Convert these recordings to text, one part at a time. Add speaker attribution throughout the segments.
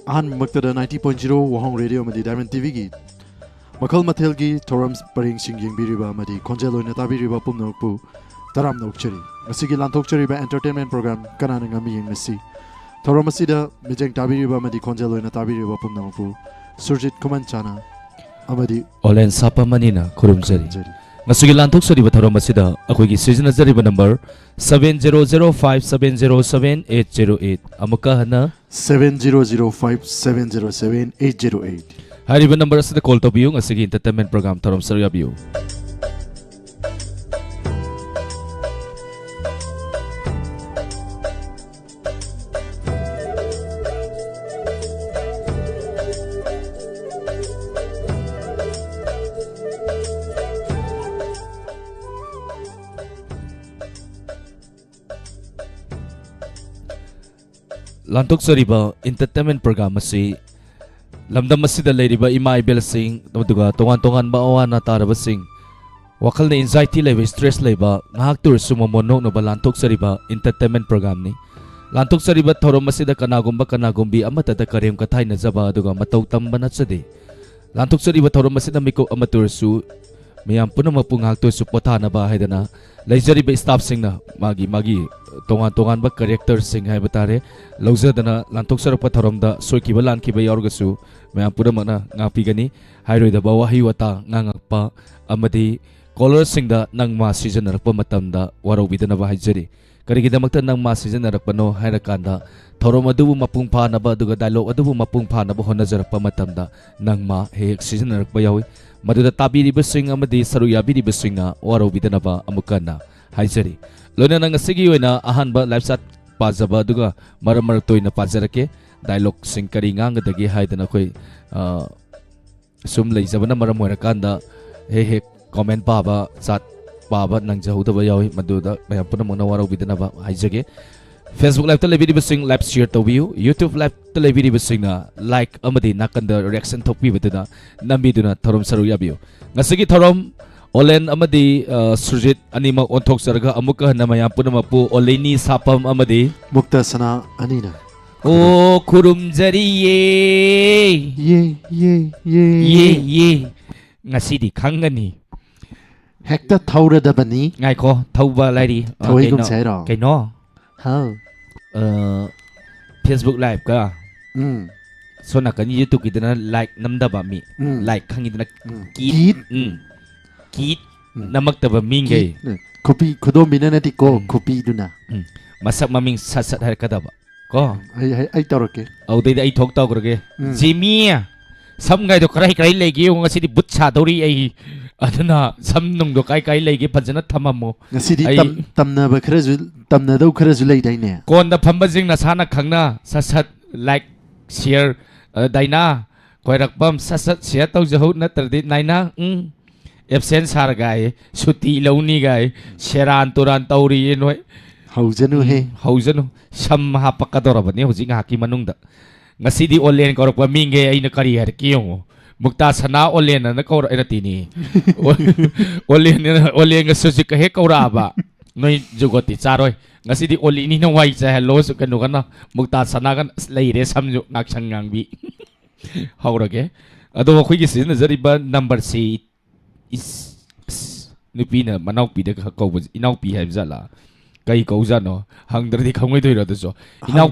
Speaker 1: अहन मक्तदा 90.0 वहांग radio मदी diamond TV की मखल मथेल की थोरम परिंग सिंग यंगबिरिबा मदी खोंजेल ओइना ताबिरिबा पुमनोकपु तराम नोकचरी मसिगी लांथोकचरीबा एंटरटेनमेंट प्रोग्राम कनाना ngami yengasi थोरम असिदा मिजेंग ताबिरिबा मदी खोंजेल ओइना ताबिरिबा पुमनोकपु Surjit कुमनचाना अमदी
Speaker 2: ओलेन सापामनीना खुरुमजरी ngasugi lanthok sariba thorom asida akhoi season zariba number 7005707808 amuka hana
Speaker 1: 7005707808
Speaker 2: hariba number asida call to biu ngasigi entertainment program thorom sarya biu lantok sariba entertainment program asi lamdam asida leiriba ima ibel sing duga tongan tongan ba awana taraba sing wakal na anxiety leba stress leba ngahak tur sumomonok no ba lantok sariba entertainment program ni lantok sariba thorom asida kanagumbi amata ta karem kathai na jaba duga matau tamba na chade lantok sariba thorom asida miko amatur su miyam punama punghak to su pothana ba haidana leijariba staff sing na magi tongan tongan ba character sing hai batare laujadana lantok sarapa thoromda soikiba lankiba yaurgasu maya purama na ngapi gani hairoida ba wahi wata ngangakpa amadi caller sing da nangma season rakpa matamda warobidana ba haijari karigidamakta nangma season rakpano hairakanda thorom adubu mapung phana ba duga dialogue adubu mapung phana ba honajarpa matamda nangma hek season rakpa yawi maduda tabiriba sing amadi saru yabiriba singa warobidana ba amukana haijari loina nang asigi oina ahanba live chat pajaba duga maramar toina pajarake dialogue sing kari ngang dagi haidana koi sum leijabana maram oirakanda he comment paba chat paba nang jahudaba yawi maduda mayapuna mona warobidana ba haijage Facebook live televidi sing live share to view YouTube live televidi sing na like amadi nakanda reaction thokpi baduna nambiduna thorom saru yabiu ngasigi thorom Olen amadi Surjit anima onthok sarga amuka namaya punamapu oleni sapam amadi
Speaker 1: mukta sana anina
Speaker 2: o khurumjari
Speaker 1: ye
Speaker 2: ye ngasidi khangani
Speaker 1: hekta thaura dabani
Speaker 2: ngai ko thauba lairi
Speaker 1: thoi gum chairo
Speaker 2: kaino
Speaker 1: ha
Speaker 2: Facebook live ka sona kan YouTube kidana like namdaba mi like khangidana kit kit namaktaba mingay
Speaker 1: kopi kudom binanati ko kopi duna
Speaker 2: masak maming sat har kadaba ko
Speaker 1: ay tawrake
Speaker 2: audai ai thok taw korge jimi samgai do krai krai legi ngasi di but cha dori ai adana samnung do kai legi panjana thamamo
Speaker 1: ngasi di tamna ba kharazu tamna do kharazu lei dai ne
Speaker 2: kon da phamba jing na sana khangna sat like share daina koirak bam sat share taw jahu na tardi naina absent sar gai suti launi gai sheran turan tauri noi
Speaker 1: haujanu he
Speaker 2: haujanu sam ha pakadora bani hojing ha ki manung da ngasidi online korok pa minge aina kari har kiyong mukta sana online na kor ina tini online ngasusi ka he kora ba noi jugoti charoi ngasidi oli ni na wai cha hello su kanu kana mukta sana kan leire samju ngak sangang bi haurage ado khoi gi sin zari ba number si is nupina manau pi de kau inau pi hai zala kai kau jano hangdri khangoi doi ra de so inau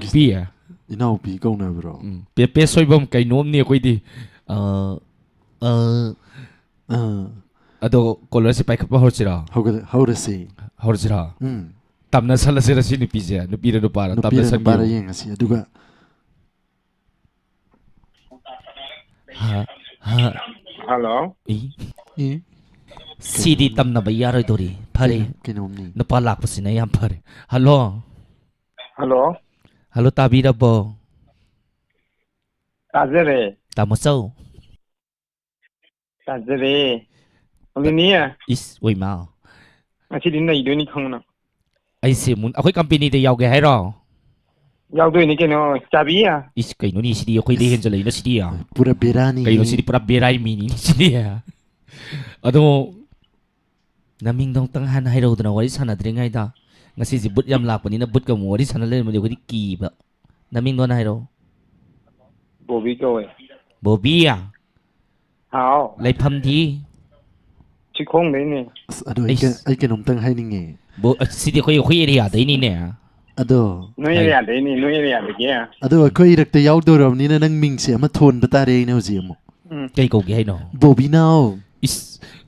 Speaker 2: pi
Speaker 1: kau na bro
Speaker 2: pe soibam kai nom ni koi di ado color se pai khapa horchira horchira tamna sala se rasi ni pi je nu pi re para tamna san
Speaker 1: para yeng asi aduga
Speaker 3: hello
Speaker 2: CD tamna ba yaroi dori phare napa lakpasina yam phare hello hello tabira bo
Speaker 3: tajere
Speaker 2: tamusau
Speaker 3: tajere olenia
Speaker 2: is oi ma
Speaker 3: asi din nai doi ni khangna
Speaker 2: ai se mun akoi company de yauge hai ro
Speaker 3: yau doi ni keno chabi ya
Speaker 2: is kai no ni CD akoi de hen jalai na CD ya
Speaker 1: pura berani
Speaker 2: kai no CD pura berai mini CD ya ado naming dong tang han hai ro dana wari sana dringai da ngasi ji but yam lak pani na but ka mo wari sana le mo de ki ba naming don hai ro
Speaker 3: Bobby koi.
Speaker 2: โบบี้อ่ะ
Speaker 3: Hao.
Speaker 2: ไล่พัมที
Speaker 3: Chi khong đấy nè.
Speaker 1: Ado ai ke nom tang hai ninge.
Speaker 2: โบสิที่คุยคุยเรียดนี่เนี่ย
Speaker 1: Ado
Speaker 3: Nuôi nhà đấy nè, nuôi nhà đấy kia.
Speaker 1: ado koi rak te yaw do ram ni na nang ming se ma thon bata re ne uzi mo.
Speaker 2: ใกล้กูกี่ให้เนาะ
Speaker 1: Bobby now
Speaker 2: อิส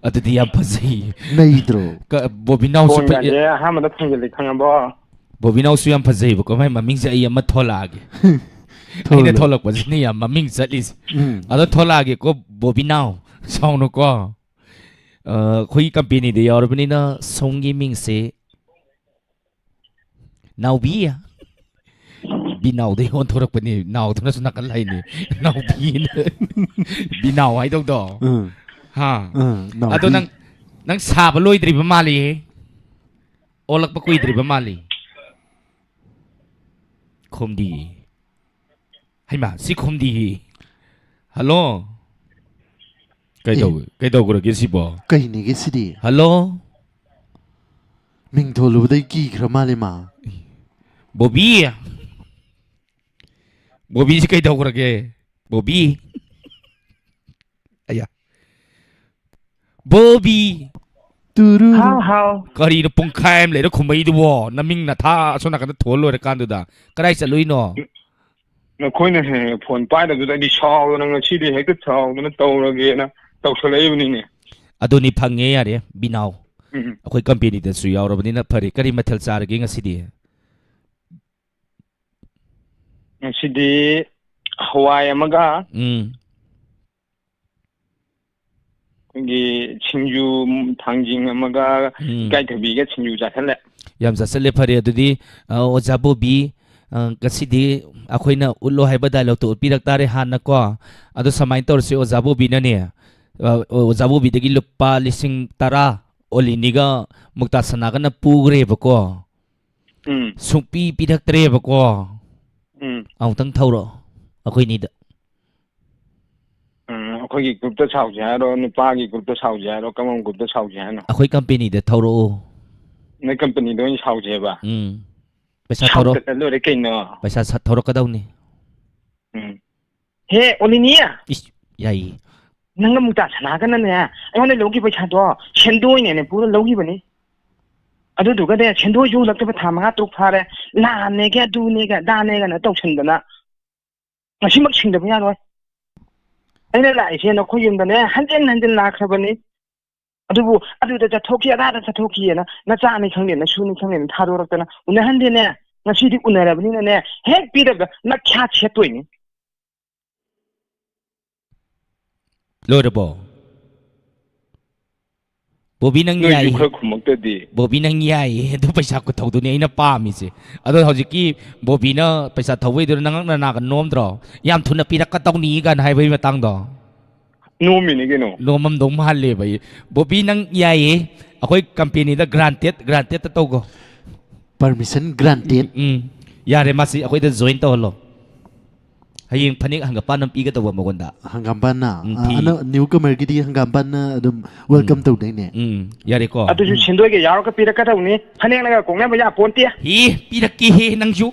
Speaker 2: อัตติยามพัซซี
Speaker 1: nei dro.
Speaker 2: ก็โบบี้นาวสุ
Speaker 3: Khong
Speaker 2: ด
Speaker 3: nhà đấy, ham mà nó thằng gì thằng bò.
Speaker 2: โบบี้นาวสุยามพัซซีบอกว่าไม่มามิงจะไอ้ยามมาทอลากีไอ้เนี่ยทอลากว่าสิเนี่ยมามิงจะลิสอันนั้นทอลากีก็โบบี้นาวช่องนู้ก็คุยกับปีนี้เดียวแล้วปีนี้นะส่งยิมิงเสนาวบีอ่ะบีนาวเดียวทอรักปีนี้นาวทุกนั้นสุนัขอะไรนี่นาวบีเนี่ยบีนาวไอ้ต้องดอฮะ
Speaker 1: Now.
Speaker 2: Ato nang sabaloy diri pamali olak pa kuy diri pamali Komdi hay ma si Komdi hello kay daw ko ra si bo
Speaker 1: Kai ni ke si di.
Speaker 2: hello
Speaker 1: Ming tholu dai ki krama le ma.
Speaker 2: Bobby Bobby si kay daw ko ra ke Bobby aya Bobby
Speaker 1: Turu.
Speaker 3: Hao.
Speaker 2: กรีนปงคายมเลยแล้วคงไม่ดูวน้ำมิงน่ะท่าส่วนนักกันถั่วลอยกันดูด่าก็ได้จะลุยเนาะ
Speaker 3: Nó khôi này phồn bay là tụi đi sau, nó chỉ đi hết cái sau, nó tàu là kia nè, tàu xe lấy bên này.
Speaker 2: อดูนี่พังเงียเดียบินเอาคุยกัมพีนี่แต่สุยาวเราวันนี้นะพอดีก็ได้มาเทลซาร์กิงสิดี
Speaker 3: Nó chỉ đi Hawaii mà cả, cái chính du thằng chính mà cả, cái thứ bị cái chính du chặt hết lẹ.
Speaker 2: ยามจะเสร็จพอดีดูดิโอซาบูบีก็สิดีอาคุยนะอุลโลให้บัดได้เราตัวปีรักตาเรหันนะก็อดูสมัยตัวสิโอซาบูบีนั่นเนี่ยโอซาบูบีตะกี้ลุปปาลิสิงตาราโอลินิกามุกตาสนากันนะปูเรบก็สุงปีรักเตรบก็เอาตั้งเท่าหรออาคุยนี่เด้
Speaker 3: 거기 그룹도 사오지하러, 빠기 그룹도 사오지하러, 까만 그룹도 사오지하러.
Speaker 2: อาคุยกัมพีนี่เด้เท่าหรอ
Speaker 3: 내 컴퍼니도 사오지해봐.
Speaker 2: ไปซาเท่าหรอ
Speaker 3: 사오지해도 이렇게 있노.
Speaker 2: ไปซาเท่าหรอก็ได้นี่
Speaker 3: 해, 올리니야.
Speaker 2: อิสใหญ่
Speaker 3: nanga muta sana kana ne ai wane logi pa chado chendo ne ne pura logi bani adu du ga de chendo yu lak ta tha ma tuk pha re la ne ga du ne ga da ne ga na tok chen da na ngasi mak ching da ya lo ai ne la ai che no khu yum da ne han jen la kha bani adu bu adu da cha thok ya da cha thok ya na cha ni chang ne na shu ni chang ne tha do rak ta na un han de ne ngasi di un ra bani ne he pi da na kya che toi ni
Speaker 2: โลดบอโบบีนังใหญ่
Speaker 3: 너 이거 구멍때디
Speaker 2: โบบีนังใหญ่ดูไปสักก็เท่าตัวนี้นะป้ามีสิอะตัวเขาจะกี้โบบีนะไปสักเท่าไว้ดูนังนากันโน้มตรอยามทุนปีรักก็ต้องหนีกันให้ไปมาตั้งดอ
Speaker 3: 놈이니 게노
Speaker 2: โน้มมันดงมาเลยไปโบบีนังใหญ่อะคุยกัมพีนี่ได้ granted ตัวก็
Speaker 1: Permission granted.
Speaker 2: ยาเรมาสิอะคุยได้ join ตัวหรอให้ยิงพันิกหังกับป้าน้ำปีก็ตัวมาคนด่า
Speaker 1: Hanggapan na. Ano newcomer gidi hanggapan na adum welcome to dai ne.
Speaker 2: ยาเรก็
Speaker 3: 아주 신도에게 야로가 삐라까다 우니 한행나가 공내봐야 본띠야
Speaker 2: ฮีปีรักกี้นังยุ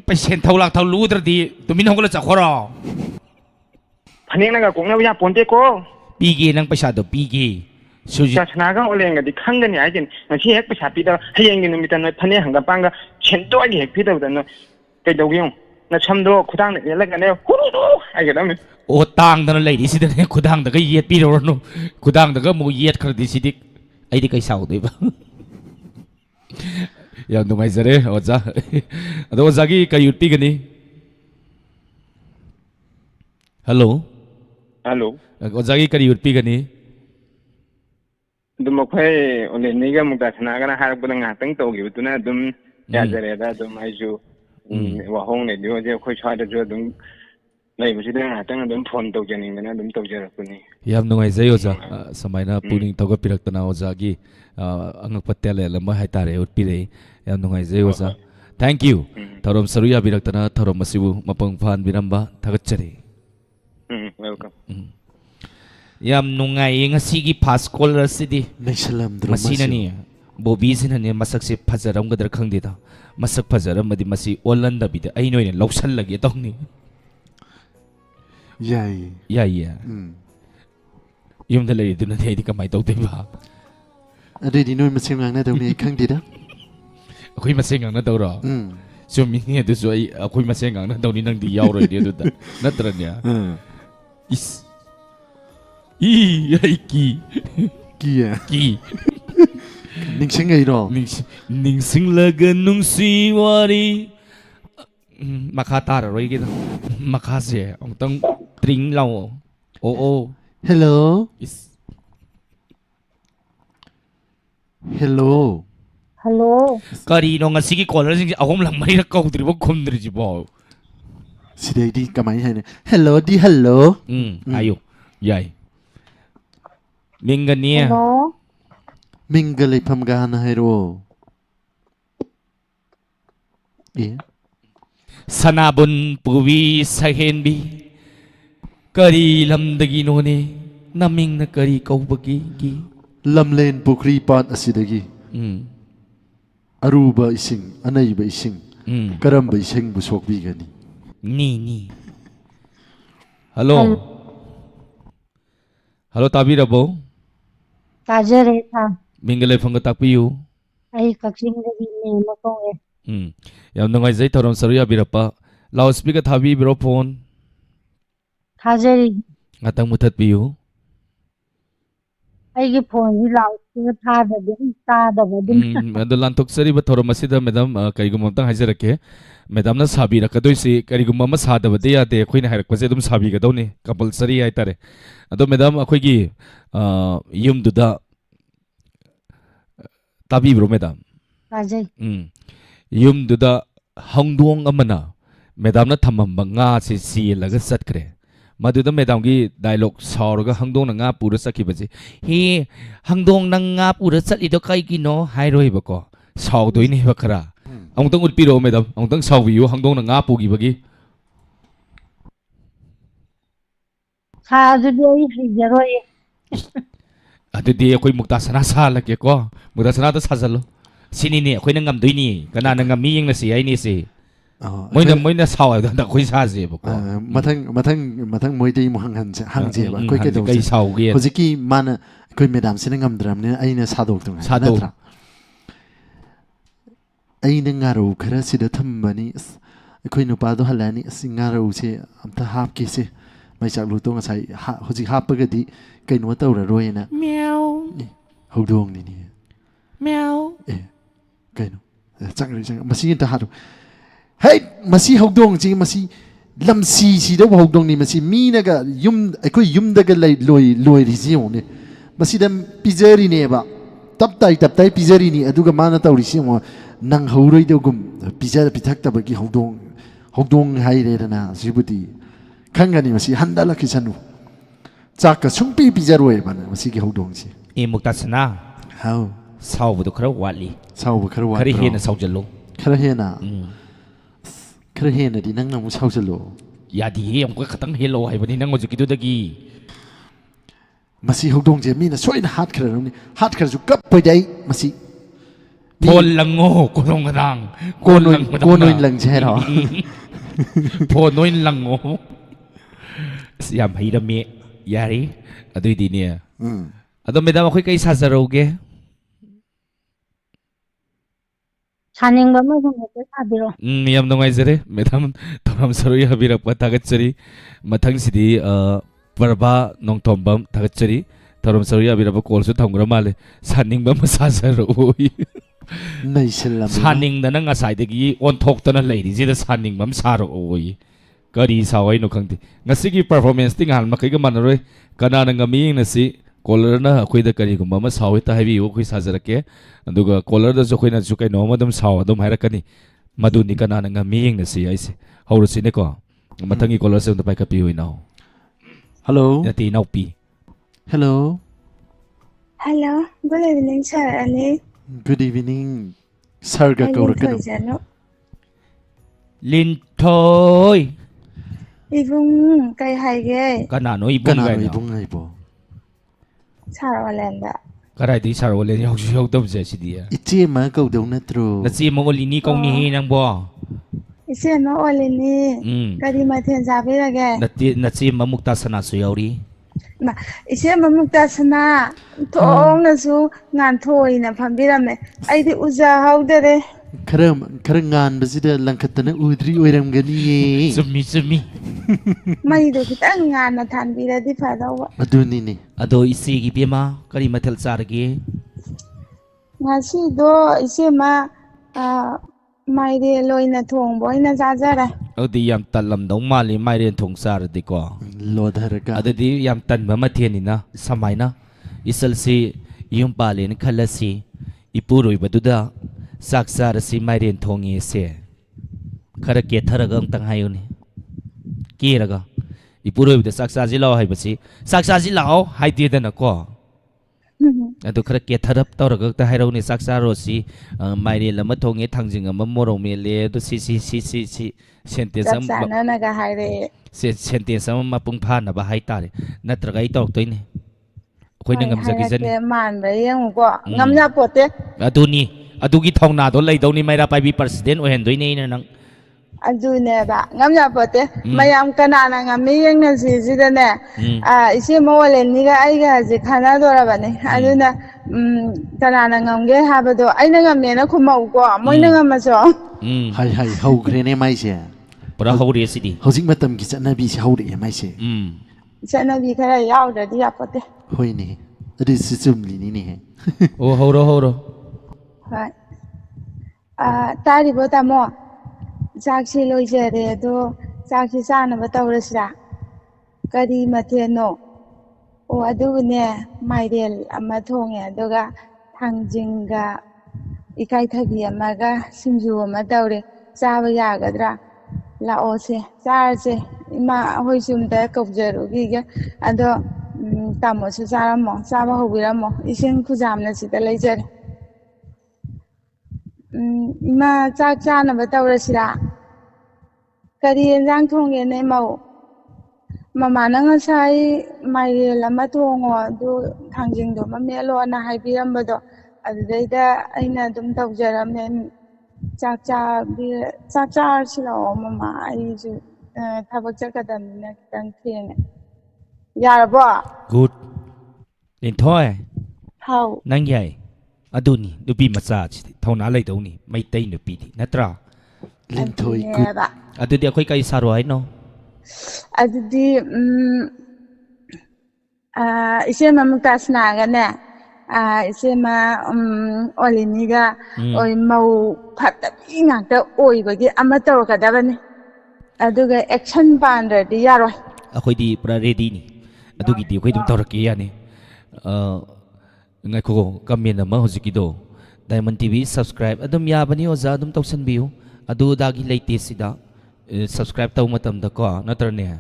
Speaker 2: ไปเซ็นเท่าหลักเท่ารู้ตระดีตัวมินห้องก็เลยจะขอรอ
Speaker 3: 한행나가 공내봐야 본띠고
Speaker 2: ปีกีนังประชาตัวปีกีสุจิ
Speaker 3: 자 나가 올래가 디 칸거니 알긴 시 핵ประชาปีดา하영기 놈이다 너 판에 한가빵가 첸도하게 핵 피다보다 너 대도경 나 참도 구당 연락가 내 후루루 알게 되면
Speaker 2: โอ้ต่างนั่นเลยดิสิเดนคุดังแต่ก็เยียดปีเราโน่คุดังแต่ก็มูเยียดครดิสิดิไอ้ดิก็เศร้าด้วยปะยังดูไม่เสร็จโอ้จ้าแต่โอ้จ้ากี้ก็หยุดปีกันนี่ฮัลโหล
Speaker 3: 알로
Speaker 2: โอ้จ้ากี้ก็หยุดปีกันนี่
Speaker 3: 좀 뭐해 원래 네가 뭐다 나가나 하락보다 같은 또 기부터나 좀 야자래다 좀 아주 와홍네 요제 거의 차도 저좀 나이부지도 같은 좀 폰도 되는구나 좀 도저었더니
Speaker 2: ยามนุ่งไอ้เจ้าจ้าสมัยนั้นปูนิ่งตัวก็ปีรักตนาโอ้จ้ากี้อังกฤษเตลเลยแล้วมาให้ตาเรอุดปีเลยยามนุ่งไอ้เจ้าจ้า thank you ทารมสรุยาปีรักตนาทารมมาสิบุมาปังพานบินัมบะทักเจริ
Speaker 3: welcome
Speaker 2: ยามนุ่งไงงาสิกีพาสโคลร์สิดี
Speaker 1: Nagsalam dro
Speaker 2: มาสินะนี่โบบีสินะนี่มาสักสิพัจรำก็เดรขังดีตามาสักพัจรำมาดิมาสิโอลันดาบิดไอ้หน่วยเนี่ยล็อกชันลักยต้องนี่
Speaker 1: Yay.
Speaker 2: ꯌꯥꯏꯌꯦ ꯌꯨꯝꯗ ꯂꯩꯔꯤꯗꯨꯅꯗꯤ ꯑꯩꯗꯤ ꯀꯃꯥꯏꯅ ꯇꯧꯗꯣꯏꯕ
Speaker 1: ꯑꯗꯨꯗꯤ ꯅꯣꯏ ꯃꯁꯦꯟ ꯉꯥꯡꯅꯗꯧꯅꯤ ꯑꯩ ꯈꯪꯗꯦꯗ
Speaker 2: ꯑꯩꯈꯣꯏ ꯃꯁꯦꯟ ꯉꯥꯡꯅꯗꯧꯔꯣ ꯆꯨꯝꯃꯤꯅꯤ ꯑꯗꯨꯁꯨ ꯑꯩꯈꯣꯏ ꯃꯁꯦꯟ ꯉꯥꯡꯅꯗꯧꯅꯤ ꯅꯪꯗꯤ ꯌꯥꯎꯔꯣꯏꯅꯦ ꯑꯗꯨꯗ ꯅꯠꯇ꯭ꯔꯅꯦ 이스 이 야이끼
Speaker 1: 기야.
Speaker 2: 끼
Speaker 1: 닝싱이로.
Speaker 2: 닝싱라가 눅시와리 마카 따라로 이게 마카세 엉덩 드링 라오 오오
Speaker 1: Hello.
Speaker 2: 이스
Speaker 1: Hello.
Speaker 4: Hello.
Speaker 2: 까리노 ngasi기 콜러징 아홉 랑마리라 까우드리고 콤드리지 뭐
Speaker 1: 시대디 가만히 하네. Hello di hello.
Speaker 2: 아유 야이 민가니야
Speaker 4: Hello.
Speaker 1: Mingle pamga hana hero. 예.
Speaker 2: 사나본 부위 사헨비 까리 람드기노네 나밍나 까리 까우버기기
Speaker 1: Lamlen pukri pat asidagi. Aruba ising, anayba ising. Karamba ising busok bigani.
Speaker 2: 니 할로 할로 따비라보
Speaker 4: Kajere
Speaker 2: 민글레 펑거 딱비유
Speaker 4: ay kaksingi ni makong
Speaker 2: ꯌꯥꯝ ꯅꯨꯡꯉꯥꯏꯖꯩ ꯊꯧꯔꯝ ꯁꯔꯨꯛ ꯌꯥꯕꯤꯔꯛꯄ ꯂꯥꯎꯠ ꯁ꯭ꯄꯤꯀꯔ ꯊꯥꯕꯤꯕ꯭ꯔꯣ ꯐꯣꯟ
Speaker 4: Kajere
Speaker 2: ꯉꯥꯛꯇꯪ ꯃꯨꯊꯠꯄꯤꯌꯨ
Speaker 4: ay phone ni lao singa thada din tada din
Speaker 2: ꯑꯗꯣ ꯂꯥꯟꯊꯣꯛꯆꯔꯤꯕ ꯊꯧꯔꯝ ꯑꯁꯤꯗ madam ꯀꯔꯤꯒꯨꯝꯕ ꯑꯝꯇꯪ ꯍꯥꯏꯖꯔꯛꯀꯦ ꯃꯦꯗꯥꯝꯅ ꯁꯥꯕꯤꯔꯛꯀꯗꯣꯏꯁꯤ ꯀꯔꯤꯒꯨꯝꯕ ꯑꯃ ꯁꯥꯗꯕꯗꯤ ꯌꯥꯗꯦ ꯑꯩꯈꯣꯏꯅ ꯍꯥꯏꯔꯛꯄꯁꯦ ꯑꯗꯨꯝ ꯁꯥꯕꯤꯒꯗꯧꯅꯤ ꯀꯝꯄꯜꯁꯔꯤ ꯍꯥꯏꯇꯥꯔꯦ ꯑꯗꯣ ꯃꯦꯗꯥꯝ ꯑꯩꯈꯣꯏꯒꯤ ꯌꯨꯝꯗꯨꯗ ꯇꯥꯕꯤꯕ꯭ꯔꯣ ꯃꯦꯗꯥꯝ
Speaker 4: Kajay
Speaker 2: ꯌꯨꯝꯗꯨꯗ ꯍꯪꯗꯣꯡ ꯑꯃꯅ ꯃꯦꯗꯥꯝꯅ ꯊꯝꯃꯝꯕ ꯉꯥꯁꯦ ꯆꯦꯜꯂꯒ ꯆꯠꯈ꯭ꯔꯦ ꯃꯗꯨꯗ ꯃꯦꯗꯥꯝꯒꯤ ꯗꯥꯏꯂꯣꯛ ꯁꯥꯎꯔꯒ ꯍꯪꯗꯣꯡꯅ ꯉꯥ ꯄꯨꯔ ꯆꯠꯈꯤꯕꯁꯦ ꯍꯦ ꯍꯪꯗꯣꯡ ꯅꯪ ꯉꯥ ꯄꯨꯔ ꯆꯠꯂꯤꯗꯣ ꯀꯩꯒꯤꯅꯣ ꯍꯥꯏꯔꯣꯏꯕꯀꯣ ꯁꯥꯎꯗꯣꯏꯅꯦꯕ ꯈꯔ ꯑꯃꯨꯛꯇꯪ ꯎꯠꯄꯤꯔꯛꯑꯣ ꯃꯦꯗꯥꯝ ꯑꯃꯨꯛꯇꯪ ꯁꯥꯎꯕꯤꯌꯨ ꯍꯪꯗꯣꯡꯅ ꯉꯥ ꯄꯨꯈꯤꯕꯒꯤ
Speaker 4: Kajay ay hijaroy
Speaker 2: ꯑꯗꯨꯗꯤ ꯑꯩꯈꯣꯏ ꯃꯨꯛꯇꯥ ꯁꯅꯥ ꯁꯥꯍꯜꯂꯛꯀꯦꯀꯣ ꯃꯨꯛꯇꯥ ꯁꯅꯥꯗ ꯁꯥꯖꯜꯂꯣ ꯁꯤꯅꯤꯅꯦ ꯑꯩꯈꯣꯏꯅ ꯉꯝꯗꯣꯏꯅꯤ ꯀꯅꯥꯅ ꯉꯝꯃꯤ ꯌꯦꯡꯅꯁꯤ ꯍꯥꯏꯅꯦꯁꯦ ꯃꯣꯏꯅ ꯁꯥꯎ ꯍꯥꯏꯕꯗ ꯍꯟꯗꯛ ꯑꯩꯈꯣꯏ ꯁꯥꯁꯦꯕꯀꯣ
Speaker 1: ꯃꯊꯪ ꯃꯣꯏꯗꯩ ꯑꯃꯨꯛ ꯍꯪꯖꯦꯕ ꯑꯩꯈꯣꯏ
Speaker 2: ꯀꯩ
Speaker 1: ꯀꯩꯗꯧꯁꯦ
Speaker 2: ꯁꯥꯎꯒꯦ
Speaker 1: ꯍꯧꯖꯤꯛꯀꯤ ꯃꯥꯅ ꯑꯩꯈꯣꯏ ꯃꯦꯗꯥꯝꯁꯤꯅ ꯉꯝꯗ꯭ꯔꯕꯅꯤꯅ ꯑꯩꯅ ꯁꯥꯗꯣꯛꯇꯨꯅ
Speaker 2: ꯁꯥꯗꯣꯛ
Speaker 1: ꯅꯠꯇ꯭ꯔꯥ ꯑꯩꯅ ꯉꯥꯔꯧ ꯈꯔ ꯁꯤꯗ ꯊꯝꯕꯅꯤ ꯑꯁ ꯑꯩꯈꯣꯏ ꯅꯨꯄꯥꯗꯣ ꯍꯜꯂꯛꯑꯅꯤ ꯑꯁ ꯉꯥꯔꯧꯁꯦ ꯑꯝꯇ ꯍꯥꯞꯀꯦꯁꯦ ꯃꯩ ꯆꯥꯛꯂꯨꯇꯣ ꯉꯁꯥꯏ ꯍꯧꯖꯤꯛ ꯍꯥꯞꯄꯒꯗꯤ ꯀꯩꯅꯣ ꯇꯧꯔꯔꯣꯏꯅ ꯍꯧꯗꯣꯡꯅꯤꯅꯦ ꯀꯩꯅꯣ ꯆꯪꯉꯦ ꯃꯁꯤ ꯑꯝꯇ ꯍꯥꯠꯂꯨ ꯍꯦ ꯃꯁꯤ ꯍꯧꯗꯣꯡꯁꯤ ꯃꯁꯤ ꯂꯝꯁꯤꯁꯤꯗꯕꯨ ꯍꯧꯗꯣꯡꯅꯤ ꯃꯁꯤ ꯃꯤꯅꯒ ꯑꯩꯈꯣꯏ ꯌꯨꯝꯗꯒ ꯂꯣꯏꯔꯤꯁꯤ ꯌꯦꯡꯉꯨꯅꯦ ꯃꯁꯤꯗ ꯄꯤꯖꯔꯤꯅꯦꯕ ꯇꯞ ꯇꯥꯏ ꯄꯤꯖꯔꯤꯅꯤ ꯑꯗꯨꯒ ꯃꯥꯅ ꯇꯧꯔꯤꯁꯤ ꯌꯦꯡꯉꯣ ꯅꯪꯍꯧꯔꯣꯏꯗꯒꯨꯝ ꯄꯤꯊꯛꯇꯕꯒꯤ ꯍꯧꯗꯣꯡ ꯍꯥꯏꯔꯦꯗꯅ ꯁꯤꯕꯨꯗꯤ ꯈꯪꯒꯅꯤ ꯃꯁꯤ ꯍꯟꯗꯂꯛꯈꯤꯁꯅꯨ ꯆꯥꯛꯀ ꯁꯨꯡꯄꯤ ꯄꯤꯖꯔꯣꯏꯕ ꯃꯁꯤꯒꯤ ꯍꯧꯗꯣꯡꯁꯤ
Speaker 2: ꯃꯨꯛꯇꯥ ꯁꯅꯥ
Speaker 1: ꯍꯥꯎ
Speaker 2: ꯁꯥꯎꯕꯗꯣ ꯈꯔ ꯋꯥꯠꯂꯤ
Speaker 1: ꯁꯥꯎꯕ ꯈꯔ ꯋꯥꯠꯄ꯭ꯔꯣ
Speaker 2: ꯈꯔ ꯍꯦꯟꯅ ꯁꯥꯎꯖꯜꯂꯣ
Speaker 1: ꯈꯔ ꯍꯦꯟꯅꯗꯤ ꯅꯪꯅ ꯑꯃꯨꯛ ꯁꯥꯎꯖꯜꯂꯣ
Speaker 2: ꯌꯥꯗꯤꯌꯦ ꯑꯃꯨꯛꯀ ꯈꯇꯪ ꯍꯦꯜꯂꯛꯑꯣ ꯍꯥꯏꯕꯅꯤ ꯅꯪ ꯍꯧꯖꯤꯛꯀꯤꯗꯨꯗꯒꯤ
Speaker 1: ꯃꯁꯤ ꯍꯧꯗꯣꯡꯁꯦ ꯃꯤꯅ ꯁꯣꯏꯅ ꯍꯥꯠꯈ꯭ꯔꯕꯅꯤ ꯍꯥꯠꯈ꯭ꯔꯁꯨ ꯀꯞꯄꯣꯏꯗꯤ ꯑꯩ ꯃꯁꯤ
Speaker 2: ꯐꯣꯟ ꯂꯪꯉꯣ ꯀꯣꯂꯣꯡ ꯒꯗꯥꯡ
Speaker 1: ꯀꯣꯟ ꯑꯣꯏꯅ ꯂꯪꯁꯦ ꯍꯥꯏꯔꯣ
Speaker 2: ꯐꯣꯟ ꯑꯣꯏꯅ ꯂꯪꯉꯣ ꯑꯁ ꯌꯥꯝ ꯍꯩꯔꯝꯃꯦ ꯌꯥꯔꯦ ꯑꯗꯨꯏꯗꯤꯅꯦ ꯑꯗꯣ ꯃꯦꯗꯥꯝ ꯑꯩꯈꯣꯏ ꯀꯩ ꯁꯥꯖꯔꯧꯒꯦ
Speaker 4: Saning ba mo sa sabiro
Speaker 2: ꯌꯥꯝ ꯅꯨꯡꯉꯥꯏꯖꯔꯦ ꯃꯦꯗꯥꯝ ꯊꯧꯔꯝ ꯁꯔꯨꯛ ꯌꯥꯕꯤꯔꯛꯄ ꯊꯥꯒꯠꯆꯔꯤ ꯃꯊꯪꯁꯤꯗꯤ ꯄ꯭ꯔꯚꯥ ꯅꯣꯡꯊꯣꯝꯕꯝ ꯊꯥꯒꯠꯆꯔꯤ ꯊꯧꯔꯝ ꯁꯔꯨꯛ ꯌꯥꯕꯤꯔꯛꯄ ꯀꯣꯜꯁꯨ ꯊꯝꯈ꯭ꯔ ꯃꯥꯜꯂꯦ ꯁꯥꯅꯤꯡꯕ ꯑꯃ ꯁꯥꯖꯔꯛꯎ ꯁꯥꯅꯤꯡꯗꯅ ꯉꯁꯥꯏꯗꯒꯤ ꯑꯣꯟꯊꯣꯛꯇꯅ ꯂꯩꯔꯤꯁꯤꯗ ꯁꯥꯅꯤꯡꯕ ꯑꯃ ꯁꯥꯔꯛꯑꯣ ꯀꯔꯤ ꯁꯥꯎ ꯍꯥꯏꯅꯣ ꯈꯪꯗꯦ ꯉꯁꯤꯒꯤ ꯄꯔꯐꯣꯔꯃꯦꯟꯁꯇꯤ ꯉꯍꯥꯟ ꯃꯈꯩꯒ ꯃꯥꯟꯅꯔꯣꯏ ꯀꯅꯥꯅ ꯉꯝꯃꯤ ꯌꯦꯡꯅꯁꯤ ꯀꯣꯂꯔꯅ ꯑꯩꯈꯣꯏꯗ ꯀꯔꯤꯒꯨꯝꯕ ꯑꯃ ꯁꯥꯎ ꯍꯦꯛꯇ ꯍꯥꯏꯕꯤꯌꯨ ꯑꯩꯈꯣꯏ ꯁꯥꯖꯔꯛꯀꯦ ꯑꯗꯨꯒ ꯀꯣꯂꯔꯗꯁꯨ ꯑꯩꯈꯣꯏꯅꯁꯨ ꯀꯩꯅꯣꯝ ꯑꯗꯨꯝ ꯁꯥꯎ ꯑꯗꯨꯝ ꯍꯥꯏꯔꯛꯀꯅꯤ ꯃꯗꯨꯅꯤ ꯀꯅꯥꯅ ꯉꯝꯃꯤ ꯌꯦꯡꯅꯁꯤ ꯑꯩꯁꯦ ꯍꯧꯔꯁꯤꯅꯦꯀꯣ ꯃꯊꯪꯒꯤ ꯀꯣꯂꯔꯁꯦ ꯑꯝꯇ ꯄꯥꯏꯈꯠꯄꯤꯌꯨ ꯏꯅꯥꯎ
Speaker 1: ꯍꯜꯂꯣ
Speaker 2: ꯅꯠꯇꯦ ꯏꯅꯥꯎꯄꯤ
Speaker 1: ꯍꯜꯂꯣ
Speaker 5: Hello, good evening, sir. Ani,
Speaker 1: good evening ꯁꯔꯒ
Speaker 5: I
Speaker 1: ꯀꯧꯔꯛꯀꯅꯨ
Speaker 5: Jano.
Speaker 2: Linthoi
Speaker 5: Ibung kay Haige,
Speaker 2: ꯀꯅꯥꯅꯣ ꯏꯕꯨꯡ
Speaker 1: ꯀꯅꯥꯅꯣ
Speaker 2: ꯀꯥꯏꯅ
Speaker 1: ꯏꯕꯨꯡ ꯍꯥꯏꯕꯣ
Speaker 5: Sarolenda.
Speaker 2: ꯀꯗꯥꯏꯗꯒꯤ ꯁꯥꯔꯛꯑꯣ ꯌꯧꯁꯨ ꯌꯧꯗꯕꯁꯦ ꯁꯤꯗꯤ
Speaker 1: ꯏꯆꯦ ꯑꯃ ꯀꯧꯗꯧ ꯅꯠꯇ꯭ꯔꯣ
Speaker 2: ꯅꯆꯦ ꯃꯉꯣꯜ ꯂꯤꯅꯤ ꯀꯧꯅꯤꯍꯦ ꯅꯪꯕꯣ
Speaker 5: इसे नो ओलिनी करी मथेन जाबिरगे
Speaker 2: नची ममुक्ता सनासु याउरी
Speaker 5: इसे ममुक्ता सना थोंगनसु nganthoi na phambirame aidi uja haudere
Speaker 1: खरं ngānbasida langkhatana udri oiramganiye
Speaker 2: sumi
Speaker 5: mai do kitang ngana thanbiradi phadawa
Speaker 1: adunini
Speaker 2: ado isi gi bema kari mathal charge
Speaker 5: ngasi do ise ma maire loina thong boina jajara
Speaker 2: adi yam talam dong mali maire thong sar di ko
Speaker 1: lodharaka
Speaker 2: adadi yam tan ba matheni na samaina isal si yum palin khalasi ipuroi baduda saksar si maire thongi se khara ke tharaga tang hayuni kiraga ipuroi da saksa ji law haibasi saksa ji law haiti da na ko adu khara ke tharap tawraga ta haironi saksa ro si maire lama thongi thangjing ama morong me le du si sentence am
Speaker 5: sana na ga haire
Speaker 2: sentence am mapung pha na ba hai tare natraga I tok toine khoi na ngam jagi jan
Speaker 5: man ba yang ko ngam ya pote
Speaker 2: aduni adugi thongna do lai doni maira pai bi president o hen doine na nang
Speaker 5: adune ba ngam ya pote mayam kana na ngam yeng na si da ne ise mo le ni ga ai ga ji khana do ra ba ne aduna kana na ngam ge ha ba do ai na ngam ne na khumau ko moi na ngam ma so
Speaker 1: hai haugrene maise
Speaker 2: pura hauri sidi
Speaker 1: hojik matam gi chanabi se hauri maise
Speaker 5: sana bi khara yaw da di ya pote
Speaker 1: hoine adi sisumli ni ne
Speaker 2: o horo
Speaker 5: hai tari bo tamo sakshi loijare do sakshi sana ba tawrasira kari matheno o adu ne mairel ama thonge aduga thangjinga ikai thabi amaga simju ama tawre chaba yagadra lao se char se ima hoi sum da kopjaru gi ga ado tamo su charamo chaba hobiramo ising khujamna sida leijare ima chak chana ba tawrasira kari enjang thonge ne mau mama na ngasai mairel ama thongo du thangjing do mamelo na haibirambado adudaida aina dum tawjarame chak cha silo mama ai ju thabak chakadamna kitang thenge yarabo
Speaker 2: good in thoi
Speaker 5: how
Speaker 2: nang yai aduni nupi macha chi thona lai doni mai tai nupi di natra
Speaker 1: lenthoi good
Speaker 2: adudi akhoi kai saro ai no
Speaker 5: adudi ise mamukta snaga ne ise ma oliniga oi mau phatabi ngakta oi bagi ama tawkadabani aduga action bandar di yaroi
Speaker 2: akhoi di pura ready ni adugi di akhoi dum tawrak yani ngai ko comment ama hojiki do Diamond TV subscribe adum yabani oza adum tawsan biu adu dagi leite sida subscribe taw matam da ko natrane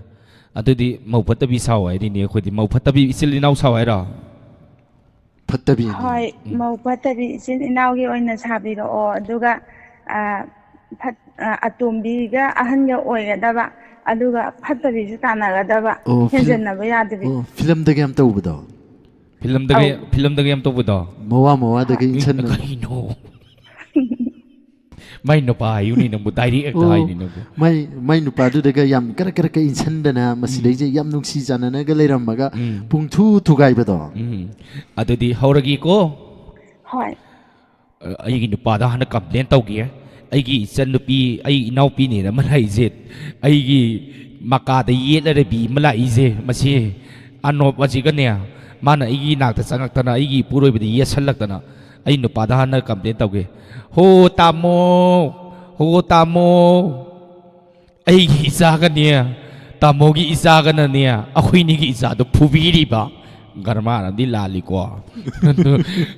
Speaker 2: adudi mau phatabi sawai ri ni akhoi di mau phatabi isil inaw sawai ra
Speaker 1: phatabi
Speaker 5: hoi mau phatabi isil inaw gi oina sabiro o aduga atombi ga ahanga oigadaba aduga phatabi su tanagadaba henjanna ba yadabi
Speaker 1: film da game tawbudo
Speaker 2: film da game to budo
Speaker 1: mawa da gi chan
Speaker 2: kai no mai no pa yuni nang bu dairi ek dai ni nang
Speaker 1: mai nu pa du daga yam kar ka insan dana masidai je yam nungsi janana ga leiram maga pungthu thugai bedo
Speaker 2: adudi hauragi ko
Speaker 5: hoi
Speaker 2: ai gi nu pa da hana complain tau gi ai gi chan nu pi ai inau pi ni na malai je ai gi maka da ye la bi malai je masi anop aji ga ne mana ai gi nak ta changak ta na ai gi puroi bi ye salak ta na ai nu pa da hana complain tau gi ho tamo ai gi isa ga ne tamo gi isa ga na ne akhoi ni gi isa do phubi ri ba garma na di lali ko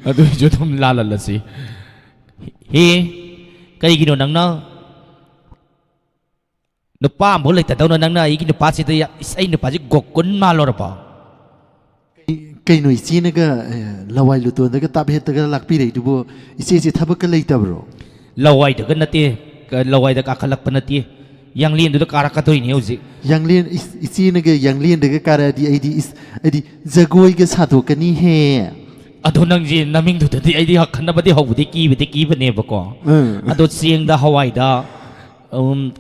Speaker 2: adu jo thum la si he kai gi no nang na no pa mo le ta do nang na ai gi no pa si ta ai no pa ji gokun ma lo ra pa
Speaker 1: kai no ichi na ga lawai lu to daga tab het ga lakpi rei du bo ichi ji thabak ka leitab ro
Speaker 2: lawai da ga nate lawai da ka khalak pa nate yang lien du da kara ka toi ni hoji
Speaker 1: yanglien ichi na ga yanglien daga kara di ai di jagoi ga satho kani he
Speaker 2: ado nang ji naming du di ai di hakhan na ba di hau di ki ba ne ba ko ado sieng da hawai da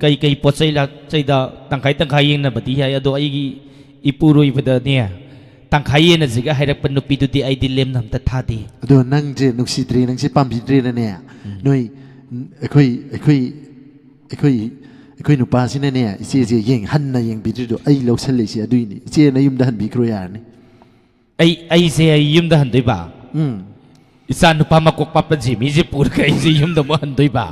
Speaker 2: kay kay potsay lak chayda tangkai yeng na bati hay ado ay ipuroi bada niya tangkai na ziga hayrak panupi do di ay dilem nam tathadi
Speaker 1: ado nang je nuksidre nang si pambidre na ne noi akhoi nupa sin ne isi je yeng han na yeng bidri do ai lo sal le si adui ni je na yum da han bi kro yar ni
Speaker 2: ay se ay yum da handoi ba isa nupa makok papa jimi je pur kay je yum da mo handoi ba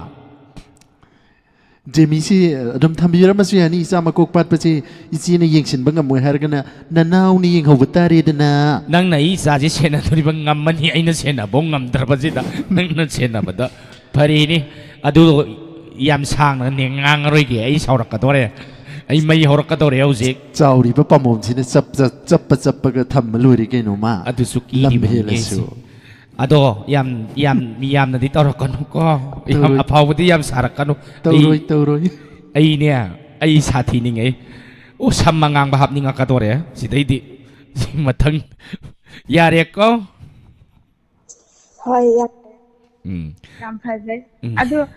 Speaker 1: Jemi si adum thambira masu yani isa makok pat pachi isi na yeng sin bangam mo har kana nanaw ni yeng hobutare dana
Speaker 2: nang na isa je sena thori bang ngamman hi aina sena bong ngam dar ba da nang na sena ba da pari ni adu yam sang na ne ngang roi ge ai saurak ka dore ai mai horak ka dore hauzik
Speaker 1: chawri ba pamom sin chap ga tham luri ke no ma
Speaker 2: adu suki
Speaker 1: lam
Speaker 2: ni
Speaker 1: he la
Speaker 2: be
Speaker 1: su
Speaker 2: ado yam na di tor kan ko yam apau di yam sarak kan
Speaker 1: tawroi
Speaker 2: ai ne ai sathi ni ngai o sammangang bahap ni nga ka dore si dai di mathang yare ko
Speaker 5: ꯍꯣꯏ
Speaker 2: ꯎꯝ
Speaker 5: ꯌꯥꯝ ꯐꯖꯩ ꯑꯗꯣ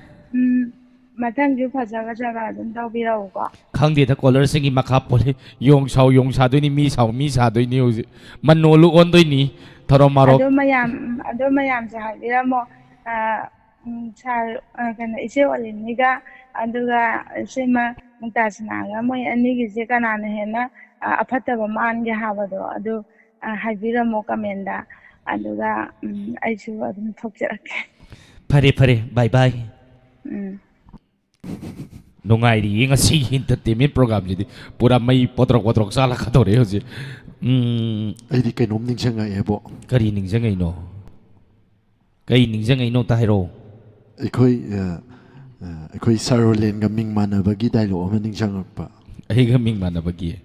Speaker 5: ꯃꯊꯪꯁꯨ ꯐꯖ ꯐꯖꯕ ꯑꯗꯨꯝ ꯇꯧꯕꯤꯔꯛꯎꯀꯣ
Speaker 2: ꯈꯪꯗꯦꯗ ꯀꯣꯂꯔꯁꯤꯡꯒꯤ ꯃꯈꯥ ꯄꯣꯜꯂꯤ ꯌꯣꯡ ꯁꯥꯗꯣꯏꯅꯤ ꯃꯤ ꯁꯥꯗꯣꯏꯅꯤ ꯍꯧꯖꯤꯛ ꯃꯅꯣꯜꯂꯨ ꯑꯣꯟꯗꯣꯏꯅꯤ ꯊꯧꯔꯝ ꯃꯥꯔꯣꯛ
Speaker 5: ꯑꯗꯣ ꯃꯌꯥꯝꯁꯨ ꯍꯥꯏꯕꯤꯔꯝꯃꯣ ꯁꯥꯔ ꯀꯩꯅꯣ ꯏꯆꯦ ꯑꯣꯂꯤꯅꯤꯒ ꯑꯗꯨꯒ ꯏꯆꯦꯃ ꯃꯨꯛꯇꯥꯁꯤꯅꯥꯒ ꯃꯣꯏ ꯑꯅꯤꯒꯤꯁꯦ ꯀꯅꯥꯅ ꯍꯦꯟꯅ ꯑꯐꯠꯇꯕ ꯃꯥꯟꯒꯦ ꯍꯥꯏꯕꯗꯣ ꯑꯗꯨ ꯍꯥꯏꯕꯤꯔꯝꯃꯣ ꯀꯃꯦꯟꯗ ꯑꯗꯨꯒ ꯑꯩꯁꯨ ꯑꯗꯨꯝ ꯊꯣꯛꯆꯔꯛꯀꯦ
Speaker 2: ꯐꯔꯦ ꯕꯥꯏ ꯕꯥꯏ
Speaker 5: ꯎꯝ
Speaker 2: ꯅꯨꯡꯉꯥꯏꯔꯤꯌꯦ ꯉꯁꯤꯒꯤ 인터테인ꯃꯦꯟ ꯄ꯭ꯔꯣꯒ꯭ꯔꯥꯝꯁꯤꯗꯤ ꯄꯨꯔꯥ ꯃꯩ ꯄꯣꯇ꯭ꯔꯣꯛ ꯆꯥꯜꯂꯛꯀꯗꯧꯔꯦ ꯍꯧꯖꯤꯛ
Speaker 1: ꯑꯩꯗꯤ ꯀꯩꯅꯣꯝ ꯅꯤꯡꯁꯤꯡꯉꯛꯑꯦꯕꯣ
Speaker 2: ꯀꯔꯤ ꯅꯤꯡꯁꯤꯡꯉꯩꯅꯣ ꯀꯩ ꯅꯤꯡꯁꯤꯡꯉꯩꯅꯣ ꯑꯝꯇ ꯍꯥꯏꯔꯛꯑꯣ
Speaker 1: ꯑꯩꯈꯣꯏ ꯁꯥꯔꯣꯂꯦꯟꯒ ꯃꯤꯡ ꯃꯥꯟꯅꯕꯒꯤ ꯗꯥꯏꯂꯣꯛ ꯑꯃ ꯅꯤꯡꯁꯤꯡꯉꯛꯄ
Speaker 2: ꯑꯩꯒ ꯃꯤꯡ ꯃꯥꯟꯅꯕꯒꯤ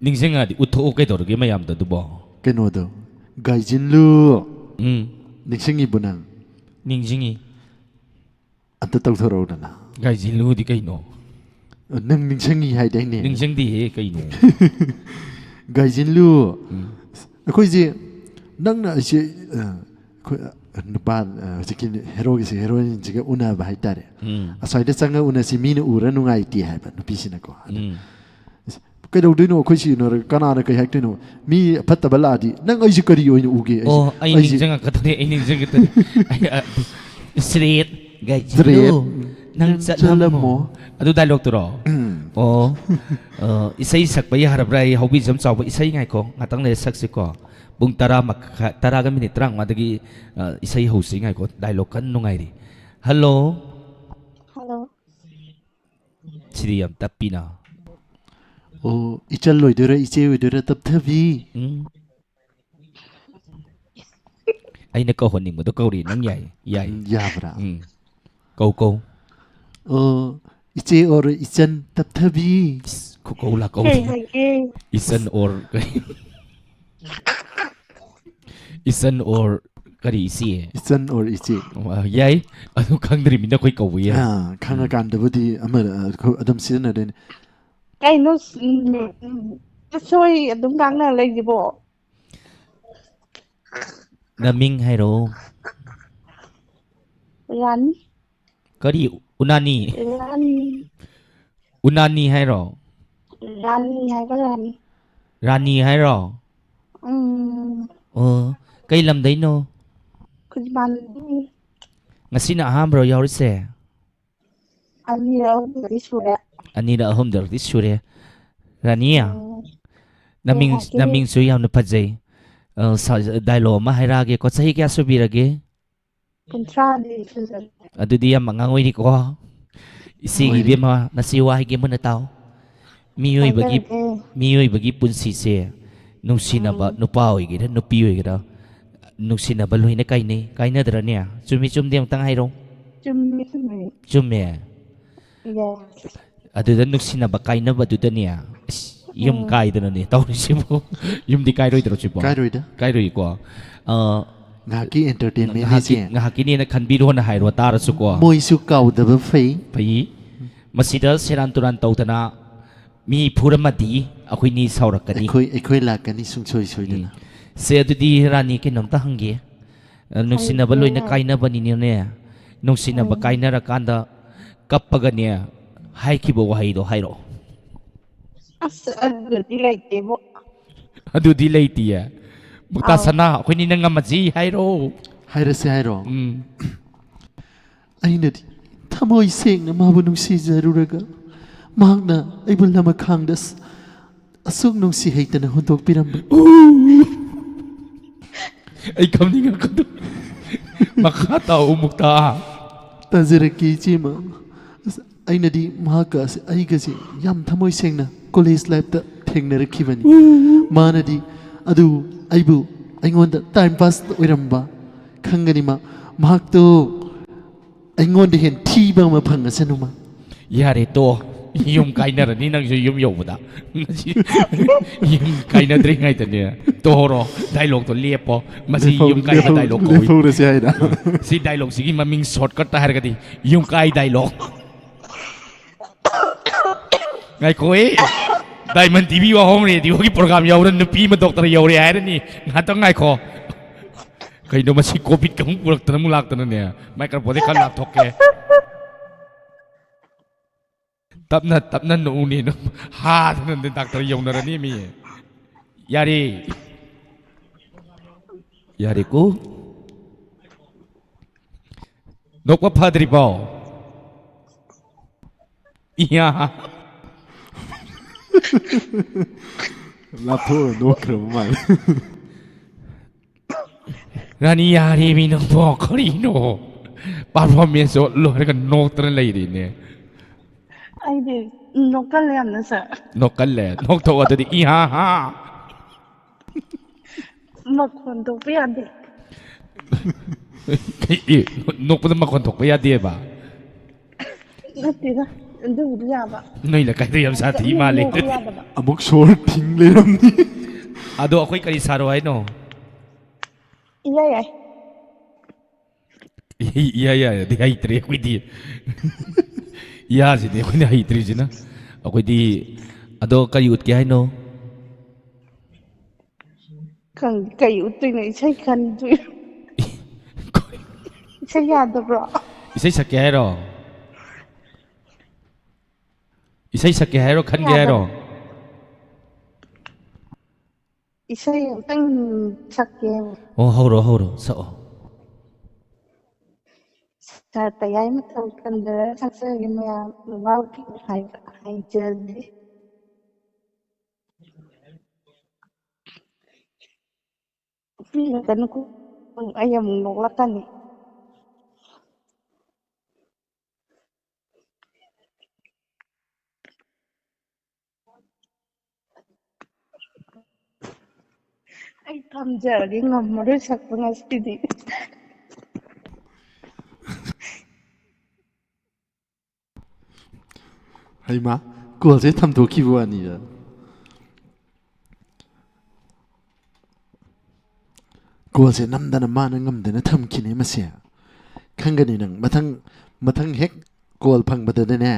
Speaker 2: ꯅꯤꯡꯁꯤꯡꯉꯛꯑꯗꯤ ꯎꯠꯊꯣꯛꯑꯣ ꯀꯩꯗꯧꯔꯒꯦ ꯃꯌꯥꯝꯗ ꯑꯗꯨꯕꯣ
Speaker 1: ꯀꯩꯅꯣꯗꯣ ꯒꯥꯏꯖꯤꯟꯂꯨ ꯅꯤꯡꯁꯤꯡꯉꯤꯕꯣ ꯅꯪ
Speaker 2: ꯅꯤꯡꯁꯤꯡꯉꯤ
Speaker 1: ꯑꯝꯇ ꯇꯧꯊꯣꯔꯛꯎꯗꯅ
Speaker 2: ꯒꯥꯏꯖꯤꯟꯂꯨꯗꯤ ꯀꯩꯅꯣ
Speaker 1: ꯅꯪ ꯅꯤꯡꯁꯤꯡꯉꯤ ꯍꯥꯏꯗꯥꯏꯅꯦ
Speaker 2: ꯅꯤꯡꯁꯤꯡꯗꯦꯍꯦ ꯀꯩꯅꯣ
Speaker 1: ꯒꯥꯏꯖꯤꯟꯂꯨ ꯑꯩꯈꯣꯏꯁꯦ ꯅꯪꯅ ꯑꯩꯁꯦ ꯅꯨꯄꯥ ꯍꯧꯖꯤꯛꯀꯤ ꯍꯦꯔꯣꯒꯤꯁꯦ ꯍꯦꯔꯣꯏꯟꯁꯤꯒ ꯎꯅꯕ ꯍꯥꯏꯇꯥꯔꯦ ꯑꯁ꯭ꯋꯥꯏꯗ ꯆꯪꯉ ꯎꯅꯁꯤ ꯃꯤꯅ ꯎꯔ ꯅꯨꯡꯉꯥꯏꯇꯦ ꯍꯥꯏꯕ ꯅꯨꯄꯤꯁꯤꯅꯀꯣ ꯀꯩꯗꯧꯗꯣꯏꯅꯣ ꯑꯩꯈꯣꯏ ꯁꯤ ꯎꯅꯔꯒ ꯀꯅꯥꯅ ꯀꯩ ꯍꯥꯏꯔꯛꯇꯣꯏꯅꯣ ꯃꯤ ꯐꯠꯇꯕ ꯂꯥꯛꯑꯗꯤ ꯅꯪ ꯑꯩꯁꯦ ꯀꯔꯤ ꯑꯣꯏꯅ ꯎꯒꯦ
Speaker 2: ꯑꯣ ꯑꯩ ꯅꯤꯡꯁꯤꯡꯉꯛꯀꯗꯣꯏꯅꯤ ꯁ꯭ꯔꯦꯠ ꯒꯥꯏꯖꯤꯟꯂꯨ ꯅꯪ ꯆꯠꯂꯝꯃꯣ ꯑꯗꯨ ꯗꯥꯏꯂꯣꯛꯇꯨꯔꯣ ꯑꯣ ꯏꯁꯩ ꯁꯛꯄ ꯌꯥꯔꯕ꯭ꯔꯥ ꯑꯩ ꯍꯧꯕꯤꯖꯝ ꯆꯥꯎꯕ ꯏꯁꯩ ꯉꯥꯏꯈꯣ ꯉꯥꯛꯇꯪ ꯂꯩꯔ ꯁꯛꯁꯤꯀꯣ ꯄꯨꯡ 10ꯒ ꯃꯤꯅꯤꯠ 35ꯗꯒꯤ ꯏꯁꯩ ꯍꯧꯁꯤ ꯉꯥꯏꯈꯣ ꯗꯥꯏꯂꯣꯛ ꯀꯟꯅ ꯅꯨꯡꯉꯥꯏꯔꯤ ꯍꯜꯂꯣ
Speaker 5: ꯍꯜꯂꯣ
Speaker 2: ꯁꯤꯗꯤ ꯌꯥꯝ ꯇꯞꯄꯤꯅ
Speaker 1: ꯑꯣ ꯏꯆꯜ ꯑꯣꯏꯗꯣꯏꯔꯥ ꯏꯆꯦ ꯑꯣꯏꯗꯣꯏꯔꯥ ꯇꯞꯊꯕꯤ
Speaker 2: ꯑꯩꯅ ꯀꯧꯍꯟꯅꯤꯡꯕꯗꯣ ꯀꯧꯔꯤ ꯅꯪ ꯌꯥꯏ
Speaker 1: ꯌꯥꯕ꯭ꯔꯥ
Speaker 2: ꯀꯧ
Speaker 1: ꯑꯣ ꯏꯆꯦ ꯑꯣꯔ ꯏꯆꯟ ꯇꯞꯊꯕꯤ
Speaker 2: ꯈꯨꯀꯧ ꯂꯥꯛꯀꯧ ꯏꯆꯟ ꯑꯣꯔ ꯏꯆꯟ ꯑꯣꯔ ꯀꯔꯤ ꯏꯆꯦ
Speaker 1: ꯏꯆꯟ ꯑꯣꯔ ꯏꯆꯦ
Speaker 2: ꯌꯥꯏ ꯑꯗꯨ ꯈꯪꯗ꯭ꯔꯤꯃꯤꯅ ꯑꯩꯈꯣꯏ ꯀꯧꯕ ꯌꯥꯏ
Speaker 1: ꯈꯪꯉꯀꯥꯟꯗꯕꯨꯗꯤ ꯑꯃ ꯑꯗꯨꯝ ꯁꯤꯖꯤꯟꯅꯗꯣꯏꯅꯤ
Speaker 4: ꯀꯩꯅꯣ ꯁꯣꯏ ꯑꯗꯨꯝ ꯉꯥꯡꯅ ꯂꯩꯁꯤꯕꯣ
Speaker 2: ꯅꯃꯤꯡ ꯍꯥꯏꯔꯣ
Speaker 4: ꯔꯥꯅꯤ
Speaker 2: ꯀꯔꯤ ꯎꯅꯥꯅꯤ ꯎꯅꯥꯅꯤ ꯍꯥꯏꯔꯣ
Speaker 4: ꯔꯥꯅꯤ ꯍꯥꯏꯕ
Speaker 2: ꯔꯥꯅꯤ ꯍꯥꯏꯔꯣ ꯑꯣ ꯀꯩ ꯂꯝꯗꯩꯅꯣ ꯉꯁꯤꯅ ꯑꯍꯥꯟꯕꯔꯣ ꯌꯥꯎꯔꯤꯁꯦ ꯑꯅꯤꯔꯛ ꯑꯍꯨꯝꯗꯛꯇꯤ ꯁꯨꯔꯦ ꯔꯥꯅꯤꯌꯥ ꯅꯃꯤꯡꯁꯨ ꯌꯥꯝꯅ ꯐꯖꯩ ꯗꯥꯏꯂꯣꯛ ꯑꯃ ꯍꯥꯏꯔꯛꯑꯒꯦꯀꯣ ꯆꯍꯤ ꯀꯌꯥ ꯁꯨꯕꯤꯔꯒꯦ
Speaker 4: 30
Speaker 2: ꯑꯗꯨꯗꯤ ꯌꯥꯝ ꯑꯉꯥꯡ ꯑꯣꯏꯔꯤꯀꯣ ꯏꯆꯦꯒꯤ ꯏꯕꯦꯝꯃ ꯅꯆꯦ ꯋꯥ ꯍꯥꯏꯒꯦ ꯃꯨꯟꯅ ꯇꯥꯎ ꯃꯤꯑꯣꯏꯕꯒꯤ ꯄꯨꯟꯁꯤꯁꯦ ꯅꯨꯡꯁꯤꯅꯕ ꯅꯨꯄꯥ ꯑꯣꯏꯒꯦꯔꯥ ꯅꯨꯄꯤ ꯑꯣꯏꯒꯦꯔꯥ ꯅꯨꯡꯁꯤꯅꯕ ꯂꯣꯏꯅ ꯀꯥꯏꯅꯗ꯭ꯔꯅꯦ ꯆꯨꯝꯃꯤ ꯆꯨꯝꯗꯦ ꯑꯃꯨꯛꯇꯪ ꯍꯥꯏꯔꯣ ꯆꯨꯝꯃꯦ ꯑꯗꯨꯗ ꯅꯨꯡꯁꯤꯅꯕ ꯀꯥꯏꯅꯕꯗꯨꯗꯅꯦ ꯌꯨꯝ ꯀꯥꯏꯗꯅꯅꯦ ꯇꯧꯔꯤꯁꯤꯕꯨ ꯌꯨꯝꯗꯤ ꯀꯥꯏꯔꯣꯏꯗ꯭ꯔꯣ ꯁꯤꯕꯣ ꯀꯥꯏꯔꯣꯏꯀꯣ
Speaker 1: ꯉꯥꯏꯍꯥꯛꯀꯤ ꯑꯦꯟꯇꯔꯇꯦꯟꯃꯦꯟ ꯍꯥꯏꯁꯦ
Speaker 2: ꯉꯥꯏꯍꯥꯛꯀꯤꯅꯦꯅ ꯈꯟꯕꯤꯔꯣꯅ ꯍꯥꯏꯔꯣ ꯇꯥꯔꯁꯨꯀꯣ
Speaker 1: ꯃꯣꯏꯁꯨ ꯀꯥꯎꯗꯕ ꯐꯩ
Speaker 2: ꯃꯁꯤꯗ ꯁꯦꯔꯥꯟ ꯇꯨꯔꯥꯟ ꯇꯧꯗꯅ ꯃꯤ ꯐꯨꯔꯝꯃꯗꯤ ꯑꯩꯈꯣꯏꯅꯤ ꯁꯥꯎꯔꯛꯀꯅꯤ
Speaker 1: ꯑꯩꯈꯣই ꯂꯥꯛꯀꯅꯤ ꯁꯨꯡꯁꯣꯏ ꯁꯣꯏꯗꯅ
Speaker 2: ꯁꯦ ꯑꯗꯨꯗꯤ ꯔꯥꯅꯤ ꯀꯩꯅꯣꯝꯇ ꯍꯪꯒꯦ ꯅꯨꯡꯁꯤꯅꯕ ꯂꯣꯏꯅ ꯀꯥꯏꯅꯕꯅꯤꯅꯦ ꯅꯨꯡꯁꯤꯅꯕ ꯀꯥꯏꯅꯔꯀꯥꯟꯗ ꯀꯞꯄꯒꯅꯦ ꯍꯥꯏꯈꯤꯕ ꯋꯥꯍꯩꯗꯣ ꯍꯥꯏꯔꯛꯑꯣ
Speaker 4: ꯑꯁ ꯑꯗꯨꯗꯤ ꯂꯩꯇꯦꯕꯣ
Speaker 2: ꯑꯗꯨꯗꯤ ꯂꯩꯇꯤꯌꯦ ꯃꯨꯛꯇꯥ
Speaker 4: ꯑꯥꯎ
Speaker 2: ꯁꯅꯥ ꯑꯩꯈꯣꯏꯅꯤꯅ ꯉꯝꯃꯁꯤ ꯍꯥꯏꯔꯛꯑꯣ
Speaker 1: ꯍꯥꯏꯔꯁꯦ ꯍꯥꯏꯔꯣ
Speaker 2: ꯎꯝ
Speaker 1: ꯑꯩꯅꯗꯤ ꯊꯃꯣꯏ ꯁꯦꯡꯅ ꯃꯥꯕꯨ ꯅꯨꯡꯁꯤꯖꯔꯨꯔꯒ ꯃꯍꯥꯛꯅ ꯑꯩꯕꯨ ꯂꯃꯈꯥꯡꯗ ꯑꯁꯨꯛ ꯅꯨꯡꯁꯤ ꯍꯩꯇꯅ ꯍꯨꯟꯗꯣꯛꯄꯤꯔꯝꯕ
Speaker 2: ꯑꯩ ꯈꯪꯅꯤꯡꯉꯛꯀꯗꯣ ꯃꯈꯥ ꯇꯥꯎ ꯃꯨꯛꯇꯥ
Speaker 1: ꯇꯥꯖꯔꯛꯀꯦ ꯏꯆꯦꯃ ꯑꯩꯅꯗꯤ ꯃꯍꯥꯛꯀ ꯑꯩꯒꯁꯦ ꯌꯥꯝ ꯊꯃꯣꯏ ꯁꯦꯡꯅ ꯀꯣꯂꯦꯖ ꯂꯥꯏꯐꯇ ꯊꯦꯡꯅꯔꯛꯈꯤꯕꯅꯤ ꯃꯥꯅꯗꯤ ꯑꯗꯨ ꯑꯩꯕꯨ ꯑꯩꯉꯣꯟꯗ ꯇꯥꯏꯝ ꯄꯥꯁ ꯑꯣꯏꯔꯝꯕ ꯈꯪꯒꯅꯤ ꯃꯍꯥꯛꯇꯣ ꯑꯩꯉꯣꯟꯗ ꯍꯦꯟ ꯊꯤꯕ ꯑꯃ ꯐꯪꯉꯁꯅꯨꯃ
Speaker 2: ꯌꯥꯔꯦ ꯇꯣ ꯌꯨꯝ ꯀꯥꯏꯅꯔꯅꯤ ꯅꯪꯁꯨ ꯌꯨꯝ ꯌꯧꯕꯗ ꯉꯁꯤ ꯌꯨꯝ ꯀꯥꯏꯅꯗ꯭ꯔꯤꯉꯩꯗꯅꯦ ꯇꯣꯍꯣꯔꯣ ꯗꯥꯏꯂꯣꯛꯇꯣ ꯂꯦꯞꯄꯣ ꯃꯁꯤ ꯌꯨꯝ ꯀꯥꯏꯕ ꯗꯥꯏꯂꯣꯛ ꯀꯧꯏ
Speaker 1: ꯂꯦꯞꯍꯧꯔꯁꯦ ꯍꯥꯏꯅ
Speaker 2: ꯁꯤ ꯗꯥꯏꯂꯣꯛꯁꯤꯒꯤ ꯃꯃꯤꯡ ꯁꯣꯔꯠꯀꯠꯇ ꯍꯥꯏꯔꯒꯗꯤ ꯌꯨꯝ ꯀꯥꯏ ꯗꯥꯏꯂꯣꯛ ꯉꯥꯏꯈꯣꯏ ꯗꯥꯏꯃꯟ ꯇꯤꯚꯤ ꯋꯥꯍꯣꯡ ꯔꯦꯗꯤꯑꯣꯒꯤ ꯄ꯭ꯔꯣꯒꯥꯝ ꯌꯧꯔ ꯅꯨꯄꯤ ꯑꯃ ꯗꯣꯛꯇꯔ ꯌꯧꯔꯦ ꯍꯥꯏꯔꯅꯤ ꯉꯥꯛꯇꯪ ꯉꯥꯏꯈꯣ ꯀꯩꯅꯣ ꯃꯁꯤ ꯀꯣꯚꯤꯗ ꯑꯃꯨꯛ ꯄꯨꯔꯛꯇꯅ ꯑꯃꯨꯛ ꯂꯥꯛꯇꯅꯅꯦ ꯃꯥꯏꯀ꯭ꯔꯣꯐꯣꯟꯗꯩ ꯈꯔ ꯂꯥꯞꯊꯣꯛꯀꯦ ꯇꯞꯅ ꯇꯞꯅ ꯅꯣꯛꯎꯅꯦ ꯍꯥꯗꯅ ꯗꯥꯛꯇꯔ ꯌꯧꯅꯔꯅꯤ ꯃꯤ ꯌꯥꯔꯦ ꯌꯥꯔꯦꯀꯣ ꯅꯣꯛꯄ ꯐꯗ꯭ꯔꯤꯕꯣ 이야
Speaker 1: ꯂꯥꯞꯊꯣꯛꯑ ꯅꯣꯛꯈ꯭ꯔꯕ ꯃꯥꯜꯂꯦ
Speaker 2: 라니 야리미 너뭐 거리노 퍼포먼스 로르가 노트를 레이리네
Speaker 4: ꯑꯩꯗꯤ ꯅꯣꯛꯀꯜꯂꯦ ꯌꯥꯝꯅ ꯁꯥꯔ
Speaker 2: 노깔래 녹토가더니 이하하
Speaker 4: ꯃꯈꯣꯟ ꯊꯣꯛꯄ ꯌꯥꯗꯦ
Speaker 2: 녹보다 막건 독봐야 돼봐
Speaker 4: ꯅꯠꯇꯦꯗ ꯑꯗꯨꯕꯨꯗꯤ ꯌꯥꯕ
Speaker 2: 너희는 가이드 염사한테 이 말이
Speaker 4: ꯅꯣꯛꯄ ꯌꯥꯗꯕ
Speaker 1: ꯑꯃꯨꯛ ꯁꯣꯔ ꯊꯤꯡ ꯂꯩꯔꯝꯅꯤ
Speaker 2: 아도 아코이 까리 사러 와이노
Speaker 4: ꯏꯌꯥ ꯌꯥꯏ
Speaker 2: 이야야 내가 이들이 아코이디 이야지 내가 그냥 이들이지나 아코이디 아도 까리 웃게 하이노
Speaker 4: ꯀꯩ ꯎꯠꯇꯣꯏꯅꯣ ꯏꯁꯩ ꯈꯟꯗꯣꯏ ꯏꯁꯩ ꯌꯥꯗꯕ꯭ꯔꯣ
Speaker 2: 이사이 삭게 하이로 이사이 삭게 하이로 칸게 하이로
Speaker 4: 이사이 어떤 작게요?
Speaker 2: 하우로 서어
Speaker 4: 자, 따야이 못할 건데 작성이 뭐야? 마우키 하이젤리. 필요는 거 아예 먹락하니. 아이 감자리 너무를 작성하시디.
Speaker 1: ꯍꯩꯃꯥ ꯀꯣꯜꯁꯦ ꯊꯝꯗꯣꯛꯈꯤꯕ ꯋꯥꯅꯤꯗ ꯀꯣꯜꯁꯦ ꯅꯝꯗꯅ ꯃꯥꯅ ꯉꯝꯗꯅ ꯊꯝꯈꯤꯅꯦ ꯃꯁꯦ ꯈꯪꯒꯅꯤ ꯅꯪ ꯃꯊꯪ ꯍꯦꯛ ꯀꯣꯜ ꯐꯪꯕꯗꯅꯦ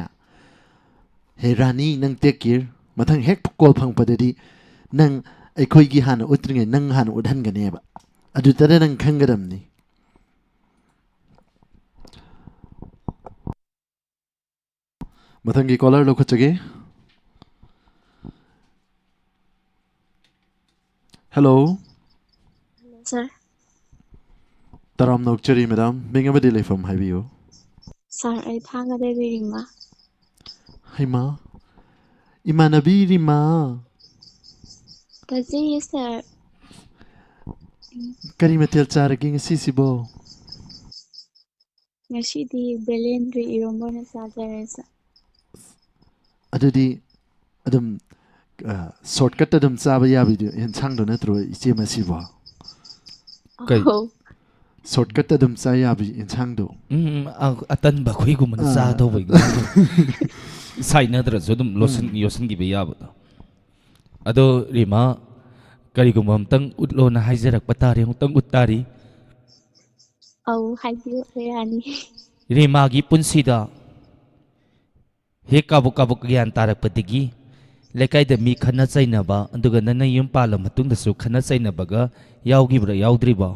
Speaker 1: ꯍꯦ ꯔꯥꯅꯤ ꯅꯪ ꯇꯦꯛ ꯀꯤꯌꯔ ꯃꯊꯪ ꯍꯦꯛ ꯀꯣꯜ ꯐꯪꯕꯗꯗꯤ ꯅꯪ ꯑꯩꯈꯣꯏꯒꯤ ꯍꯥꯟꯅ ꯎꯠꯇ꯭ꯔꯤꯉꯩ ꯅꯪ ꯍꯥꯟꯅ ꯎꯠꯍꯟꯒꯅꯦꯕ ꯑꯗꯨꯗ ꯅꯪ ꯈꯪꯒꯗꯕꯅꯤ ꯃꯊꯪꯒꯤ ꯀꯣꯂꯔ ꯂꯧꯈꯠꯆꯒꯦ ꯍꯦꯜꯂꯣ
Speaker 6: Sir,
Speaker 1: ꯇꯔꯥꯝꯅ ꯑꯣꯛꯆꯔꯤ ꯃꯦꯗꯥꯝ ꯃꯤꯡ ꯑꯃꯗꯤ ꯂꯩꯐꯝ ꯍꯥꯏꯕꯤꯌꯨ
Speaker 6: sir, ay thanga de birima.
Speaker 1: ꯍꯩꯃꯥ ꯏꯃꯥꯟꯅꯕꯤ ꯔꯤꯃꯥ
Speaker 6: Kasi sir,
Speaker 1: ꯀꯔꯤ ꯃꯊꯦꯜ ꯆꯥꯔꯒꯦ ꯉꯁꯤꯁꯤꯕꯣ
Speaker 6: ngashidi belendri irombo na sajare sir.
Speaker 1: ꯑꯗꯨꯗꯤ ꯑꯗꯨꯝ ꯁꯣꯔꯠꯀꯠꯇ ꯑꯗꯨꯝ ꯆꯥꯕ ꯌꯥꯕꯤꯗꯣ ꯑꯦꯟꯁꯥꯡꯗꯣ ꯅꯠꯇ꯭ꯔꯣ ꯏꯆꯦ ꯃꯁꯤꯕꯣ
Speaker 2: Kay
Speaker 6: Oh,
Speaker 1: ꯁꯣꯔꯠꯀꯠꯇ ꯑꯗꯨꯝ ꯆꯥ ꯌꯥꯕꯤ ꯑꯦꯟꯁꯥꯡꯗꯣ
Speaker 2: ꯑꯇꯟꯕ ꯑꯩꯈꯣꯏꯒꯨꯝꯕꯅ ꯆꯥꯗꯧꯕ ꯁꯥꯏꯅꯗ꯭ꯔꯁꯨ ꯑꯗꯨꯝ ꯌꯣꯠꯁꯤꯟꯈꯤꯕ ꯌꯥꯕꯗꯣ ꯑꯗꯣ ꯔꯤꯃꯥ ꯀꯔꯤꯒꯨꯝꯕ ꯑꯝꯇꯪ ꯎꯠꯂꯣꯅ ꯍꯥꯏꯖꯔꯛꯄ ꯇꯥꯔꯦ ꯑꯃꯨꯛꯇꯪ ꯎꯠ ꯇꯥꯔꯤ
Speaker 6: oh, happy yani.
Speaker 2: ꯔꯤꯃꯥꯒꯤ ꯄꯨꯟꯁꯤꯗ ꯍꯦꯛ ꯀꯥꯕꯨꯛ ꯒ꯭ꯌꯥꯟ ꯇꯥꯔꯛꯄꯗꯒꯤ ꯂꯩꯀꯥꯏꯗ ꯃꯤ ꯈꯠꯅ ꯆꯩꯅꯕ ꯑꯗꯨꯒ ꯅꯪꯅ ꯌꯨꯝ ꯄꯥꯜꯂ ꯃꯇꯨꯡꯗꯁꯨ ꯈꯠꯅ ꯆꯩꯅꯕꯒ ꯌꯥꯎꯈꯤꯕ꯭ꯔꯥ ꯌꯥꯎꯗ꯭ꯔꯤꯕꯣ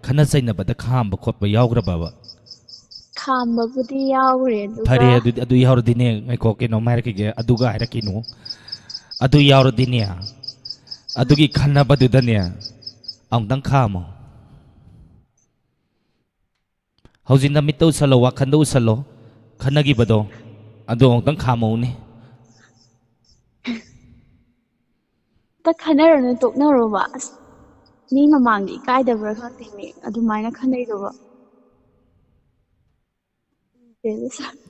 Speaker 2: khana zainabada khamba khotba yawgraba
Speaker 6: ꯈꯥꯝꯕꯕꯨꯗꯤ ꯌꯥꯎꯈ꯭ꯔꯦ
Speaker 2: fare
Speaker 6: ꯑꯗꯨꯒ
Speaker 2: adu yawradine ngai ko ke no mar ke aduga hairakinu adu yawradine adugi khana badudane amdang khamo hojina mitto salo wakhandu salo khanagi bado adu amdang khamo ni
Speaker 6: ꯇ ꯈꯟꯅꯔꯅ ꯇꯣꯛꯅꯔꯣꯕ ꯑꯁ ꯃꯤ ꯃꯃꯥꯡꯗ ꯏꯀꯥꯏꯗꯕ꯭ꯔꯥ ꯈꯪꯗꯦꯅꯦ ꯑꯗꯨꯃꯥꯏꯅ ꯈꯟꯅꯩꯗꯨꯕ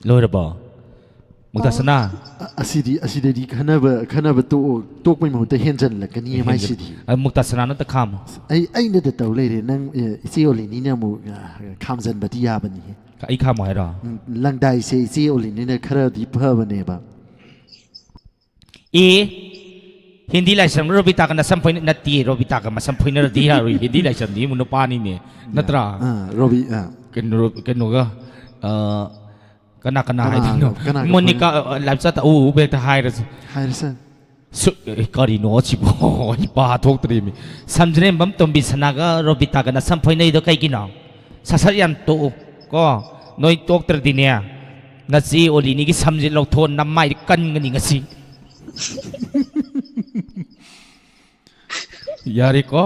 Speaker 2: loiraba muktasana
Speaker 1: ꯑꯁꯤꯗꯤ ꯈꯟꯅꯕ ꯇꯣꯛꯄꯩ ꯃꯍꯨꯠꯇ ꯍꯦꯟꯖꯜꯂꯛꯀꯅꯤ ꯃꯥꯏꯁꯤꯗꯤ
Speaker 2: muktasana no ta khamo
Speaker 1: ꯑꯩꯅꯗ ꯇꯧ ꯂꯩꯔꯦ ꯅꯪ ꯏꯆꯦ ꯑꯣꯂꯤꯅꯤꯅ ꯑꯃꯨꯛ ꯈꯥꯝꯖꯟꯕꯗꯤ ꯌꯥꯕꯅꯤ
Speaker 2: ai khamo haira
Speaker 1: ꯂꯪꯗꯥꯏꯁꯦ ꯏꯆꯦ ꯑꯣꯂꯤꯅꯤꯅ ꯈꯔꯗꯤ ꯐꯕꯅꯦꯕ
Speaker 2: e hindi laisam robita kana sampoin natti robita ka masampoin na di haro hindi laisam di muno pani ne natra
Speaker 1: Robi
Speaker 2: keno ga kana
Speaker 1: Kana- kana-
Speaker 2: monica lapsa ta u be ta haira
Speaker 1: ꯍꯥꯏꯔꯁꯦ
Speaker 2: su kari no chi bo pa thok tri mi samjre bam tombi sanaga robita kana sampoin nei do kai kina sasar yam to ko noi tok tra di ne na si oli ni gi samjin lo thon namai kan ngani ngasi yari ko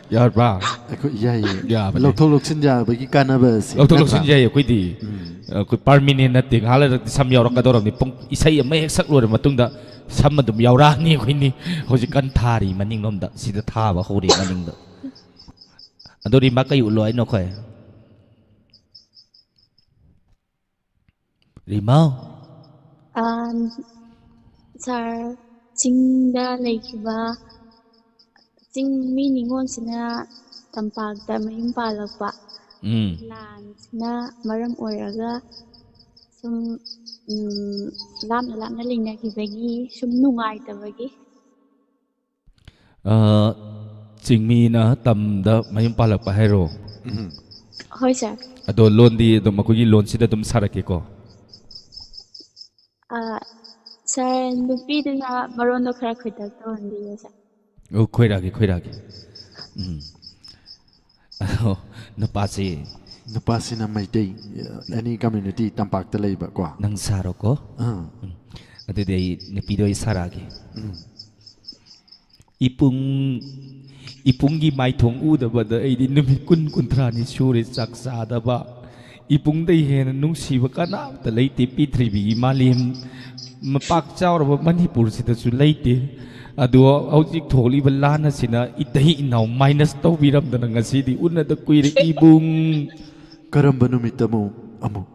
Speaker 2: yar ba
Speaker 1: ꯑꯩꯈꯣꯏ ꯌꯥꯏꯌꯦ
Speaker 2: ꯌꯥꯕꯅꯦ.
Speaker 1: ꯂꯧꯊꯣꯛ ꯂꯧꯁꯤꯟ ꯌꯥꯕꯒꯤ ꯀꯥꯟꯅꯕ ꯑꯁꯤ
Speaker 2: ꯂꯧꯊꯣꯛ ꯂꯧꯁꯤꯟ
Speaker 1: ꯅꯠꯇ꯭ꯔꯥ?
Speaker 2: ꯌꯥꯏ ꯑꯩꯈꯣꯏꯗꯤ ꯑꯩꯈꯣꯏ ꯄꯥꯔꯃꯤꯅꯦꯟ ꯅꯠꯇꯦ ꯉꯥꯏꯍꯥꯛ ꯂꯩꯔꯗꯤ ꯁꯝ ꯌꯥꯎꯔꯛꯀꯗꯧꯔꯕꯅꯤ ꯄꯨꯡ ꯏꯁꯩ ꯑꯃ ꯍꯦꯛ ꯁꯛ ꯂꯣꯏꯔ ꯃꯇꯨꯡꯗ ꯁꯝ ꯑꯗꯨꯝ ꯌꯥꯎꯔꯛꯑꯅꯤ ꯑꯩꯈꯣꯏꯅꯤ ꯍꯧꯖꯤꯛ ꯀꯟ ꯊꯥꯔꯤ ꯃꯅꯤꯡꯂꯣꯝꯗ ꯁꯤꯗ ꯊꯥꯕ ꯍꯧꯔꯤ ꯃꯅꯤꯡꯗ ꯑꯗꯣ ꯔꯤꯃꯥ ꯀꯩ ꯎꯠꯂꯣ ꯍꯥꯏꯅꯣ ꯑꯩꯈꯣꯏ ꯔꯤꯃꯥ
Speaker 6: ꯁꯥꯔ ꯆꯤꯡꯗ ꯂꯩꯈꯤꯕ ꯆꯤꯡ ꯃꯤ ꯅꯤꯉꯣꯜꯁꯤꯅ ꯇꯝꯄꯥꯛꯇ ꯃꯌꯨꯝ ꯄꯥꯜꯂꯛꯄ ꯂꯥꯟꯁꯤꯅ ꯃꯔꯝ ꯑꯣꯏꯔꯒ ꯁꯨꯝ ꯂꯥꯞꯅ ꯂꯥꯞꯅ ꯂꯩꯅꯈꯤꯕꯒꯤ ꯁꯨꯝ ꯅꯨꯡꯉꯥꯏꯇꯕꯒꯤ
Speaker 2: ꯆꯤꯡꯃꯤꯅ ꯇꯝꯗ ꯃꯌꯨꯝ ꯄꯥꯜꯂꯛꯄ ꯍꯥꯏꯔꯣ
Speaker 6: ꯍꯣꯏ ꯁꯥꯔ
Speaker 2: ꯑꯗꯣ ꯂꯣꯟꯗꯤ ꯑꯗꯨꯝ ꯑꯩꯈꯣꯏꯒꯤ ꯂꯣꯟꯁꯤꯗ ꯑꯗꯨꯝ ꯁꯥꯔꯛꯀꯦꯀꯣ
Speaker 6: ꯁꯥꯔ ꯅꯨꯄꯤꯗꯨꯅ ꯃꯔꯣꯟꯗꯣ ꯈꯔ ꯈꯣꯏꯇꯛ ꯇꯧꯍꯟꯕꯤꯌꯨ ꯁꯥꯔ
Speaker 2: ꯈꯣꯏꯔꯛꯑꯒꯦ ꯑꯗꯣ ꯅꯨꯄꯥꯁꯤ
Speaker 1: ꯅꯨꯄꯥꯁꯤꯅ ꯃꯩꯇꯩ ꯑꯦꯅꯤ ꯀꯝꯃ꯭ꯌꯨꯅꯤꯇꯤ ꯇꯝꯄꯥꯛꯇ ꯂꯩꯕ ꯀꯣ
Speaker 2: ꯅꯪ ꯁꯥꯔꯣꯀꯣ ꯑꯗꯨꯗꯤ ꯑꯩ ꯅꯨꯄꯤꯗꯣ ꯑꯩ ꯁꯥꯔꯛꯑꯒꯦ ꯏꯄꯨꯡꯒꯤ ꯃꯥꯏꯊꯣꯡ ꯎꯗꯕꯗ ꯑꯩꯗꯤ ꯅꯨꯃꯤꯠ 20-30ꯅꯤ ꯁꯨꯔꯦ ꯆꯥꯛ ꯆꯥꯗꯕ ꯏꯄꯨꯡꯗꯩ ꯍꯦꯟꯅ ꯅꯨꯡꯁꯤꯕ ꯀꯅꯥꯝꯇ ꯂꯩꯇꯦ ꯄ꯭ꯔꯤꯊꯤꯕꯤꯒꯤ ꯃꯥꯂꯦꯝ ꯃꯄꯥꯛ ꯆꯥꯎꯔꯕ ꯃꯅꯤꯄꯨꯔꯁꯤꯗꯁꯨ ꯂꯩꯇꯦ ꯑꯗꯣ ꯍꯧꯖꯤꯛ ꯊꯣꯛꯂꯤꯕ ꯂꯥꯟ ꯑꯁꯤꯅ ꯏꯇꯩ ꯏꯅꯥꯎ ꯃꯥꯏꯅꯁ ꯇꯧꯕꯤꯔꯝꯗꯅ ꯉꯁꯤꯗꯤ ꯎꯅꯗ ꯀꯨꯏꯔꯦ ꯏꯕꯨꯡ
Speaker 1: ꯀꯔꯝꯕ ꯅꯨꯃꯤꯠꯇ ꯑꯃꯨꯛ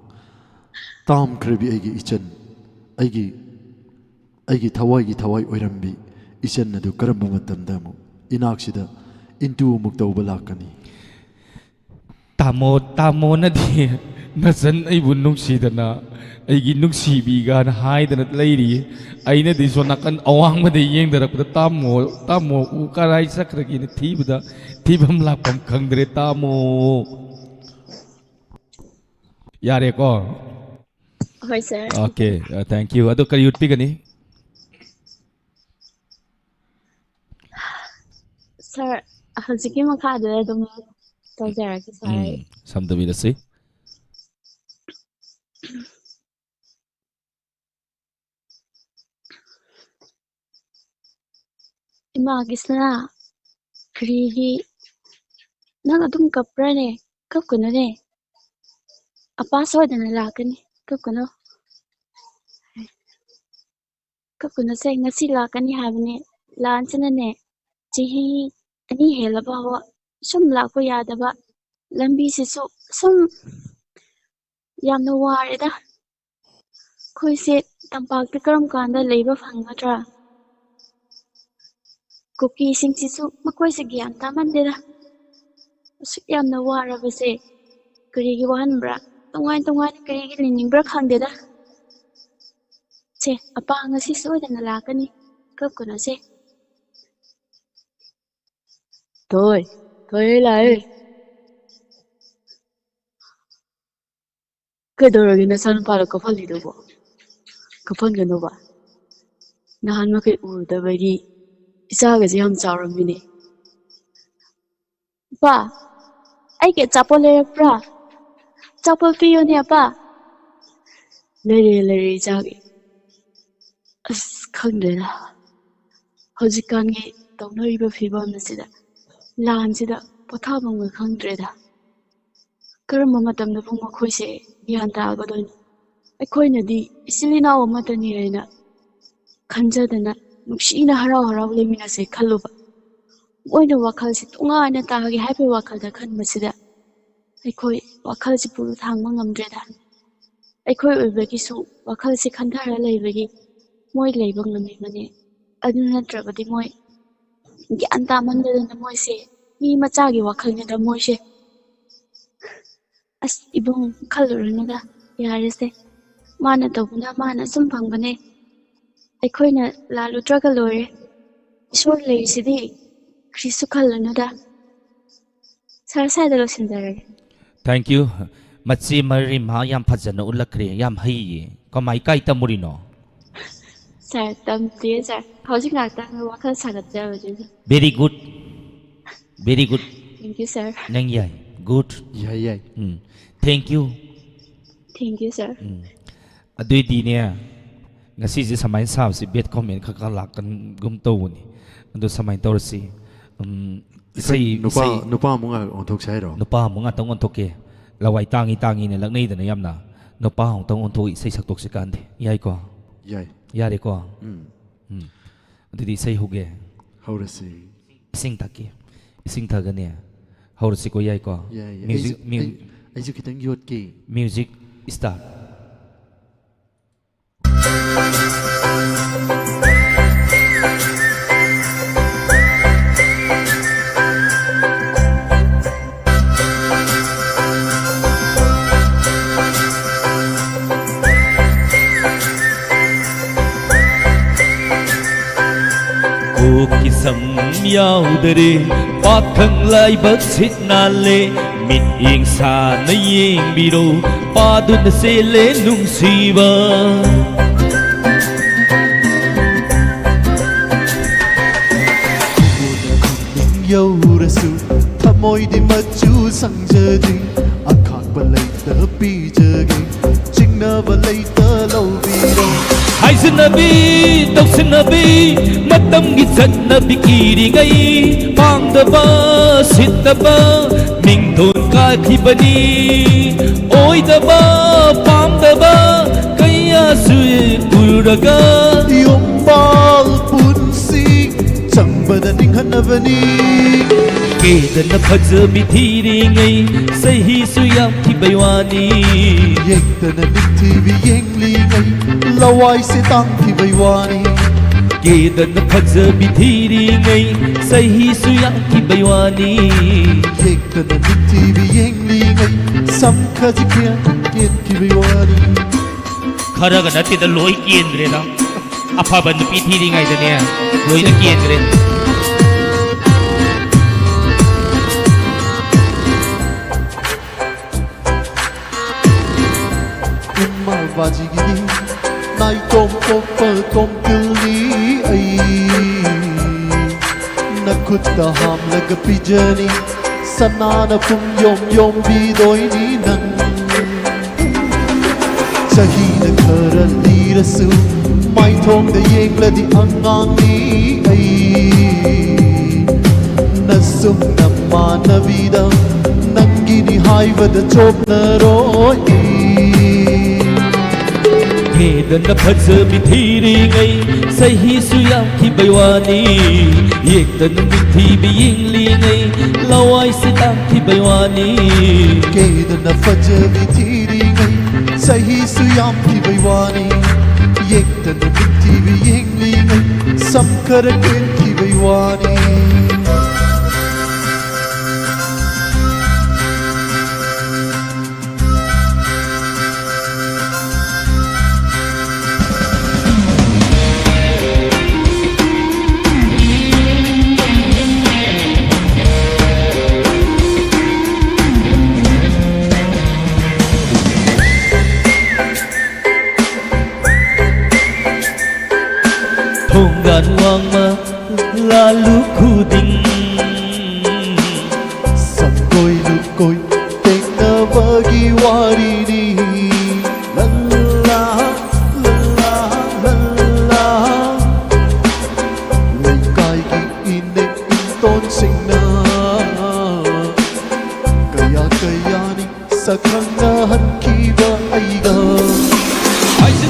Speaker 1: ꯇꯥꯝꯈ꯭ꯔꯕꯤ ꯑꯩꯒꯤ ꯏꯆꯟ ꯑꯩꯒꯤ ꯊꯋꯥꯏꯒꯤ ꯊꯋꯥꯏ ꯑꯣꯏꯔꯝꯕꯤ ꯏꯆꯟ ꯑꯗꯨ ꯀꯔꯝꯕ ꯃꯇꯝꯗ ꯑꯃꯨꯛ ꯏꯅꯥꯛꯁꯤꯗ ꯏꯟꯇꯨ ꯑꯃꯨꯛ ꯇꯧꯕ ꯂꯥꯛꯀꯅꯤ
Speaker 2: ꯇꯥꯃꯣꯅꯗꯤ ꯅꯆꯟ ꯑꯩꯕꯨ ꯅꯨꯡꯁꯤꯗꯅ ꯑꯩꯒꯤ ꯅꯨꯡꯁꯤꯕꯤꯒꯥꯅ ꯍꯥꯏꯗꯅ ꯂꯩꯔꯤ ꯑꯩꯅꯗꯤ ꯁꯣ ꯅꯥꯀꯟ ꯑꯋꯥꯡꯕꯗ ꯌꯦꯡꯗꯔꯛꯄꯗ ꯇꯥꯃꯣ ꯎ ꯀꯔꯥꯏ ꯆꯠꯈ꯭ꯔꯒꯦꯅ ꯊꯤꯕꯗ ꯊꯤꯐꯝ ꯂꯥꯛꯐꯝ ꯈꯪꯗ꯭ꯔꯦ ꯇꯥꯃꯣ ꯌꯥꯔꯦꯀꯣ
Speaker 6: ꯍꯣꯏ ꯁꯥꯔ
Speaker 2: ꯑꯣꯀꯦ ꯊꯦꯡꯛ ꯌꯨ ꯑꯗꯣ ꯀꯔꯤ ꯎꯠꯄꯤꯒꯅꯤ
Speaker 6: ꯁꯥꯔ ꯍꯧꯖꯤꯛꯀꯤ ꯃꯈꯥꯗꯨꯗ ꯑꯗꯨꯝ ꯇꯧꯖꯔꯛꯀꯦ ꯁꯥꯔ ꯑꯩ
Speaker 2: ꯁꯝꯗꯕꯤꯔꯁꯤ
Speaker 6: ꯏꯃꯥ ꯀ꯭ꯔꯤꯁꯅ ꯀꯔꯤꯒꯤ ꯅꯪ ꯑꯗꯨꯝ ꯀꯞꯄ꯭ꯔꯅꯦ ꯀꯞꯀꯅꯨꯅꯦ ꯑꯄꯥ ꯁꯣꯏꯗꯅ ꯂꯥꯛꯀꯅꯤ ꯀꯞꯀꯅꯨ ꯀꯞꯀꯅꯨꯁꯦ ꯉꯁꯤ ꯂꯥꯛꯀꯅꯤ ꯍꯥꯏꯕꯅꯦ ꯂꯥꯟꯁꯤꯅꯅꯦ ꯆꯍꯤ 2 ꯍꯦꯜꯂ ꯐꯥꯎꯕ ꯁꯨꯝ ꯂꯥꯛꯄ ꯌꯥꯗꯕ ꯂꯝꯕꯤꯁꯤꯁꯨ ꯁꯨꯝ ꯌꯥꯝꯅ ꯋꯥꯔꯦꯗ ꯑꯩꯈꯣꯏꯁꯦ ꯇꯝꯄꯥꯛꯇ ꯀꯔꯝ ꯀꯥꯟꯗ ꯂꯩꯕ ꯐꯪꯒꯗ꯭ꯔꯥ ꯀꯨꯀꯤꯁꯤꯡꯁꯤꯁꯨ ꯃꯈꯣꯏꯁꯦ ꯒ꯭ꯌꯥꯟ ꯇꯥꯃꯟꯗꯦꯗ ꯑꯁꯨꯛ ꯌꯥꯝꯅ ꯋꯥꯔꯕꯁꯦ ꯀꯔꯤꯒꯤ ꯋꯥꯍꯟꯕ꯭ꯔꯥ ꯇꯣꯉꯥꯟ ꯀꯔꯤꯒꯤ ꯂꯩꯅꯤꯡꯕ꯭ꯔꯥ ꯈꯪꯗꯦꯗ ꯁꯦ ꯑꯄꯥ ꯉꯁꯤ ꯁꯣꯏꯗꯅ ꯂꯥꯛꯀꯅꯤ ꯀꯞꯀꯅꯨꯁꯦ ꯊꯣꯏ ꯂꯥꯛꯑꯦ ꯀꯩꯗꯧꯔꯒꯦ ꯅꯆꯥꯅꯨꯄꯥꯗꯣ ꯀꯞꯍꯜꯂꯤꯗꯨꯕꯣ ꯀꯞꯍꯟꯒꯅꯣꯕ ꯅꯍꯥꯟ ꯃꯈꯩ ꯎꯔꯨꯗꯕꯒꯤ ꯏꯆꯥꯒꯁꯦ ꯌꯥꯝ ꯆꯥꯎꯔꯝꯃꯤꯅꯦ ꯏꯄꯥ ꯑꯩꯒꯤ ꯑꯆꯥꯄꯣꯠ ꯂꯩꯔꯛꯄ꯭ꯔꯥ ꯑꯆꯥꯄꯣꯠ ꯄꯤꯌꯣꯅꯦ ꯑꯄꯥ ꯂꯩꯔꯦ ꯏꯆꯥꯒꯤ ꯑꯁ ꯈꯪꯗ꯭ꯔꯦꯗ ꯍꯧꯖꯤꯛꯀꯥꯟꯒꯤ ꯇꯧꯅꯔꯤꯕ ꯐꯤꯕꯝ ꯑꯁꯤꯗ ꯂꯥꯟꯁꯤꯗ ꯄꯣꯊꯥꯐꯝꯒ ꯈꯪꯗ꯭ꯔꯦꯗ ꯀꯔꯝꯕ ꯃꯇꯝꯗꯕꯨ ꯃꯈꯣꯏꯁꯦ ꯒ꯭ꯌꯥꯟ ꯇꯥꯒꯗꯣꯏꯅꯣ ꯑꯩꯈꯣꯏꯅꯗꯤ ꯏꯆꯤꯜ ꯏꯅꯥꯎ ꯑꯃꯠꯇꯅꯤ ꯍꯥꯏꯅ ꯈꯟꯖꯗꯅ ꯅꯨꯡꯁꯤꯅ ꯍꯔꯥꯎ ꯂꯩꯃꯤꯟꯅꯁꯦ ꯈꯜꯂꯨꯕ ꯃꯣꯏꯅ ꯋꯥꯈꯜꯁꯤ ꯇꯣꯉꯥꯟꯅ ꯇꯥꯒꯦ ꯍꯥꯏꯕ ꯋꯥꯈꯜꯗ ꯈꯟꯕꯁꯤꯗ ꯑꯩꯈꯣꯏ ꯋꯥꯈꯜꯁꯤ ꯄꯨꯔꯨ ꯊꯥꯡꯕ ꯉꯝꯗ꯭ꯔꯦꯗ ꯑꯩꯈꯣꯏ ꯑꯣꯏꯕꯒꯤꯁꯨ ꯋꯥꯈꯜꯁꯤ ꯈꯟꯊꯔ ꯂꯩꯕꯒꯤ ꯃꯣꯏ ꯂꯩꯕ ꯉꯝꯃꯤꯕꯅꯤ ꯑꯗꯨ ꯅꯠꯇ꯭ꯔꯕꯗꯤ ꯃꯣꯏ ꯒ꯭ꯌꯥꯟ ꯇꯥꯃꯟꯗꯗꯅ ꯃꯣꯏꯁꯦ ꯃꯤ ꯃꯆꯥꯒꯤ ꯋꯥꯈꯜꯅꯤꯗ ꯃꯣꯏꯁꯦ ꯑꯁ ꯏꯕꯨꯡ ꯈꯜꯂꯨꯔꯅꯨꯗ ꯌꯥꯔꯦꯁꯦ ꯃꯥꯅ ꯇꯧꯕꯅ ꯃꯥꯅ ꯁꯨꯝ ꯐꯪꯕꯅꯦ ꯑꯩꯈꯣꯏꯅ ꯂꯥꯜꯂꯨꯗ꯭ꯔꯒ ꯂꯣꯏꯔꯦ ꯏꯁꯣꯔ ꯂꯩꯔꯤꯁꯤꯗꯤ ꯀꯔꯤꯁꯨ ꯈꯜꯂꯨꯅꯨꯗ ꯁꯥꯔ ꯁ꯭ꯋꯥꯏꯗ ꯂꯣꯏꯁꯤꯟꯖꯔꯒꯦ
Speaker 2: ꯊꯦꯡꯛ ꯌꯨ ꯃꯆꯤ ꯃꯔꯤꯃ ꯌꯥꯝ ꯐꯖꯅ ꯎꯠꯂꯛꯈ꯭ꯔꯦ ꯌꯥꯝ ꯍꯩꯌꯦ ꯀꯃꯥꯏ ꯀꯥꯏ ꯇꯝꯃꯨꯔꯤꯅꯣ
Speaker 6: ꯁꯥꯔ ꯇꯝꯗꯦ ꯁꯥꯔ ꯍꯧꯖꯤꯛ ꯉꯥꯛꯇꯪ ꯋꯥꯈꯜ ꯁꯥꯒꯠꯆꯕꯗꯨꯅꯤ
Speaker 2: ꯚꯦꯔꯤ ꯒꯨꯗ
Speaker 6: ꯊꯦꯡꯛ ꯌꯨ ꯁꯥꯔ
Speaker 2: ꯅꯪ ꯌꯥꯏ ꯒꯨꯗ
Speaker 1: ꯌꯥꯏ
Speaker 2: ꯊꯦꯡꯛ ꯌꯨ
Speaker 6: ꯊꯦꯡꯛ ꯌꯨ ꯁꯥꯔ
Speaker 2: ꯑꯗꯨꯏꯗꯤꯅꯦ ꯉꯁꯤꯁꯦ ꯁꯨꯃꯥꯏꯅ ꯁꯥꯕꯁꯤ ꯕꯦꯠ ꯀꯣꯃꯦꯟ ꯈꯔ ꯂꯥꯛꯀꯟꯒꯨꯝ ꯇꯧꯕꯅꯤ ꯑꯗꯣ ꯁꯨꯃꯥꯏꯅ ꯇꯧꯔꯁꯤ
Speaker 1: ꯅꯨꯄꯥ ꯑꯃꯨꯛ ꯑꯣꯟꯊꯣꯛꯁꯦ ꯍꯥꯏꯔꯣ
Speaker 2: ꯅꯨꯄꯥ ꯑꯃꯨꯛ ꯉꯥꯛꯇꯪ ꯑꯣꯟꯊꯣꯛꯀꯦ ꯂꯋꯥꯏ ꯇꯥꯡꯉꯤꯅ ꯂꯛꯅꯩꯗꯅ ꯌꯥꯝꯅ ꯅꯨꯄꯥ ꯑꯃꯨꯛꯇꯪ ꯑꯣꯟꯊꯣꯛ ꯏꯁꯩ ꯁꯛꯇꯣꯛꯁꯤ ꯀꯥꯟꯗꯦ ꯌꯥꯏꯀꯣ
Speaker 1: ꯌꯥꯏ
Speaker 2: ꯌꯥꯔꯦꯀꯣ ꯑꯗꯨꯗꯤ ꯏꯁꯩ ꯍꯧꯒꯦ
Speaker 1: ꯍꯧꯔꯁꯤ
Speaker 2: ꯏꯁꯤꯡ ꯊꯛꯀꯦ ꯏꯁꯤꯡ ꯊꯛꯒꯅꯦ ꯍꯧꯔꯁꯤꯀꯣ ꯌꯥꯏꯀꯣ
Speaker 1: ꯌꯥꯏ ꯑꯩꯁꯨ ꯈꯤꯇꯪ ꯌꯣꯠꯀꯦ
Speaker 2: ꯃ꯭ꯌꯨꯖꯤꯛ ꯁ꯭ꯇꯥꯔꯠ ꯀꯣꯛꯀꯤ ꯁꯝ ꯌꯥꯎꯗꯔꯦ ꯄꯥꯈꯪ ꯂꯥꯏꯕꯛ ꯁꯤꯠ ꯅꯥꯜꯂꯦ ꯃꯤꯠꯌꯦꯡ ꯁꯥꯅ ꯌꯦꯡꯕꯤꯔꯣ ꯄꯥꯗꯨꯅ ꯆꯦꯜꯂꯦ ꯅꯨꯡꯁꯤꯕ
Speaker 1: ꯌꯧꯔꯁꯨ ꯊꯃꯣꯏꯗꯤ ꯃꯆꯨ ꯁꯪꯖꯗ꯭ꯔꯤ ꯑꯈꯥꯛꯄ ꯂꯩꯇ ꯄꯤꯖꯒꯦ ꯆꯤꯡꯅꯕ ꯂꯩꯇ ꯂꯧꯕꯤꯔꯣ
Speaker 2: ꯍꯥꯏꯖꯅꯕꯤ ꯇꯧꯁꯤꯟꯅꯕꯤ ꯃꯇꯝꯒꯤ ꯆꯠꯅꯕꯤ ꯀꯤꯔꯤꯉꯩ ꯄꯥꯡꯗꯕ ꯁꯤꯠꯇꯕ ꯃꯤꯡꯊꯣꯟ ꯀꯥꯈꯤꯕꯅꯤ ꯑꯣꯏꯗꯕ ꯄꯥꯝꯗꯕ ꯀꯌꯥꯁꯨ ꯎꯔꯒ
Speaker 1: ꯌꯨꯝꯕꯥꯜ ꯄꯨꯟꯁꯤ ꯆꯪꯕꯗ ꯅꯤꯡꯍꯟꯅꯕꯅꯤ
Speaker 2: ꯀꯦꯗꯅ ꯐꯖꯕꯤ ꯊꯤꯔꯤꯉꯩ ꯆꯍꯤꯁꯨ ꯌꯥꯝꯈꯤꯕꯩ ꯋꯥꯅꯤ
Speaker 1: ꯌꯦꯛꯇꯅ ꯅꯤꯡꯊꯤꯕꯤ ꯌꯦꯡꯂꯤꯉꯩ ꯂꯋꯥꯏꯁꯦ ꯇꯥꯡꯈꯤꯕꯩ ꯋꯥꯅꯤ
Speaker 2: ꯀꯦꯗꯅ ꯐꯖꯕꯤ ꯊꯤꯔꯤꯉꯩ ꯆꯍꯤꯁꯨ ꯌꯥꯝꯈꯤꯕꯩ ꯋꯥꯅꯤ
Speaker 1: ꯌꯦꯛꯇꯅ ꯅꯤꯡꯊꯤꯕꯤ ꯌꯦꯡꯂꯤꯉꯩ ꯁꯝ ꯈꯖꯤꯛ ꯀꯦꯟꯈꯤꯕꯩ ꯋꯥꯅꯤ
Speaker 2: ꯈꯔꯒ ꯅꯠꯇꯦꯗ ꯂꯣꯏ ꯀꯦꯟꯈ꯭ꯔꯦꯗ ꯑꯐꯕ ꯅꯨꯄꯤ ꯊꯤꯔꯤꯉꯩꯗꯅꯦ ꯂꯣꯏꯅ ꯀꯦꯟꯈ꯭ꯔꯦ
Speaker 1: ꯏꯃꯥꯕꯥꯖꯤꯒꯤꯗꯤ ꯅꯥꯏꯇꯣꯝ ꯀꯣꯛꯄ ꯀꯣꯝꯇꯤꯜꯅꯤ ꯑꯩ ꯅꯈꯨꯠꯇ ꯍꯥꯝꯂꯒ ꯄꯤꯖꯅꯤ ꯁꯅꯥꯅ ꯄꯨꯡ ꯌꯣꯝꯕꯤꯗꯣꯏꯅꯤ ꯅꯪ ꯆꯍꯤꯅ ꯈꯔ ꯂꯤꯔꯁꯨ ꯃꯥꯏꯊꯣꯡꯗ ꯌꯦꯡꯂꯗꯤ ꯑꯉꯥꯡꯅꯤ ꯑꯩ ꯅꯁꯨꯝꯅ ꯃꯥꯟꯅꯕꯤꯗ ꯅꯪꯒꯤꯅꯤ ꯍꯥꯏꯕꯗ ꯆꯣꯞꯅꯔꯣꯏ
Speaker 2: ꯀꯦꯗꯅ ꯐꯖꯕꯤ ꯊꯤꯔꯤꯉꯩ ꯆꯍꯤꯁꯨ ꯌꯥꯝꯈꯤꯕꯩ ꯋꯥꯅꯤ ꯌꯦꯛꯇꯅ ꯅꯤꯡꯊꯤꯕꯤ ꯌꯦꯡꯂꯤꯉꯩ ꯂꯋꯥꯏꯁꯦ ꯇꯥꯡꯈꯤꯕꯩ ꯋꯥꯅꯤ
Speaker 1: ꯀꯦꯗꯅ ꯐꯖꯕꯤ ꯊꯤꯔꯤꯉꯩ ꯆꯍꯤꯁꯨ ꯌꯥꯝꯈꯤꯕꯩ ꯋꯥꯅꯤ ꯌꯦꯛꯇꯅ ꯅꯤꯡꯊꯤꯕꯤ ꯌꯦꯡꯂꯤꯉꯩ ꯁꯝ ꯈꯔ ꯀꯦꯟꯈꯤꯕꯩ ꯋꯥꯅꯤ
Speaker 2: thonggan wangma lalu khuding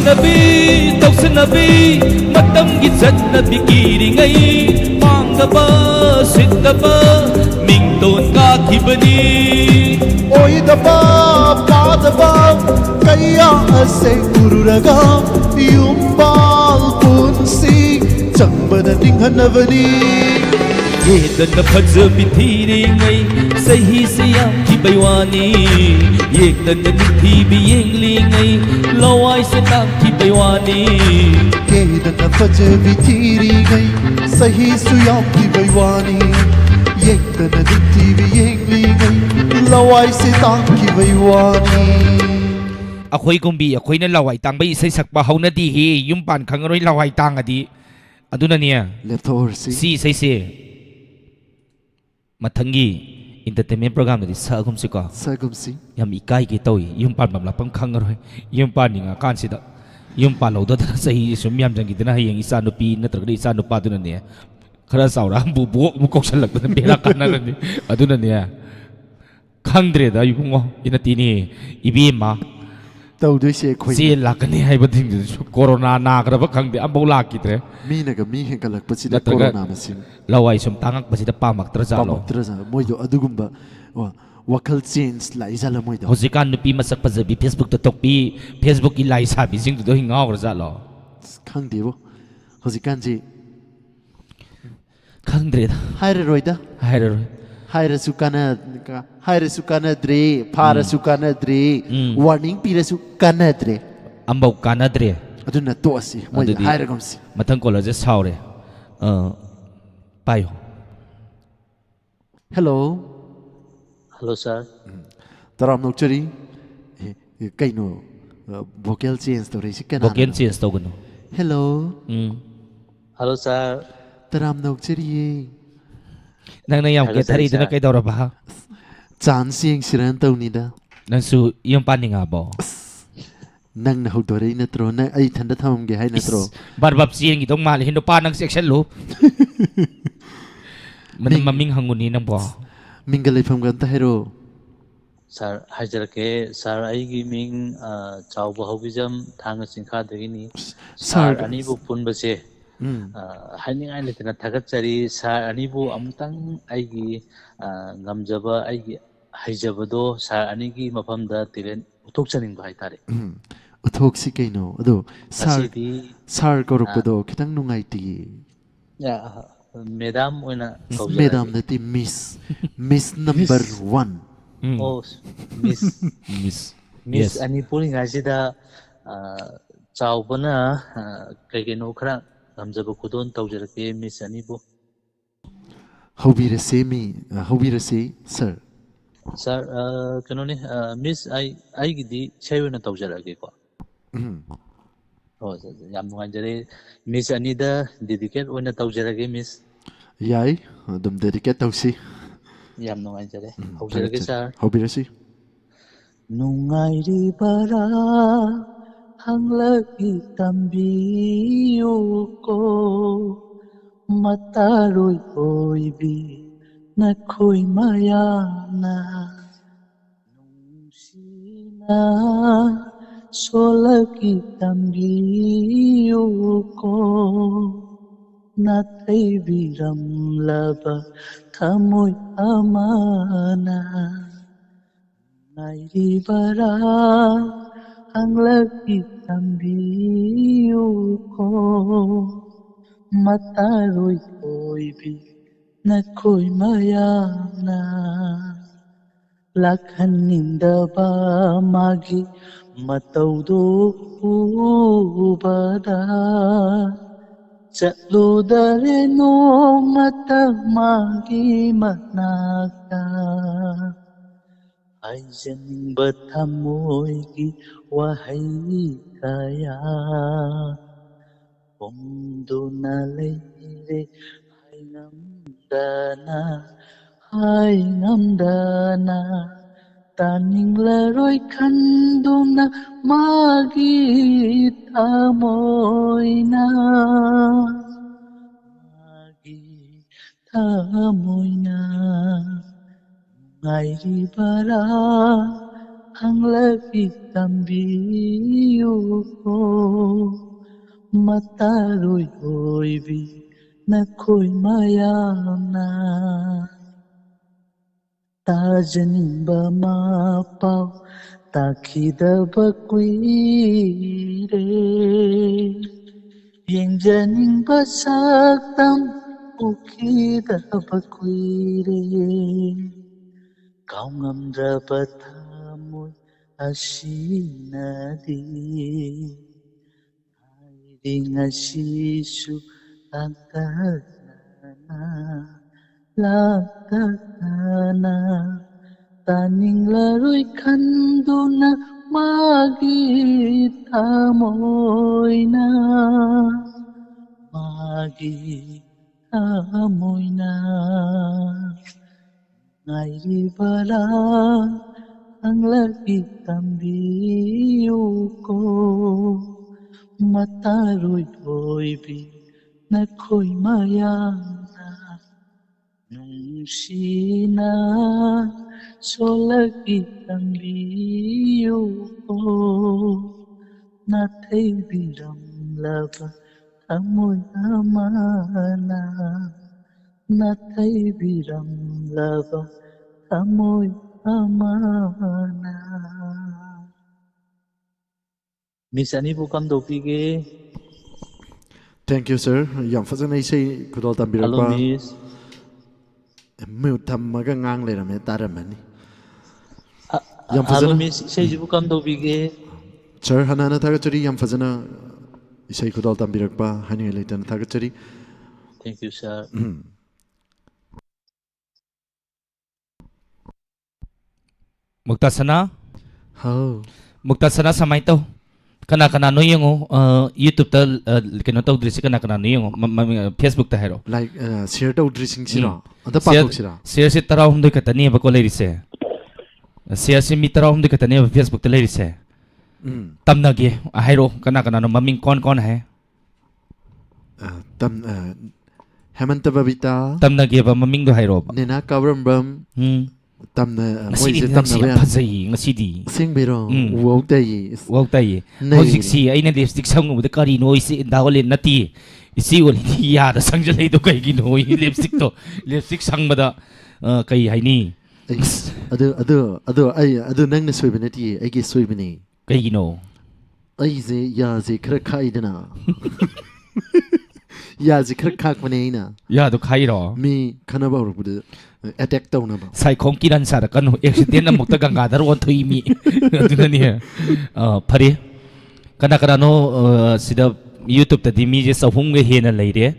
Speaker 2: ꯂꯥꯛꯁꯟꯅꯕꯤ ꯇꯧꯁꯟꯅꯕꯤ ꯃꯇꯝꯒꯤ ꯆꯠꯅꯕꯤ ꯀꯤꯔꯤꯉꯩ ꯃꯥꯡꯗꯕ ꯁꯤꯠꯇꯕ ꯃꯤꯡꯇꯣꯟ ꯀꯥꯈꯤꯕꯅꯤ
Speaker 7: ꯑꯣꯏꯗꯕ ꯄꯥꯗꯕ ꯀꯌꯥ ꯑꯁꯦ ꯎꯔꯨꯔꯒ ꯌꯨꯝꯕꯥꯜ ꯄꯨꯟꯁꯤ ꯆꯪꯕꯗ ꯅꯤꯡꯍꯟꯅꯕꯅꯤ
Speaker 2: ꯌꯦꯡꯗꯅ ꯐꯖꯕꯤ ꯊꯤꯔꯤꯉꯩ ꯆꯍꯤꯁꯦ ꯌꯥꯝꯈꯤꯕꯩ ꯋꯥꯅꯤ ꯌꯦꯡꯗꯅ ꯅꯤꯡꯊꯤꯕꯤ ꯌꯦꯡꯂꯤꯉꯩ ꯂꯋꯥꯏꯁꯦ ꯇꯥꯡꯈꯤꯕꯩ ꯋꯥꯅꯤ
Speaker 7: ꯀꯦꯗꯅ ꯐꯖꯕꯤ ꯊꯤꯔꯤꯉꯩ ꯆꯍꯤꯁꯨ ꯌꯥꯝꯈꯤꯕꯩ ꯋꯥꯅꯤ ꯌꯦꯡꯗꯅ ꯅꯤꯡꯊꯤꯕꯤ ꯌꯦꯡꯂꯤꯉꯩ ꯂꯋꯥꯏꯁꯦ ꯇꯥꯡꯈꯤꯕꯩ ꯋꯥꯅꯤ
Speaker 2: ꯑꯩꯈꯣꯏ ꯒꯨꯝꯕꯤ ꯑꯩꯈꯣꯏꯅ ꯂꯋꯥꯏ ꯇꯥꯡꯕꯩ ꯏꯁꯩ ꯁꯛꯄ ꯍꯧꯅꯗꯦꯍꯦ ꯌꯨꯝ ꯄꯥꯟ ꯈꯪꯉꯔꯣꯏ ꯂꯋꯥꯏ ꯇꯥꯡꯉꯗꯤ ꯑꯗꯨꯅꯅꯦ
Speaker 1: ꯂꯦꯞꯊꯣꯛꯍꯧꯔꯁꯤ
Speaker 2: ꯁꯤ ꯏꯁꯩꯁꯦ ꯃꯊꯪꯒꯤ इंटरटेनमेंट प्रोग्राम में सगुम से
Speaker 1: ꯁꯒꯨꯝꯁꯤ
Speaker 2: यम इकाई के तौई युम पान ममलापम खंगरोय युम पानिंगा कानसिदा युम पालौदना सही सुम याम जंगिदना हयेंग इसा नुपी नत्रगदि इसा नुपा दुनने खरा सावरा बुबो मु कोक्सलकदना बेला कानरनि अदुनने खंद्रेदा युंगो इनतिनी इबीमा
Speaker 1: ꯇꯧꯗꯣꯏꯁꯦ ꯑꯩꯈꯣꯏ
Speaker 2: ꯁꯤ ꯂꯥꯛꯀꯅꯤ ꯍꯥꯏꯕ ꯊꯤꯡꯗꯨꯁꯨ ꯀꯣꯔꯣꯅꯥ ꯅꯥꯈ꯭ꯔꯕ ꯈꯪꯗꯦ ꯑꯃꯐꯥꯎ ꯂꯥꯛꯈꯤꯗ꯭ꯔꯦ
Speaker 1: ꯃꯤꯅꯒ ꯃꯤ ꯍꯦꯟꯒꯠꯂꯛꯄꯁꯤꯗ
Speaker 2: ꯅꯠꯇ꯭ꯔꯒ
Speaker 1: ꯀꯣꯔꯣꯅꯥ ꯃꯁꯤꯡ
Speaker 2: ꯂꯋꯥꯏ ꯁꯨꯝ ꯇꯥꯡꯉꯛꯄꯁꯤꯗ ꯄꯥꯝꯃꯛꯇ꯭ꯔꯖꯥꯠꯂꯣ
Speaker 1: ꯄꯥꯝꯃꯛꯇ꯭ꯔꯖꯥꯠꯂ ꯃꯣꯏꯗꯣ ꯑꯗꯨꯒꯨꯝꯕ ꯋꯥꯈꯜ ꯆꯦꯟꯖ ꯂꯥꯛꯏꯖꯥꯠꯂ ꯃꯣꯏꯗꯣ
Speaker 2: ꯍꯧꯖꯤꯛꯀꯥꯟ ꯅꯨꯄꯤ ꯃꯁꯛ ꯐꯖꯕꯤ ꯐꯦꯁꯕꯨꯛꯇ ꯇꯣꯛꯄꯤ ꯐꯦꯁꯕꯨꯛꯀꯤ ꯂꯥꯏ ꯁꯥꯕꯤꯁꯤꯡꯗꯨꯗ ꯉꯥꯎꯈ꯭ꯔꯖꯥꯠꯂꯣ
Speaker 1: ꯈꯪꯗꯦꯕꯣ ꯍꯧꯖꯤꯛꯀꯥꯟꯁꯤ
Speaker 2: ꯈꯪꯗ꯭ꯔꯦꯗ
Speaker 1: ꯍꯥꯏꯔꯔꯣꯏꯗ
Speaker 2: ꯍꯥꯏꯔꯔꯣꯏ
Speaker 1: ꯍꯥꯏꯔꯁꯨ ꯀꯥꯟꯅꯗ꯭ꯔꯦ ꯐꯥꯔꯁꯨ ꯀꯥꯟꯅꯗ꯭ꯔꯦ ꯋꯥꯔꯅꯤꯡ ꯄꯤꯔꯁꯨ ꯀꯥꯟꯅꯗ꯭ꯔꯦ
Speaker 2: ꯑꯝꯕꯧ ꯀꯥꯟꯅꯗ꯭ꯔꯦ
Speaker 1: ꯑꯗꯨꯅ ꯇꯣꯛꯑꯁꯤ ꯃꯣꯏꯗ
Speaker 2: ꯑꯗꯨꯗꯤ
Speaker 1: ꯍꯥꯏꯔꯒꯨꯝꯁꯤ
Speaker 2: ꯃꯊꯪ ꯀꯣꯂꯔꯁꯦ ꯁꯥꯎꯔꯦ ꯄꯥꯏꯌꯣ
Speaker 1: ꯍꯦꯜꯂꯣ
Speaker 8: हेलो सर
Speaker 1: ꯇꯔꯥꯝ ꯅꯣꯛꯆꯔꯤ ꯀꯩꯅꯣ ꯚꯣꯀꯦꯜ ꯆꯦꯟꯖ ꯇꯧꯔꯛꯏꯁꯤ
Speaker 2: ꯚꯣꯀꯦꯜ
Speaker 1: ꯀꯅꯥꯅꯣ
Speaker 2: ꯆꯦꯟꯖ ꯇꯧꯒꯅꯨ
Speaker 1: ꯍꯦꯜꯂꯣ
Speaker 8: हेलो सर
Speaker 1: ꯇꯔꯥꯝ ꯅꯣꯛꯆꯔꯤꯌꯦ
Speaker 2: ꯅꯪꯅ ꯌꯥꯝ
Speaker 8: ꯊꯥꯒꯠꯆꯔꯤ
Speaker 2: ꯀꯦꯊꯔꯤꯗꯨꯅ
Speaker 8: ꯁꯥꯔ
Speaker 2: ꯀꯩꯗꯧꯔꯕ
Speaker 1: ꯆꯥꯟꯁ ꯌꯦꯡꯁꯤꯔꯅ ꯇꯧꯅꯤꯗ
Speaker 2: ꯅꯪꯁꯨ ꯌꯨꯝ ꯄꯥꯅꯤꯡꯉꯕꯣ
Speaker 1: ꯅꯪꯅ ꯍꯧꯗꯣꯔꯛꯏ ꯅꯠꯇ꯭ꯔꯣ ꯅꯪ ꯑꯩ ꯏꯊꯟꯗ ꯊꯝꯃꯝꯒꯦ ꯍꯥꯏ ꯅꯠꯇ꯭ꯔꯣ
Speaker 2: ꯕꯔꯕꯞ ꯆꯦꯟꯒꯤꯗꯧ ꯃꯥꯜꯂꯦ ꯅꯨꯄꯥ ꯅꯪ ꯆꯦꯛꯁꯜꯂꯨ ꯃꯃꯤꯡ ꯍꯪꯉꯨꯅꯤ ꯅꯪꯕꯣ
Speaker 1: ꯃꯤꯡꯒ ꯂꯩꯐꯝꯒ ꯑꯝꯇ ꯍꯥꯏꯔꯛꯑꯣ
Speaker 8: सर हाजरके सर अगी मिंग चाउब हौबिजम थांग चिंखादगिनी सर
Speaker 1: ꯁꯥꯔꯒ
Speaker 8: अनीबु पुनबसे हाइनिंगाइ लेतना थगतचरी सर अनीबु अमुतंग अगी ngamjaba अगी हाइजबदो सर अनीगी मफमदा तिरेन उथोकचनिंग हाइतारे
Speaker 1: ꯎꯠꯊꯣꯛꯁꯤ ꯀꯩꯅꯣ ꯑꯗꯣ
Speaker 8: ngasidi
Speaker 1: ꯁꯥꯔ ꯀꯧꯔꯛꯄꯗꯣ ꯈꯤꯇꯪ ꯅꯨꯡꯉꯥꯏꯇꯤꯌꯦ
Speaker 8: मेदाम ओइना
Speaker 1: ꯃꯦꯗꯥꯝ
Speaker 8: कौजरगे
Speaker 1: ꯅꯠꯇꯦ ꯃꯤꯁ ꯅꯝꯕꯔ 1
Speaker 8: ओ मिस
Speaker 2: मिस
Speaker 8: मिस
Speaker 2: यस
Speaker 8: अनि पुलिङाइसिदा चाउबना कꯩꯀꯩꯅꯣ खरा ngamjaba khudon tawjarake miss anibu
Speaker 1: ꯍꯧꯕꯤꯔꯁꯦ ꯁꯥꯔ
Speaker 8: सर कꯩꯅꯣꯅꯤ मिस ꯑꯩꯒꯤꯗꯤ ꯏꯁꯩ ꯑꯣꯏꯅ ꯇꯧꯖꯔꯛꯑꯒꯦꯀꯣ ꯍꯣꯏ ꯌꯥꯝ ꯅꯨꯡꯉꯥꯏꯖꯔꯦ मिस ꯑꯅꯤꯗ ꯗꯦꯗꯤꯀꯦꯠ ꯑꯣꯏꯅ ꯇꯧꯖꯔꯒꯦ मिस
Speaker 1: ꯌꯥꯏ ꯑꯗꯨꯝ ꯗꯦꯗꯤꯀꯦꯠ ꯇꯧꯁꯤ
Speaker 8: ꯌꯥꯝ ꯅꯨꯡꯉꯥꯏꯖꯔꯦ ꯍꯧꯖꯔꯒꯦ
Speaker 1: ꯊꯥꯒꯠꯆꯔꯤ
Speaker 8: ꯁꯥꯔ
Speaker 1: ꯍꯧꯕꯤꯔꯁꯤ
Speaker 8: ꯅꯨꯡꯉꯥꯏꯔꯤꯕꯔꯥ ꯍꯪꯂꯛꯏ ꯇꯝꯕꯤꯌꯨꯀꯣ ꯃꯇꯥꯔꯣꯏ ꯑꯣꯏꯕꯤ ꯅꯈꯣꯏ ꯃꯌꯥꯝꯅ ꯅꯨꯡꯁꯤꯅ ꯁꯣꯜꯂꯛꯏ ꯇꯝꯕꯤꯌꯨꯀꯣ ꯅꯥꯊꯩꯕꯤꯔꯝꯂꯕ ꯊꯃꯣꯏ ꯑꯃꯅ ꯉꯥꯏꯔꯤꯕꯔꯥ ꯍꯪꯂꯛꯏ ꯇꯝꯕꯤꯌꯨꯀꯣ ꯃꯇꯥꯔꯣꯏ ꯑꯣꯏꯕꯤ ꯅꯈꯣꯏ ꯃꯌꯥꯝꯅ ꯂꯥꯛꯍꯟꯅꯤꯡꯗꯕ ꯃꯥꯒꯤ ꯃꯇꯧꯗꯣ ꯎꯕꯗ ꯆꯠꯂꯨꯗꯔꯦ ꯅꯣꯡꯃꯇ ꯃꯥꯒꯤ ꯃꯅꯥꯛꯇ ꯍꯥꯏꯖꯅꯤꯡꯕ ꯊꯃꯣꯏꯒꯤ ꯋꯥꯍꯩ ꯀꯌꯥ ꯐꯣꯡꯗꯨꯅ ꯂꯩꯔꯦ ꯍꯥꯏꯉꯝꯗꯅ ꯇꯥꯅꯤꯡꯂꯔꯣꯏ ꯈꯟꯗꯨꯅ ꯃꯥꯒꯤ ꯊꯃꯣꯏꯅ ꯊꯃꯣꯏꯅ ꯉꯥꯏꯔꯤꯕꯔꯥ hanglabi tambiuko mataroy oibi nakoy mayamna tajanimba mapaw takidaba kuire yenjanimba saktam ukidaba kuire kau ngamdraba thamoy asinadi hairing asisu lagtakana taning laroy kanduna magi thamoy na ngairibala ang lagi tambiuko mataroy oibi nakoy mayana nung sina so lagi tambiuko natay biram laba tamoy amana natay biram laba tamoy amana. Miss Ani po kam dopige.
Speaker 1: Thank you, sir. Yang fazana isay kudol tambira
Speaker 8: Hello,
Speaker 1: pa.
Speaker 8: Miss.
Speaker 1: Mute tamaga ngang le rame taramani. Yang
Speaker 8: Hello,
Speaker 1: fazana.
Speaker 8: Miss. Isay po kam dopige.
Speaker 1: Sir, hanana tagachari yang fazana isay kudol tambira pa. Hani later na tagachari.
Speaker 8: Thank you, sir.
Speaker 2: Mugtasana
Speaker 1: How?
Speaker 2: Mugtasana sa may to. Kana no yung YouTube ta kino to drisi kana no yung Facebook ta hero.
Speaker 1: Like share to dressing sira. Anta patok sira.
Speaker 2: Share si taraw hum doy katani ba ko lady se. Share si mi taraw hum doy katani ba Facebook ta lady se. Tam nagi hero kana no maming kon hai.
Speaker 1: Tam Hemanta Babita.
Speaker 2: Tam nagi ba maming do hero ba.
Speaker 1: Nena Kawram Bam. Tamna
Speaker 2: Ngasi
Speaker 1: tamna
Speaker 2: phazai ngasi di
Speaker 1: sing biro wow tay
Speaker 2: wow tay hojik si aina lipstick sangu da kari no isi dawle nati isi wali ya da sangjal ei do kai gi no lipstick sang bada kai haini
Speaker 1: adu nang na soibinati ai gi soibini
Speaker 2: kai gi no
Speaker 1: ai ze ya ze khra khai dana ya ze khra khak mane na
Speaker 2: ya do khai ro
Speaker 1: mi khana ba ru attack tawna ba
Speaker 2: sai khong kiran sa da kan accident amuk ta ganga dar on thui mi aduna ni phari kana no sida YouTube ta di mi je sahum ge hena leire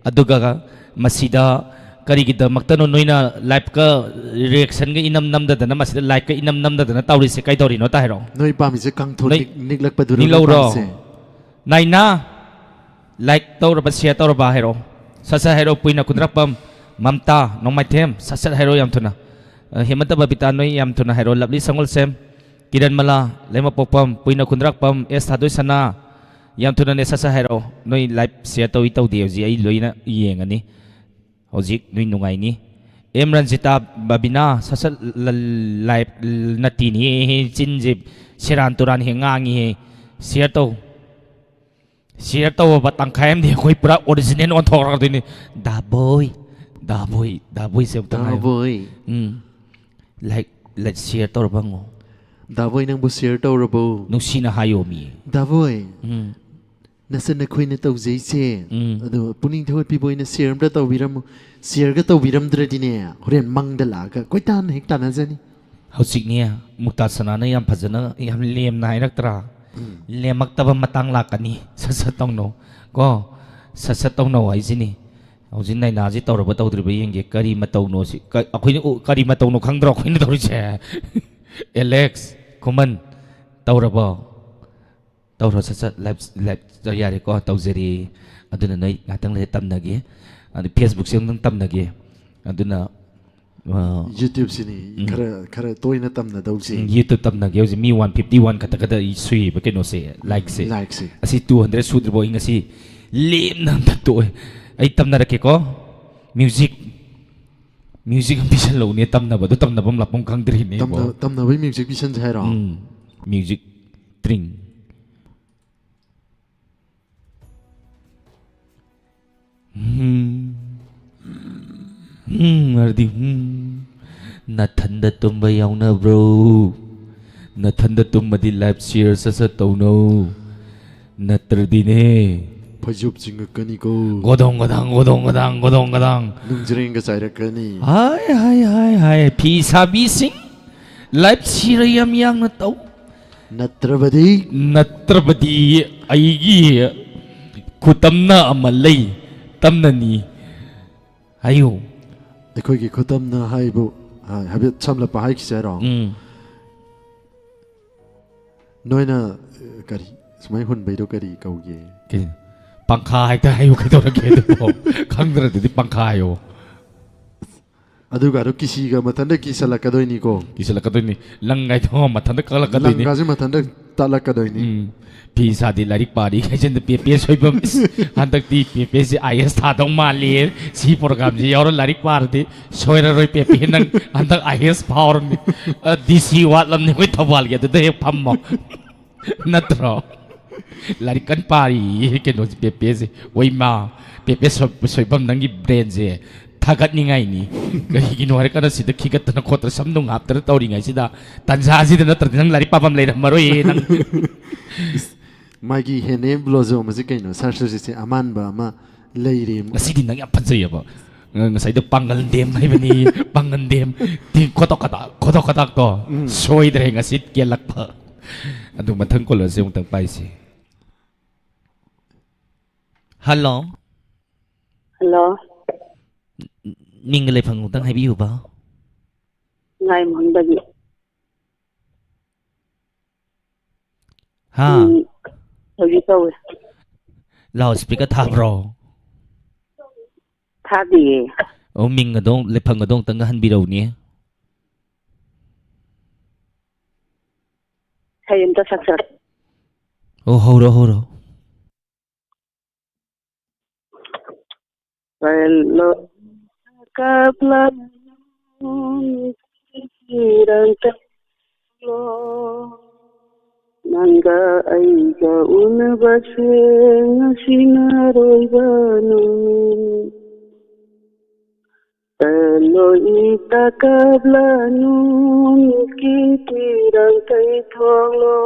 Speaker 2: aduga masida kari gi da maktano noina live ka reaction ge inam nam da na masida like ka inam nam da na tawri se kai dori no ta hero
Speaker 1: noi pa mi je kang thon niklak pa duru
Speaker 2: se naina like tawra ba share tawra ba hero sasa hero puina kundrakpam Mamta nong mai them sasat hero yam thuna hemanta babita noi yam thuna hero lovely sangol sem kiran mala lema popam puina kundrak pam es thadoi sana yam thuna ne sasa hero noi live share to itau dio ji ai loina yengani hojik noi nungai ni Ranjita babina sasat live natini chinjib siran turan hengangi he share to batang khaim de koi pura original on thor dini da boy se
Speaker 1: da boy
Speaker 2: like let's share to bango
Speaker 1: da boy nang bu share to rabo
Speaker 2: no sina hayo mi
Speaker 1: da boy nasan na khoi na tau jai se ado puning thot pi boy na share am da tau biram share ga tau biram dra dine horen mangdala ga koi tan hek tan jani
Speaker 2: hosik nia Muktasana na yam phajana yam lem na iraktra lemak taba matang lakani sasatong no ko sasatong no ai sini hojin nai na ji tawraba tawdriba yenge kari matau no si akhoi kari matau no khangdro khoi na tawri che Alex Kuman tawraba tawra sasat live yare ko tawjeri aduna nai ngatang le tamnage adu Facebook sing nang tamnage aduna
Speaker 1: YouTube sini kara toy na tam na daw si
Speaker 2: YouTube tamnage hoji mi 151 kata sui ba keno se like se asi 200 sudribo inga si lim nang tato ay tam na rake ko music music ꯑꯃ ꯄꯤꯁꯜꯂꯧꯅꯦ ꯇꯝꯅꯕꯗꯣ ꯇꯝꯅꯕꯝ ꯂꯥꯛꯐꯝ ꯈꯪꯗ꯭ꯔꯤꯅꯦ
Speaker 1: ꯇꯝꯅꯕꯩ music ꯄꯤꯁꯟꯁꯦ ꯍꯥꯏꯔꯣ
Speaker 2: music ꯇ꯭ꯔꯤꯡ ꯍꯥꯏꯔꯗꯤ ꯅꯊꯟꯗ ꯇꯨꯝꯕ ꯌꯥꯎꯅꯕ꯭ꯔꯣ ꯅꯊꯟꯗ ꯇꯨꯝꯃꯗꯤ life ꯁꯤꯌꯔ ꯁꯠ ꯇꯧꯅꯧ ꯅꯠꯇ꯭ꯔꯗꯤꯅꯦ
Speaker 1: ꯐꯩꯖꯨꯞ ꯆꯤꯡꯉꯛꯀꯅꯤꯀꯣ
Speaker 2: ꯒꯣꯗꯣꯡ
Speaker 1: ꯅꯨꯡꯖꯔꯦꯡꯒ ꯆꯥꯏꯔꯛꯀꯅꯤ
Speaker 2: ꯍꯥꯏ ꯐꯤ ꯁꯥꯕꯤꯁꯤꯡ life ꯁꯤꯌꯔ ꯌꯥꯝ ꯌꯥꯡꯅ ꯇꯧ ꯅꯠꯇ꯭ꯔꯕꯗꯤ ꯑꯩꯒꯤ ꯈꯨꯇꯝꯅ ꯑꯃ ꯂꯩ ꯇꯝꯅꯅꯤ ꯍꯥꯏꯌꯨ
Speaker 1: ꯑꯩꯈꯣꯏꯒꯤ ꯈꯨꯇꯝꯅ ꯍꯥꯏꯕꯨ ꯍꯥꯏꯐꯦꯠ ꯁꯝꯂꯞꯄ ꯍꯥꯏꯈꯤꯁꯦ ꯍꯥꯏꯔꯣ ꯅꯣꯏꯅ ꯀꯔꯤ ꯁꯨꯃꯥꯏ ꯍꯨꯟꯕꯩꯗꯣ ꯀꯔꯤ ꯀꯧꯒꯦ
Speaker 2: ꯄꯪꯈꯥ ꯍꯦꯛꯇ ꯍꯥꯏꯌꯨ ꯀꯩꯗꯧꯔꯒꯦ ꯑꯗꯨꯕꯣ ꯈꯪꯗ꯭ꯔꯗꯤ ꯄꯪꯈꯥ ꯍꯥꯏꯌꯣ
Speaker 1: ꯑꯗꯨꯒ ꯀꯤꯁꯤꯒ ꯃꯊꯟꯇ ꯀꯤꯁꯜꯂꯛꯀꯗꯣꯏꯅꯤꯀꯣ
Speaker 2: ꯀꯤꯁꯜꯂꯛꯀꯗꯣꯏꯅꯤ ꯂꯪꯒꯥꯏꯗꯣ ꯃꯊꯟꯇ ꯀꯛꯂꯛꯀꯗꯣꯏꯅꯤ
Speaker 1: ꯂꯪꯒꯥꯁꯦ ꯃꯊꯟꯇ ꯇꯠꯂꯛꯀꯗꯣꯏꯅꯤ
Speaker 2: ꯐꯤ ꯁꯥꯗꯤ ꯂꯥꯏꯔꯤꯛ ꯄꯥꯔꯤ ꯍꯥꯏꯖꯟꯗ ꯄꯦꯄꯦ ꯁꯣꯏꯕꯝ ꯍꯟꯗꯛꯇꯤ ꯄꯦꯄꯦꯁꯤ IAS ꯊꯥꯗꯧ ꯃꯥꯜꯂꯤ ꯁꯤ ꯄ꯭ꯔꯣꯒ꯭ꯔꯥꯝꯁꯤ ꯌꯥꯎꯔ ꯂꯥꯏꯔꯤꯛ ꯄꯥꯔꯗꯤ ꯁꯣꯏꯔꯔꯣꯏ ꯄꯦꯄꯦ ꯅꯪ ꯍꯟꯗꯛ IAS ꯐꯥꯎꯔꯅꯤ DC ꯋꯥꯠꯂꯝꯅꯤ ꯑꯩꯈꯣꯏ ꯊꯧꯕꯥꯜꯒꯤ ꯑꯗꯨꯗ ꯍꯦꯛ ꯐꯝꯃꯣ ꯅꯠꯇ꯭ꯔꯣ ꯂꯥꯏꯔꯤꯛ ꯀꯟ ꯄꯥꯔꯤ ꯀꯩꯅꯣꯁꯤ ꯄꯦꯄꯦꯁꯤ ꯋꯩꯃꯥ ꯄꯦꯄꯦ ꯁꯣꯏꯕꯝ ꯅꯪꯒꯤ ꯕ꯭ꯔꯦꯟꯁꯦ ꯊꯥꯒꯠꯅꯤꯡꯉꯥꯏꯅꯤ ꯀꯔꯤꯒꯤꯅꯣ ꯍꯥꯏꯔꯀꯥꯟꯗ ꯁꯤꯗ ꯈꯤꯒꯠꯇꯅ ꯈꯣꯠꯇꯅ ꯁꯝ ꯅꯨꯡ ꯍꯥꯞꯇꯅ ꯇꯧꯔꯤꯉꯩꯁꯤꯗ ꯇꯟꯖꯥꯁꯤꯗ ꯅꯠꯇ꯭ꯔꯗꯤ ꯅꯪ ꯂꯥꯏꯔꯤꯛ ꯄꯥꯐꯝ ꯂꯩꯔꯝꯃꯔꯣꯏꯌꯦ ꯅꯪ
Speaker 1: ꯃꯥꯒꯤ ꯍꯦꯅꯦ ꯕ꯭ꯂꯣꯖꯣꯝ ꯑꯁꯤ ꯀꯩꯅꯣ ꯁꯥꯔꯁꯔꯁꯤꯁꯦ ꯑꯃꯥꯟꯕ ꯑꯃ ꯂꯩꯔꯤ
Speaker 2: ꯉꯁꯤꯗꯤ ꯅꯪ ꯌꯥꯝ ꯐꯖꯩꯑꯕ ꯉꯁꯥꯏꯗꯣ ꯄꯥꯡꯒꯜ ꯗꯦꯝ ꯍꯥꯏꯕꯅꯤ ꯄꯥꯡꯒꯜ ꯗꯦꯝ ꯈꯣꯇꯣꯛ ꯈꯇꯥꯛꯇꯣ ꯁꯣꯏꯗ꯭ꯔꯦ ꯉꯁꯤ ꯀꯦꯜꯂꯛꯄ ꯑꯗꯨ ꯃꯊꯪ ꯀꯣꯂꯔꯁꯦ ꯑꯃꯨꯛꯇꯪ ꯄꯥꯏꯁꯤ ꯍꯜꯂꯣ
Speaker 9: ꯍꯜꯂꯣ
Speaker 2: ꯅꯤꯡꯒ ꯂꯩꯐꯝ ꯑꯃꯨꯛꯇꯪ ꯍꯥꯏꯕꯤꯌꯨꯕ
Speaker 9: ꯉꯥꯏꯃꯪꯗꯒꯤ
Speaker 2: ꯍꯥ
Speaker 9: ꯍꯧꯖꯤꯛ ꯇꯧꯋꯦ
Speaker 2: ꯂꯥꯎꯠ ꯁ꯭ꯄꯤꯀꯔ ꯊꯥꯕ꯭ꯔꯣ
Speaker 9: ꯊꯥꯗꯤꯌꯦ
Speaker 2: ꯑꯣ ꯃꯤꯡ ꯑꯗꯣ ꯂꯩꯐꯝ ꯑꯗꯣ ꯑꯃꯨꯛꯇꯪꯒ ꯍꯟꯕꯤꯔꯧꯅꯦ
Speaker 9: ꯏꯁꯩ ꯑꯝꯇ ꯁꯛꯆꯔ
Speaker 2: ꯑꯣ ꯍꯧꯔꯣ
Speaker 9: ꯅꯪꯒ ꯑꯩꯒ ꯎꯅꯕꯁꯦ ꯉꯁꯤꯅ ꯑꯔꯣꯏꯕ ꯅꯨꯃꯤꯠ ꯂꯣꯏ ꯇꯀꯕꯂꯅꯨ ꯅꯨꯡꯁꯤ ꯇꯤꯔꯪ ꯇꯩꯊꯣꯛꯂꯣ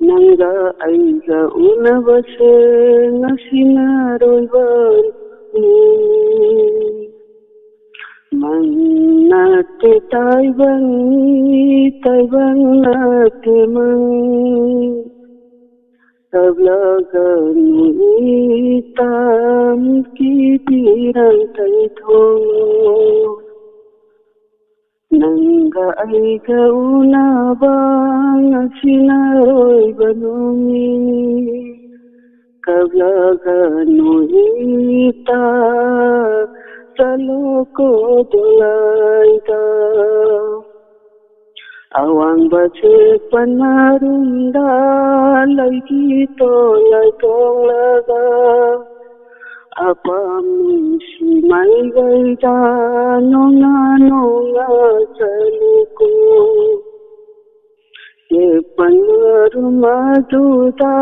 Speaker 9: ꯅꯪꯒ ꯑꯩꯒ ꯎꯅꯕꯁꯦ ꯉꯁꯤꯅ ꯑꯔꯣꯏꯕ ꯅꯨꯃꯤꯠ ꯃꯟꯅꯠꯇꯦ ꯇꯥꯏꯕꯪ ꯅꯠꯇꯦ ꯃꯪ ꯇꯕꯂꯒ ꯅꯨꯃꯤꯠꯇꯥꯝ ꯀꯤꯄꯤꯔꯪ ꯇꯩꯊꯣꯛꯂꯣ ꯅꯪꯒ ꯑꯩꯒ ꯎꯅꯕ ꯉꯁꯤꯅ ꯑꯔꯣꯏꯕ ꯅꯨꯃꯤꯠ ꯀꯕꯂꯒ ꯅꯨꯃꯤꯠꯇ ꯆꯠꯂꯣꯀꯣ ꯗꯣꯂꯥꯏꯗ ꯑꯋꯥꯡꯕ ꯆꯦꯛꯄ ꯅꯥꯔꯨꯝꯗ ꯂꯩꯒꯤ ꯇꯣꯂꯥꯏ ꯇꯣꯡꯂꯒ ꯑꯄꯥꯝ ꯅꯨꯡꯁꯤ ꯃꯥꯏꯀꯩꯗ ꯅꯣꯡꯅ ꯆꯠꯂꯨꯀꯣ ꯆꯦꯛꯄ ꯅꯥꯔꯨꯝ ꯑꯗꯨꯗ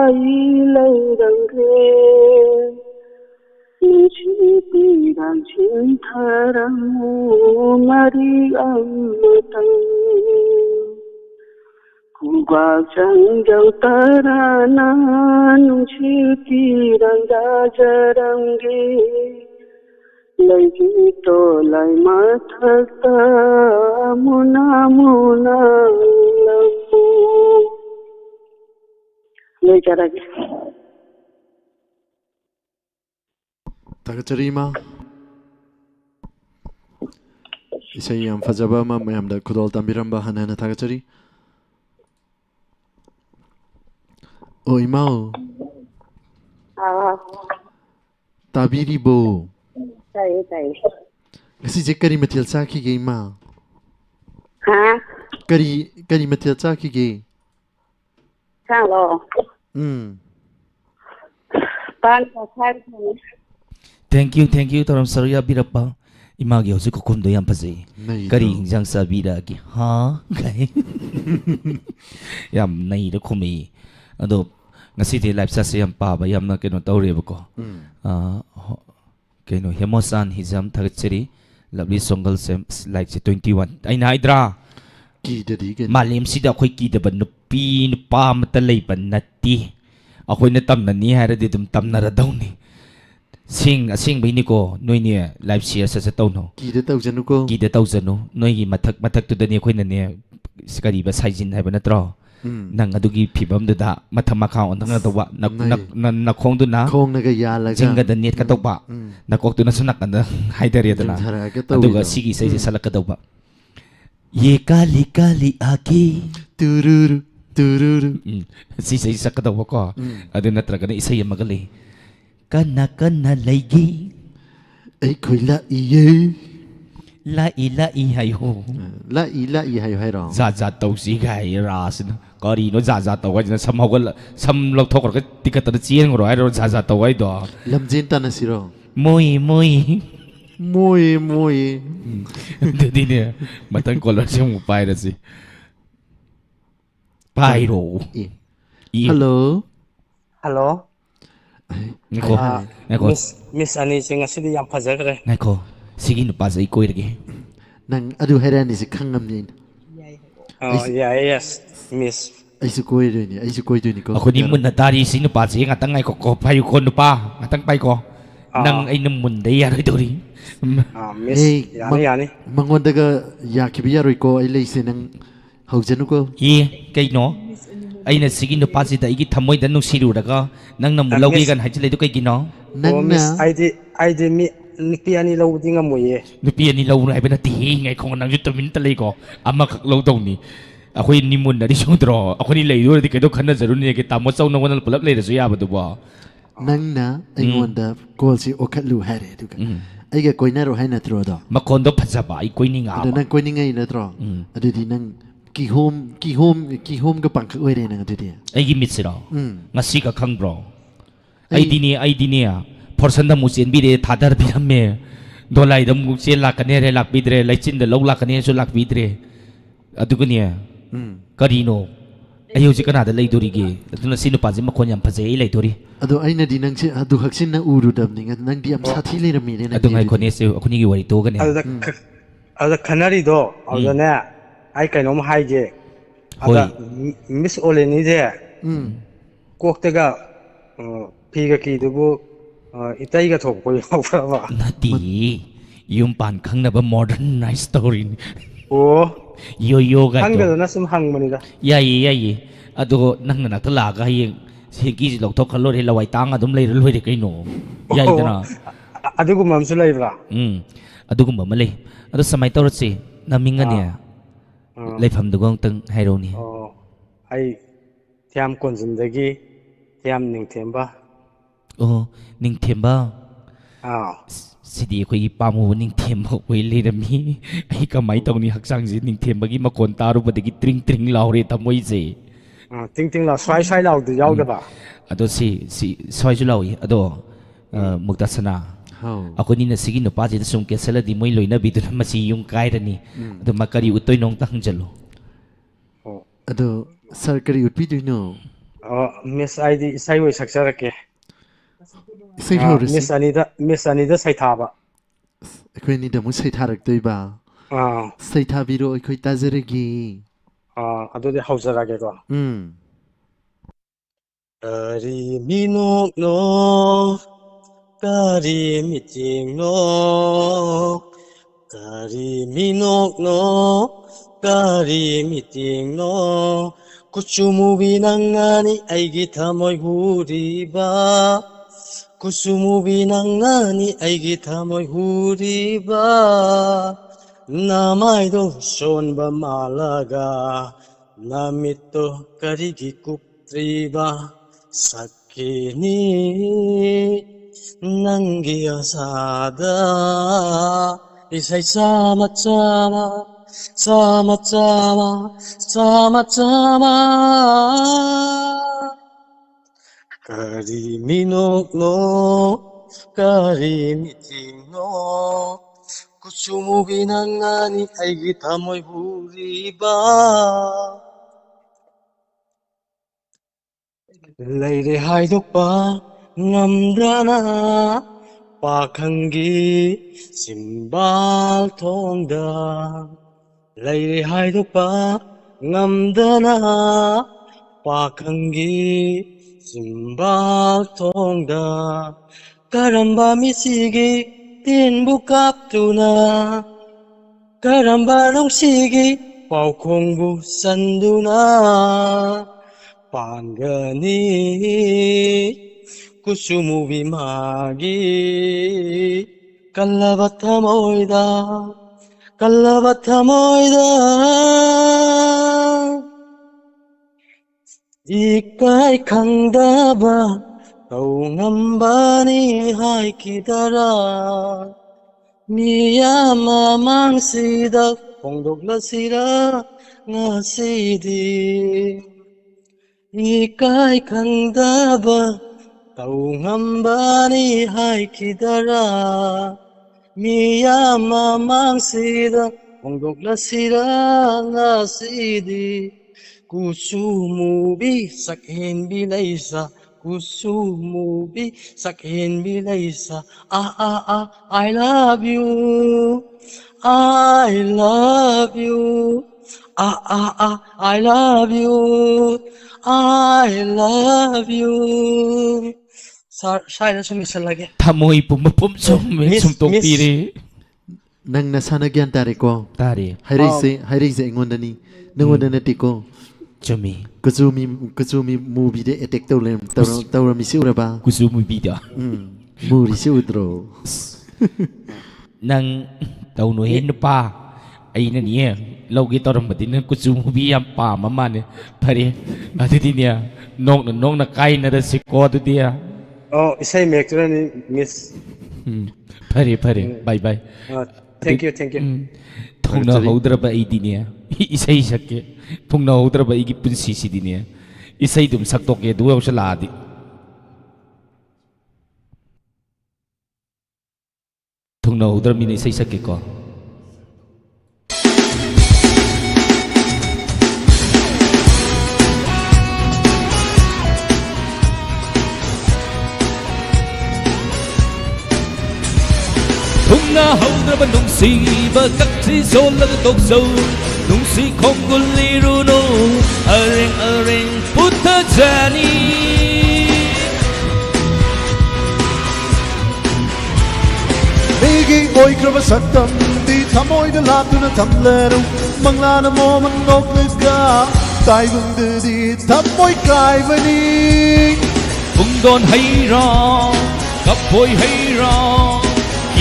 Speaker 9: ꯑꯩ ꯂꯩꯔꯝꯒꯦ ꯅꯨꯡꯁꯤꯕꯤꯔꯪ ꯆꯤꯟꯊꯔꯝꯃꯨ ꯃꯔꯤ ꯑꯃꯇꯪ ꯈꯨꯕꯥꯛ ꯆꯪꯖꯧ ꯇꯔꯥꯅ ꯅꯨꯡꯁꯤꯕꯤꯔꯪ ꯗꯥꯖꯔꯝꯒꯦ ꯂꯩꯒꯤ ꯇꯣꯂꯥꯏ ꯃꯊꯛꯇ ꯃꯨꯅꯥ ꯂꯝꯃꯨ ꯂꯣꯏꯖꯔꯒꯦ
Speaker 1: ꯊꯥꯒꯠꯆꯔꯤ ꯏꯃꯥ ꯏꯁꯩ ꯌꯥꯝ ꯐꯖꯕ ꯑꯃ ꯃꯌꯥꯝꯗ ꯈꯨꯗꯣꯜ ꯇꯝꯕꯤꯔꯝꯕ ꯍꯟꯅ ꯍꯟꯅ ꯊꯥꯒꯠꯆꯔꯤ ꯑꯣ ꯏꯃꯥꯎ ꯇꯥꯕꯤꯔꯤꯕꯣ
Speaker 9: ꯇꯥꯏꯌꯦ ꯇꯥꯏꯌꯦ
Speaker 1: ꯉꯁꯤꯁꯦ ꯀꯔꯤ ꯃꯊꯦꯜ ꯆꯥꯈꯤꯒꯦ ꯏꯃꯥ
Speaker 9: ꯍꯥꯀꯔꯤ
Speaker 1: ꯃꯊꯦꯜ ꯆꯥꯈꯤꯒꯦ
Speaker 9: ꯆꯥꯡꯂꯣ ꯄꯥꯟ ꯊꯣꯡꯉꯦ
Speaker 2: ꯊꯦꯡꯛ ꯌꯨ ꯇꯧꯔꯝ ꯁꯔꯨ ꯌꯥꯕꯤꯔꯛꯄ Imagi hojik kukumdo yam fazei.
Speaker 1: Nei
Speaker 2: Kari
Speaker 1: do.
Speaker 2: hinjang sabiragi. Ha? Kai. Yam nei da khumi. Ado ngasidi live sa se yam pa ba yam na keno tawre ba ko. Keno Hemosan hijam thagcheri lovely songal sem like 21. Ai na idra.
Speaker 1: Ki dadi ken.
Speaker 2: Malim sida khoi ki da ban nupi nupa mata lei ban natti. Akhoi na tam na ni hara di dum tam na ra daw ni. Sing asing bai ni ko noi ni live share sa taw no.
Speaker 1: Ki da tau janu ko.
Speaker 2: Ki da taw janu noi gi mathak tu da ni khoi na ne sikari ba saijin hai ba natro. Nang adugi phibam du da matham makha on thang da wa na khong du na
Speaker 1: Khong na ga ya la ga.
Speaker 2: jinga da net ka taw ba. Na kok tu na sunak da hai da re da na.
Speaker 1: Thara ka taw.
Speaker 2: Aduga sigi sai salak ka taw ba. Ye kali kali aki
Speaker 1: Tururu tururu.
Speaker 2: si sai sak ka taw ba ko. Adu na tra ka na isay magali. Kana kana laigi
Speaker 1: Ai khoi la i ye.
Speaker 2: la i hai ho.
Speaker 1: La i hai hai rong.
Speaker 2: Za za tau si gai ras na. Kari no za tau ga sam hawal sam lok thok ka tikat da chien ro ai ro za tau ai do.
Speaker 1: Lam jin ta na siro.
Speaker 2: Moi
Speaker 1: Moi moi.
Speaker 2: Dadi ne matang color siya mo pai da si. Pai ro.
Speaker 1: Hello.
Speaker 10: Hello.
Speaker 2: Nako. Nako.
Speaker 10: Miss Ani sing asidi yam fazagre.
Speaker 2: Nako. Sige no pa sai koi rage.
Speaker 1: Nang adu herani si khangam ni.
Speaker 10: Oh yeah, yes. Miss.
Speaker 1: Ai su koi do ni. Ai su koi do ni ko.
Speaker 2: Ako ni mun na tari sino pa si ngatang ai ko pai ko no pa. Ngatang pai ko. Nang ay nang mun dai yar do ri.
Speaker 10: Miss. Yani.
Speaker 1: Mangon daga ya ki biya roi ko ai lei se nang hau janu ko.
Speaker 2: Ye kay no. Ay na sige no pa si da igi thamoy da nung siru daga nang namulawi gan hajile do kay gino.
Speaker 10: Nang Miss ID mi nupi ani lo di nga mo ye.
Speaker 2: Nupi ani lo na ibana ti ngay kung nang yutamin talay ko ama kaklo daw ni. Ako ni mun na di sudro. Ako ni lay do di kay do kana zaru ni kay tamo saw nang wanal pulap lay da so yaba do ba.
Speaker 1: Nang na ai ngonda call si okatlu hare du ka. Ai ga koi na ro hai na tro do.
Speaker 2: Makondo phajaba ai koi ni nga.
Speaker 1: Adu nang koi ni ngai na tro. Adu di nang ki home ga pang oi re nang adu di.
Speaker 2: Ai gi mitsira. Ngasi ka khang bro. Ai di ni person da musin bi re thadar bi ramme. Dolai da mu che la kane re lak bidre lai chin da lo la kane so lak bidre. Adu ko ni. Karino. Ayo si kana da lay dori ge. Adu na sino pa ji makon yam phajai lay dori.
Speaker 1: Adu ai na di nang si adu haksin na uru dam ning nang di am sathi le rami re na.
Speaker 2: Adu ngai ko ne se akuni gi wari to ga ne.
Speaker 10: Ada kanari do. Ada ne. Ai kai nom hai je. Ada Miss Oleni je. Kok te ga pi ga ki du bu itai ga thok ko yaw ba.
Speaker 2: Nati yum pan khang na ba modern nice story.
Speaker 10: Oh.
Speaker 2: Yo ga.
Speaker 10: Hang ga na sum hang mani da.
Speaker 2: Yai. Ado nang na ta la ga yeng. Segi lok thok khalo re lawai tang adum lei loi de kai no. Yai dana.
Speaker 10: Adu gu mam su lai bra.
Speaker 2: Adu gu mam le. Ado samai tor si naminga ne. Leifam du gong tang hairo ni.
Speaker 10: Oh. Ai thiam kon jin da gi thiam ning them ba.
Speaker 2: Oh, ning them ba. Sidi ko ipamu ning them ho we le da mi. Ai ka mai tong ni haksang ji ning them ba gi makon taru ba de gi tring law re ta moi je.
Speaker 10: Ting la swai law du yaw da ba.
Speaker 2: Ado si swai ju law yi ado muktasana. Ako ni na sige no pa ji da sum ke sala di moi loi na bi du na masi yung kai da ni. Ado makari utoy nong tang jalo.
Speaker 1: Ado sarkari utpi du no.
Speaker 10: Miss ID sai wei saksa ke.
Speaker 1: Sai ho re.
Speaker 10: Miss Anida sai tha ba.
Speaker 1: Koi ni da mu sai tharak doi ba. Sai tha bi ro koi ta jere gi.
Speaker 10: Ado de hausara ke ko. Kari minok no Kari miting no Kari minok no Kari miting no Kusumu binangani ay gitamoy huriba Kusumu binangani ay gitamoy huriba Namay do son ba malaga Namito karigi kuptriba Sakini nanggiyasada Isay sama-sama Kariminok no Karimiting no ꯀꯨꯆꯨꯃꯨꯕꯤ ꯅꯪꯅꯅꯤ ꯑꯩꯒꯤ ꯊꯃꯣꯏ ꯍꯨꯔꯤꯕ ꯂꯩꯔꯦ ꯍꯥꯏꯗꯣꯛꯄ ꯉꯝꯗ꯭ꯔꯅ ꯄꯥꯈꯪꯒꯤ ꯆꯤꯝꯕꯥꯜ ꯊꯣꯡꯗ ꯂꯩꯔꯦ ꯍꯥꯏꯗꯣꯛꯄ ꯉꯝꯗꯅ ꯄꯥꯈꯪꯒꯤ ꯆꯤꯝꯕꯥꯜ ꯊꯣꯡꯗ ꯀꯔꯝꯕ ꯃꯤꯁꯤꯒꯤ ꯇꯤꯟꯕꯨ ꯀꯥꯞꯇꯨꯅ ꯀꯔꯝꯕ ꯅꯨꯡꯁꯤꯒꯤ ꯄꯥꯎꯈꯣꯡꯕꯨ ꯆꯟꯗꯨꯅ ꯄꯥꯟꯒꯅꯤ ꯀꯨꯆꯨꯃꯨꯕꯤ ꯃꯥꯒꯤ ꯀꯜꯂꯕ ꯊꯃꯣꯏꯗ ꯀꯜꯂꯕ ꯊꯃꯣꯏꯗ 이까이 강다바 더웅한바니 하이키다라 미야마 망시다 봉독라시라 나시디 이까이 강다바 더웅한바니 하이키다라 미야마 망시다 봉독라시라 나시디 Kusumubi sakhin bilaysa Kusumubi sakhin bilaysa I love you I love you I love you I love you Sai na sumisal lagi
Speaker 2: Thamoy pumapum sum tokpiri
Speaker 1: Nang nasana gyan tari ko
Speaker 2: tari
Speaker 1: hairese ingondani nangondana tiko
Speaker 2: chumi
Speaker 1: kuzumi movie de attack tawra mi siuraba
Speaker 2: kuzumi bida
Speaker 1: muri siudro
Speaker 2: nang tawno hen pa ai na niya logi toram bati nang kuzumi bi yam pa mama ne pare adidi niya nong na kai na si ko dia
Speaker 10: oh isai mek ni miss
Speaker 2: pare bye bye
Speaker 10: thank you
Speaker 2: thongna haudraba idinia isai sakke thongna haudraba igi punsi sidinia isai dum saktoke duwa saladi thongna haudra mina isai sakke ko thongna haudraba nungsiba kakti solaga tokso nungsi konguliruno areng puta jani
Speaker 7: Nigi oikraba saktam di thamoida laptuna thamleru manglana moman nokliga taibungde di thamoi kaivani
Speaker 2: ungdon haira kapoy haira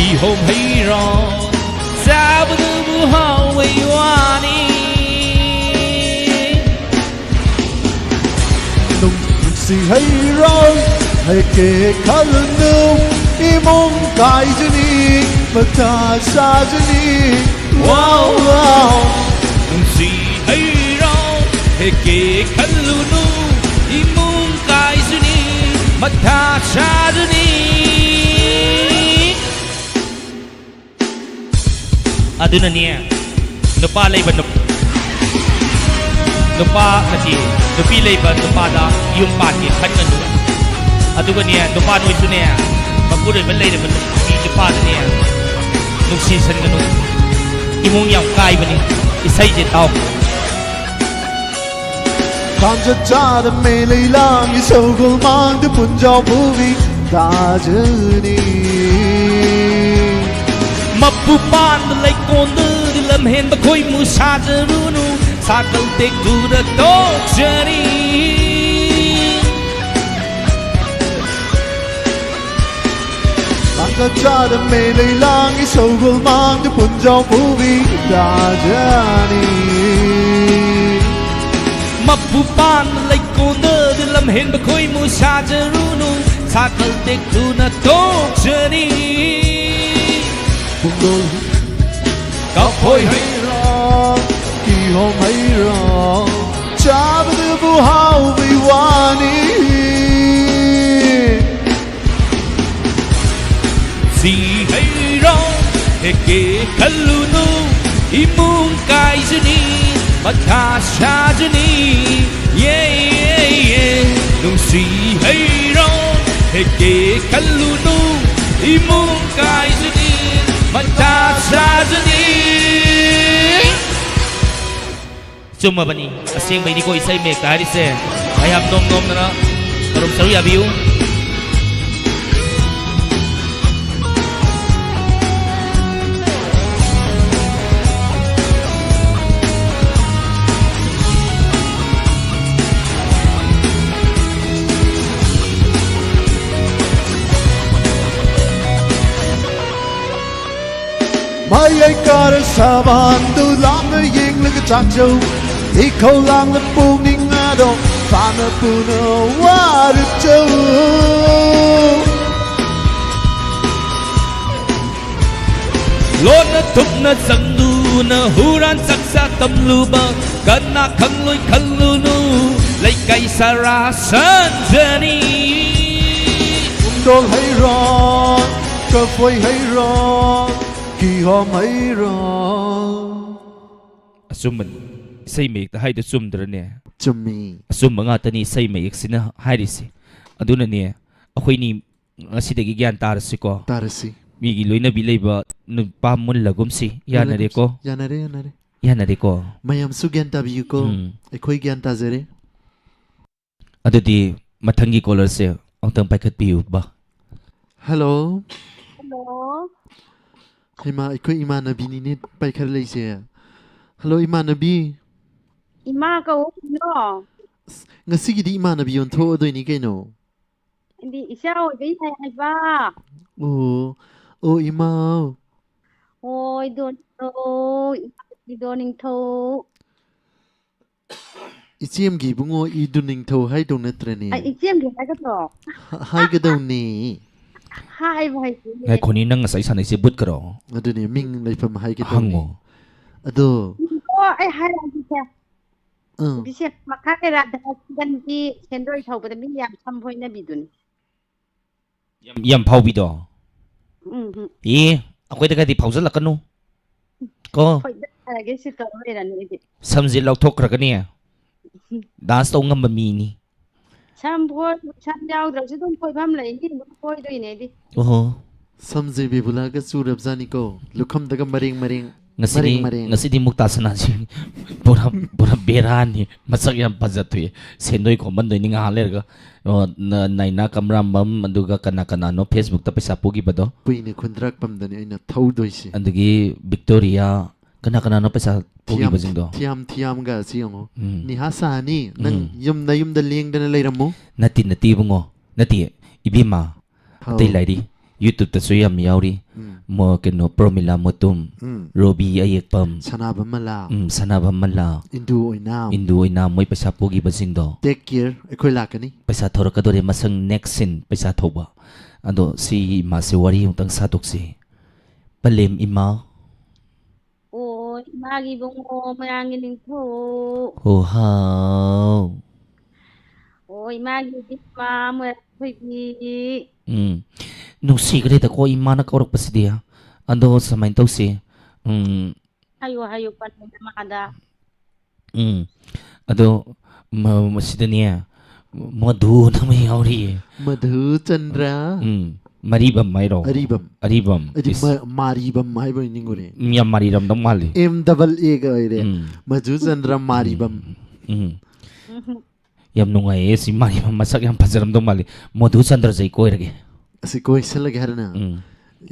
Speaker 2: ihom haira sabdu buhawai wani
Speaker 7: si hay rong hay ke kalnu imong kaijani mata sajani wow wow
Speaker 2: si haira heke kallunu imong kaijani mata sajani aduna niya nupa lay ba nupa nati nupi lay ba nupa da yung pati kanya nupa aduga niya nupa no ito niya magurin ba lay ba nupa niya nugsisan nga nung imong yang kay ba ni isay je tao
Speaker 7: Kamja chada mele lang isogol mang de punjao bhuvi dajani
Speaker 2: mapupan lay kondu dilam hen ba koi mu sajarunu sakal tek dura tok jani
Speaker 7: Kamja chada mele lang isogol mang de punjao bhuvi dajani
Speaker 2: mapupan lay kondu dilam hen ba koi mu sajarunu sakal tek dura tok jani
Speaker 7: Bungol
Speaker 2: kapoy
Speaker 7: hay rong ki hom hay rong chabdu buhau viwani
Speaker 2: si hay rong heke kallunu imong kaizini magkasajani nung si hayron heke kallunu imong kaizini magkasajani Chuma bani asing bay ni ko isay mek tari se ayam nom nom na karom saru yabiu
Speaker 7: Mai ai kar saban tu lam na ying na chak châu đi khâu lang na pu ning na do fa na pu na wa ru châu
Speaker 2: lon na thuk na sang du na huran saksa tam lu ba kana khang loi khang lu nu lai kai sara san jani
Speaker 7: dol hay ron cơ phơi hay ron kỳ hôm hay ron
Speaker 2: asuman say mek ta hai da sum dra ne
Speaker 1: chumi
Speaker 2: asum nga tani say mek sina hai ri si aduna ne akhoi ni asidagi gyan tar si ko
Speaker 1: tarasi
Speaker 2: migi loina bi leiba nu pa mun lagum si yana re ko yana re ko
Speaker 1: mayam su gyan ta bi ko ekhoi gyan ta zere
Speaker 2: adudi mathangi caller se ongtang paikhat piu ba
Speaker 1: hello
Speaker 4: Hello.
Speaker 1: hema ekhoi imanabi ni ne paikhar leise hello imanabi
Speaker 4: Ima ka no.
Speaker 1: ngasigi di imanabi on tho adoi ni kaino
Speaker 4: Hindi isa o bai hai ba.
Speaker 1: o ima
Speaker 4: Oi don to. I doning to.
Speaker 1: ichiam gi bungo I duning tho hai dong natrani
Speaker 4: Ai ichem di hai ka to.
Speaker 1: hai ga dong ni
Speaker 4: Hai bai.
Speaker 2: ngai khoni nang ngasai sanai se but karo
Speaker 1: aduni ming leifam hai ga dong
Speaker 2: hango
Speaker 1: ado
Speaker 4: Ko ai hai di se. Di se makha ke ra da dan ki sendoi thau ba mi yam sam phoi na bi dun.
Speaker 2: yam phau bi do
Speaker 4: Mhm.
Speaker 2: akhoi da ga di phau zal lakanu ko
Speaker 4: Phoi da ge si to re ra ni di.
Speaker 2: samji lok thok ra ka ni dance to ngam mi ni
Speaker 4: Sam phoi sam yao da si dun phoi pham lai ni phoi doi ne di.
Speaker 2: oho
Speaker 1: samje be bula ga surab zani ko lukham daga maring
Speaker 2: ngasidi mukta sana si pura berani masak yam pajatui sendoi ko mandoi ni nga ler ga naina kamram bam aduga kana no facebook ta pesa pugi bado
Speaker 1: puine khundrak pam dani aina thau doisi
Speaker 2: andagi victoria kana no pesa pugi bajing do
Speaker 1: thiam ga siong ni hasani nang yum da leng dana leiramu
Speaker 2: nati bungo nati ibima atai lairi youtube ta su yam yauri mo keno promila motum robi ayekpam sanabam mala indu oina moi pesa pogi basing do
Speaker 1: take care ekhoi lakani
Speaker 2: pesa thoraka dore masang next sin pesa thoba ado si ma se wari ungtang satok si palem ima
Speaker 4: Oi magi bungo mayangin ning to.
Speaker 2: ho ha
Speaker 4: Oi magi di ma mo phoi bi.
Speaker 2: no sigre ta ko ima na korok pasidia ando samain tau si
Speaker 4: Hayo pan ma ada.
Speaker 2: ado masidania madhu na mai yauri
Speaker 1: madhu chandra
Speaker 2: maribam mairo aribam
Speaker 1: maribam mai bo ningure
Speaker 2: yam mariram dam mali
Speaker 1: m double a ga ire madhu chandra maribam
Speaker 2: yam nungai si maribam masak yam pajaram dam mali madhu chandra jai ko irge
Speaker 1: asi ko isala garna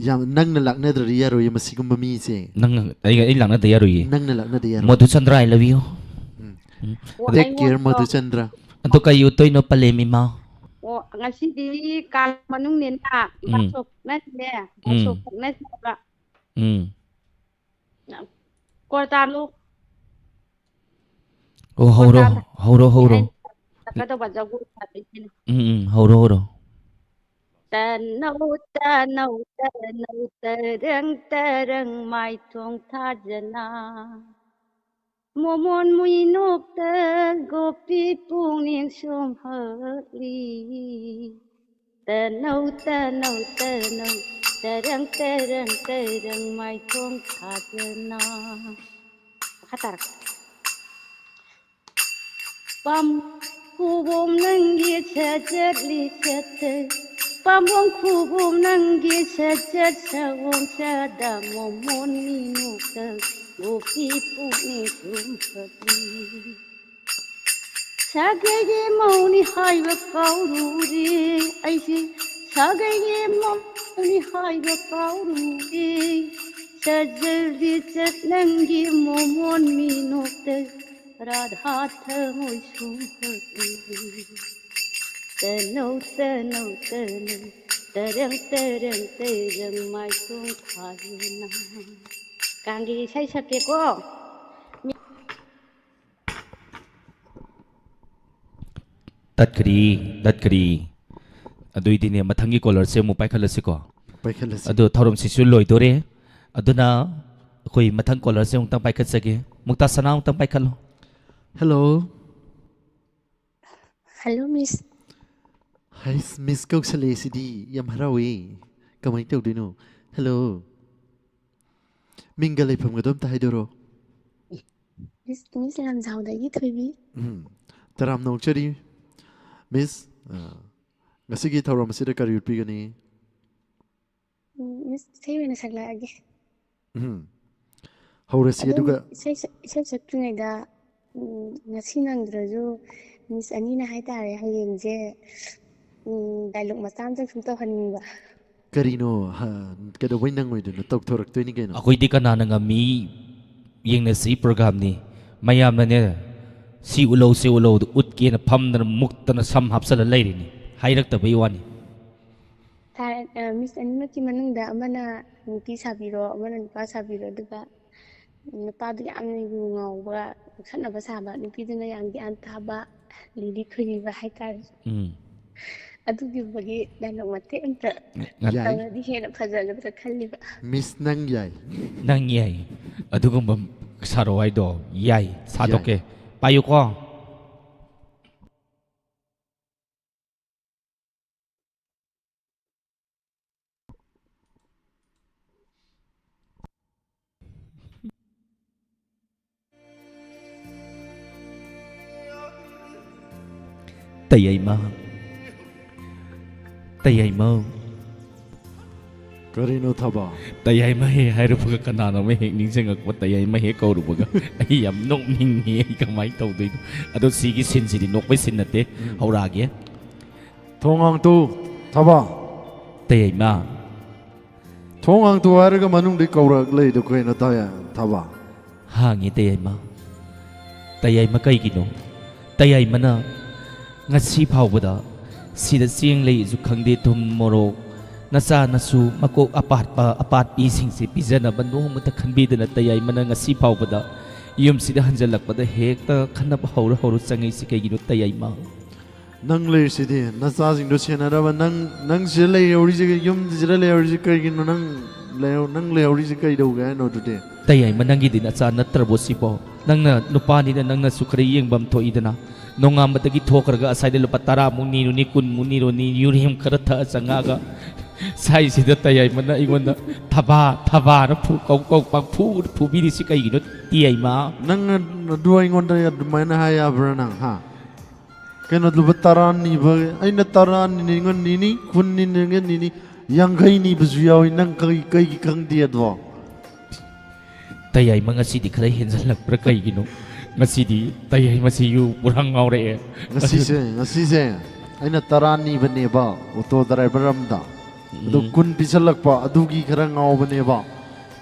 Speaker 1: yam nang na lakna dri yaro yam sigum mi se
Speaker 2: nang ai lakna da yaro yi
Speaker 1: nang na lakna da yaro
Speaker 2: madhu chandra I love you
Speaker 1: take care madhu chandra
Speaker 2: anto kayo toy no palemi ma
Speaker 4: O ngasi di kal manung nen ta masuk na ne masuk na ba ko ta lu
Speaker 2: oh horo
Speaker 4: ka to ba jagu ta ni
Speaker 2: horo
Speaker 4: tanau tereng mai thong tha jana momon mui nok te gopi pung ning sum hli tanau terang terang terang mai thong thadna khatar pam kubum nangi chajet li chate pamong kubum nangi chajet sawong sada momon minukta gopi puni sumpati 사계의 머니 하이가 까우루리 아이시 사계의 머니 하이가 까우루리 사절리 젖난기 모몬 미노때 라다타 모이 숨허리 떠노 떠노 떠노 떠령 떠령 떠령 마이송 타이나 강기 사이사께고
Speaker 2: ตัดคดีอดุยทีเนี่ยมาทั้งกี่คนเลยเสียมุไปขันเลยสิก่อ
Speaker 1: ไปขันเลยสิ
Speaker 2: อดุทารมสิชุนลอยตัวเร่อดุน่ะคุยมาทั้งคนเลยเสียมุตั้งไปขันสักกี่มุตาสนามตั้งไปขันโล
Speaker 1: Hello
Speaker 6: Hello Miss
Speaker 1: Hi Miss Kaushale sidi yam harawi kamai tawdino Hello Minga leifam gadom ta haidoro
Speaker 6: Miss làm giàu đấy thôi bi
Speaker 1: Taram nongchari Miss ngasigi thawram asida kari utpigani
Speaker 6: Miss thấy bên sạc lại cái
Speaker 1: Haurasi aduga
Speaker 6: sẽ ngày đã ngasi nang rồi Miss anh na hay tare hay yang je đại lục mà sam chắc chúng tôi hình ba
Speaker 1: Karino kada wainang oidu na tok thorak toini kaino
Speaker 2: คุยดีกันนานงามียิงในสีโปรแกรมนี้ไม่ยามนั่นเนี่ยสิอุโลอุดเกียนพัมนันมุกตันซ้ำหับสลัดเลยนี่ให้รักแต่ไปวันนี้
Speaker 6: tare Miss anh mà khi mà nang đã mà na nuti sabiro mà na pa sabiro được ba pa được ăn nhiều ngầu ba khát là ba sa ba nuti đó là yang di antaba lili khui ba hay tare adugi bagi đại lục mà thế em trợ tao đi hết là phải giờ là phải khăn đi ba
Speaker 1: Miss nang yai
Speaker 2: นั่งใหญ่อดุกมสารวัยดอใหญ่สาดกเกไปอยู่ก็แต่ใหญ่มากแต่ใหญ่มาก
Speaker 1: Karino thaba
Speaker 2: แต่ใหญ่ไม่ให้รู้ว่าขนาดเราไม่เห็นนิ่งเสียงกับแต่ใหญ่ไม่เห็นเขารู้ว่าไอ้ยำนกนิ่งเหี้ยก็ไม่ตัวดีอะตัวสีกิสินสินกไม่สินนั่นเต้เอาราเกี้ย
Speaker 1: Thongang tu thaba
Speaker 2: แต่ใหญ่มาก
Speaker 1: Thongang tu haraga manung di kaurak lei du kaino taya thaba
Speaker 2: ห่างแต่ใหญ่มากแต่ใหญ่มาใกล้กินนแต่ใหญ่มานะงัดสีเผาบ่ได้สีดเสียงเลยจุขังเดทุมโมโรนาซานาสูมากอปาดปีสิงสิพิจารณาบรรลุมันตะขันบีดนะแต่ใหญ่มันงัดสีเผาบ่ได้ยมสิดหันจะหลักบ่ได้เฮกตะขันนับหาวรจังไงสิกายกินแต่ใหญ่มาก
Speaker 1: Nang lei sidi nasa sing do chena raba nang jilei oriji yum jilei oriji kai gino nang le oriji kai do ga no today
Speaker 2: แต่ใหญ่มันนั่งยินดีนะจ๊ะนัตรบสิปอนั่งน่ะนุปานี่นั่งน่ะสุขรียังบัมโทอีดนะน้องงามบัตรกิโทกระกะสายเดลปัตตารามุนีนุนิกุนมุนีโรนียูริมคารถะสังกะสายสิแต่ใหญ่มันน่ะอีกวันน่ะทบานะผู้กองปังผู้บิดิสิกายกินตีใหญ่มา
Speaker 1: nang dua ingon da mana haya branang ha kena lu bataran ni ba ai na taran ni ngon ni kun ni ngen ni yang kai ni bzuyaw nang kai kang dia do
Speaker 2: แต่ใหญ่มันงาสิดิใครเห็นสันหลักประกายกินงาสิดิแต่ใหญ่มาสิอยู่บุรังเงาเร่
Speaker 1: ngasi se ai na taran ni bane ba auto driver ram da do kun pisalak pa adugi khara ngaw bane ba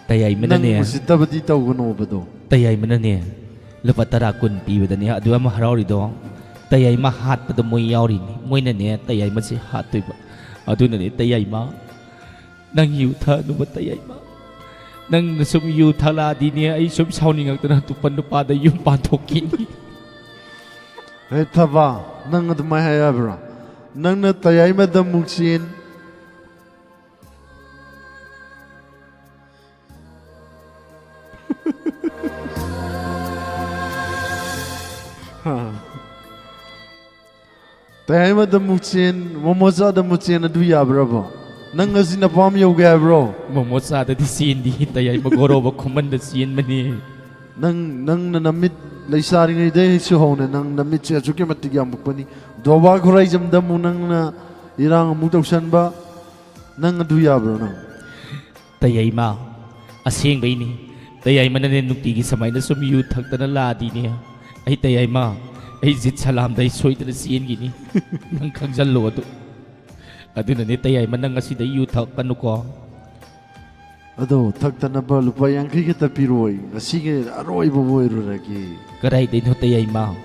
Speaker 2: แต่ใหญ่มันเนี่ย
Speaker 1: sitabadi taw gono ba do
Speaker 2: แต่ใหญ่มันเนี่ยลูกปัตตารากุนปีแบบนี้ดูว่ามาฮาราวริดองแต่ใหญ่มาหัดประตูมวยยาวรินมวยนั่นเนี่ยแต่ใหญ่มันสิหัดตัวแบบดูนั่นเนี่ยแต่ใหญ่มานั่งอยู่ท่านุบัตแต่ใหญ่มานั่งสมอยู่ทาราดีเนี่ยไอ้สมชาวนี่งักตนะตุปันตุปาได้ยุ่งปานทกิน
Speaker 1: hey thaba nang ad mai haya bra nang na tayai ma da muksin tayai ma da muksin momoza da muksin adu ya bra ba Nang ngasi na pam yoga hai bro.
Speaker 2: Momo sa da di scene di tayay magoro ba kuman da scene mani.
Speaker 1: Nang na namit laisari ngai dai su hone nang namit se chuke matig yam bukpani. Doba khorai jam dam nang na irang mu tausan ba. Nang adu ya bro nang.
Speaker 2: Tayay ma asing bai ni. Tayay man na nukti gi samay na sum yu thak na ladi niya. Ay tayay ma ay zit salam dai soy na scene gini. Nang kangjal lo to. Adu na ni tayay man nang asi dai yu thak kanu ko.
Speaker 1: Ado thak na ba lupa yang ki kita piroi. Ngasi ge aroi bo boy ro ragi.
Speaker 2: Karay din ho tayay ma.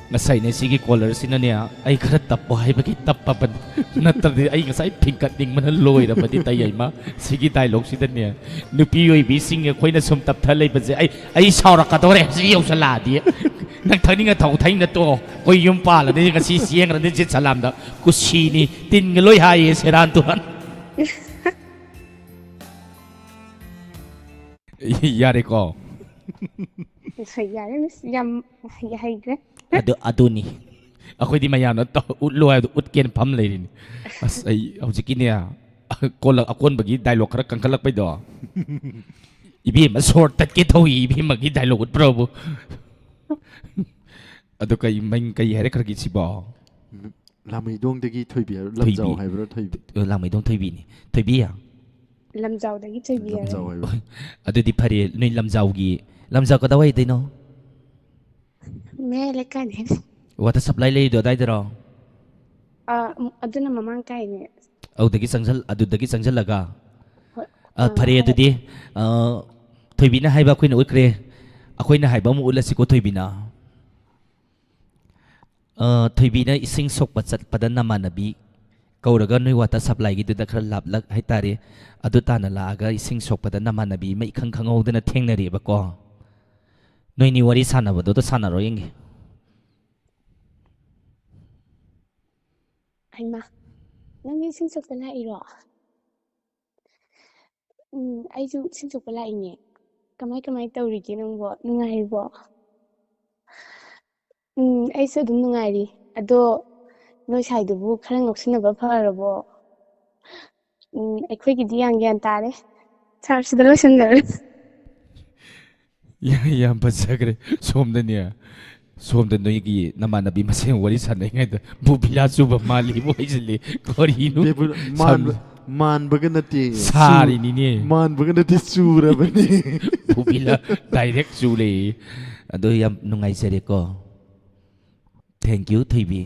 Speaker 2: Ngasay na sige caller sina niya ay karat tapo ay bagi tappa pa natadi ay ngasay pingkat ding manaloy na pati tayay ma sige dialogue sida niya nupiyoy bising koy na sumtap thalay ba ay saura ka tore sige yaw saladi nang thani nga thau thai na to koy yung pala ni nga sisiyang ran jit salam da kusini tin ngaloy haye seran tuhan yare ko
Speaker 6: yare miss yam yahigre
Speaker 2: ado ni ako di mayano to utlo ay utken pam lay rin as ay hujiki niya kolak akon bagi dialogue kara kangkalak pa do ibi masortat kito ibi magi dialogue ut probo ado kay main kay here kara si ba
Speaker 1: lamay dong dagi thoy bi lamjaw hai bro thoy bi
Speaker 2: lamay dong thoy bi ni thoy bi ya
Speaker 6: lamjaw dagi thoy bi
Speaker 1: lamjaw hai
Speaker 2: ado di pare noy lamjaw ka dawai de no
Speaker 6: me le kan he
Speaker 2: wata supply lay do dai dro
Speaker 6: aduna mamang kai ne
Speaker 2: au dagi sangjal laga pare adu di thoy bi na haiba khoina ukre akoina haiba mu ulasi ko thoy bi na thoy bi na ising sok pachat padan na manabi kauraga noi wata supply gi da khar lap lak hai tare adu ta na la aga ising sok padan na manabi mai khang khang au na thengnari ba ko noi ni wari sana ba do to sana ro yeng
Speaker 6: ai ma nang ni sing sok ta lai ro ai ju sing sok pa lai ne kamai tawri ki nang bo nungai bo ai sa dum nungai ri ado noi sai du bu khara ngoksina ba pharabo ai khoi gi diang yan tare char si dalo sangar
Speaker 2: yam pasagre somda niya somda noi gi namanabi maseng wari sanai ngai da bubila suba mali bo isli kori nu
Speaker 1: man baganati
Speaker 2: sari ni ne
Speaker 1: man baganati sura bani
Speaker 2: bubila direct sule ado yam nungai sere ko thank you thibi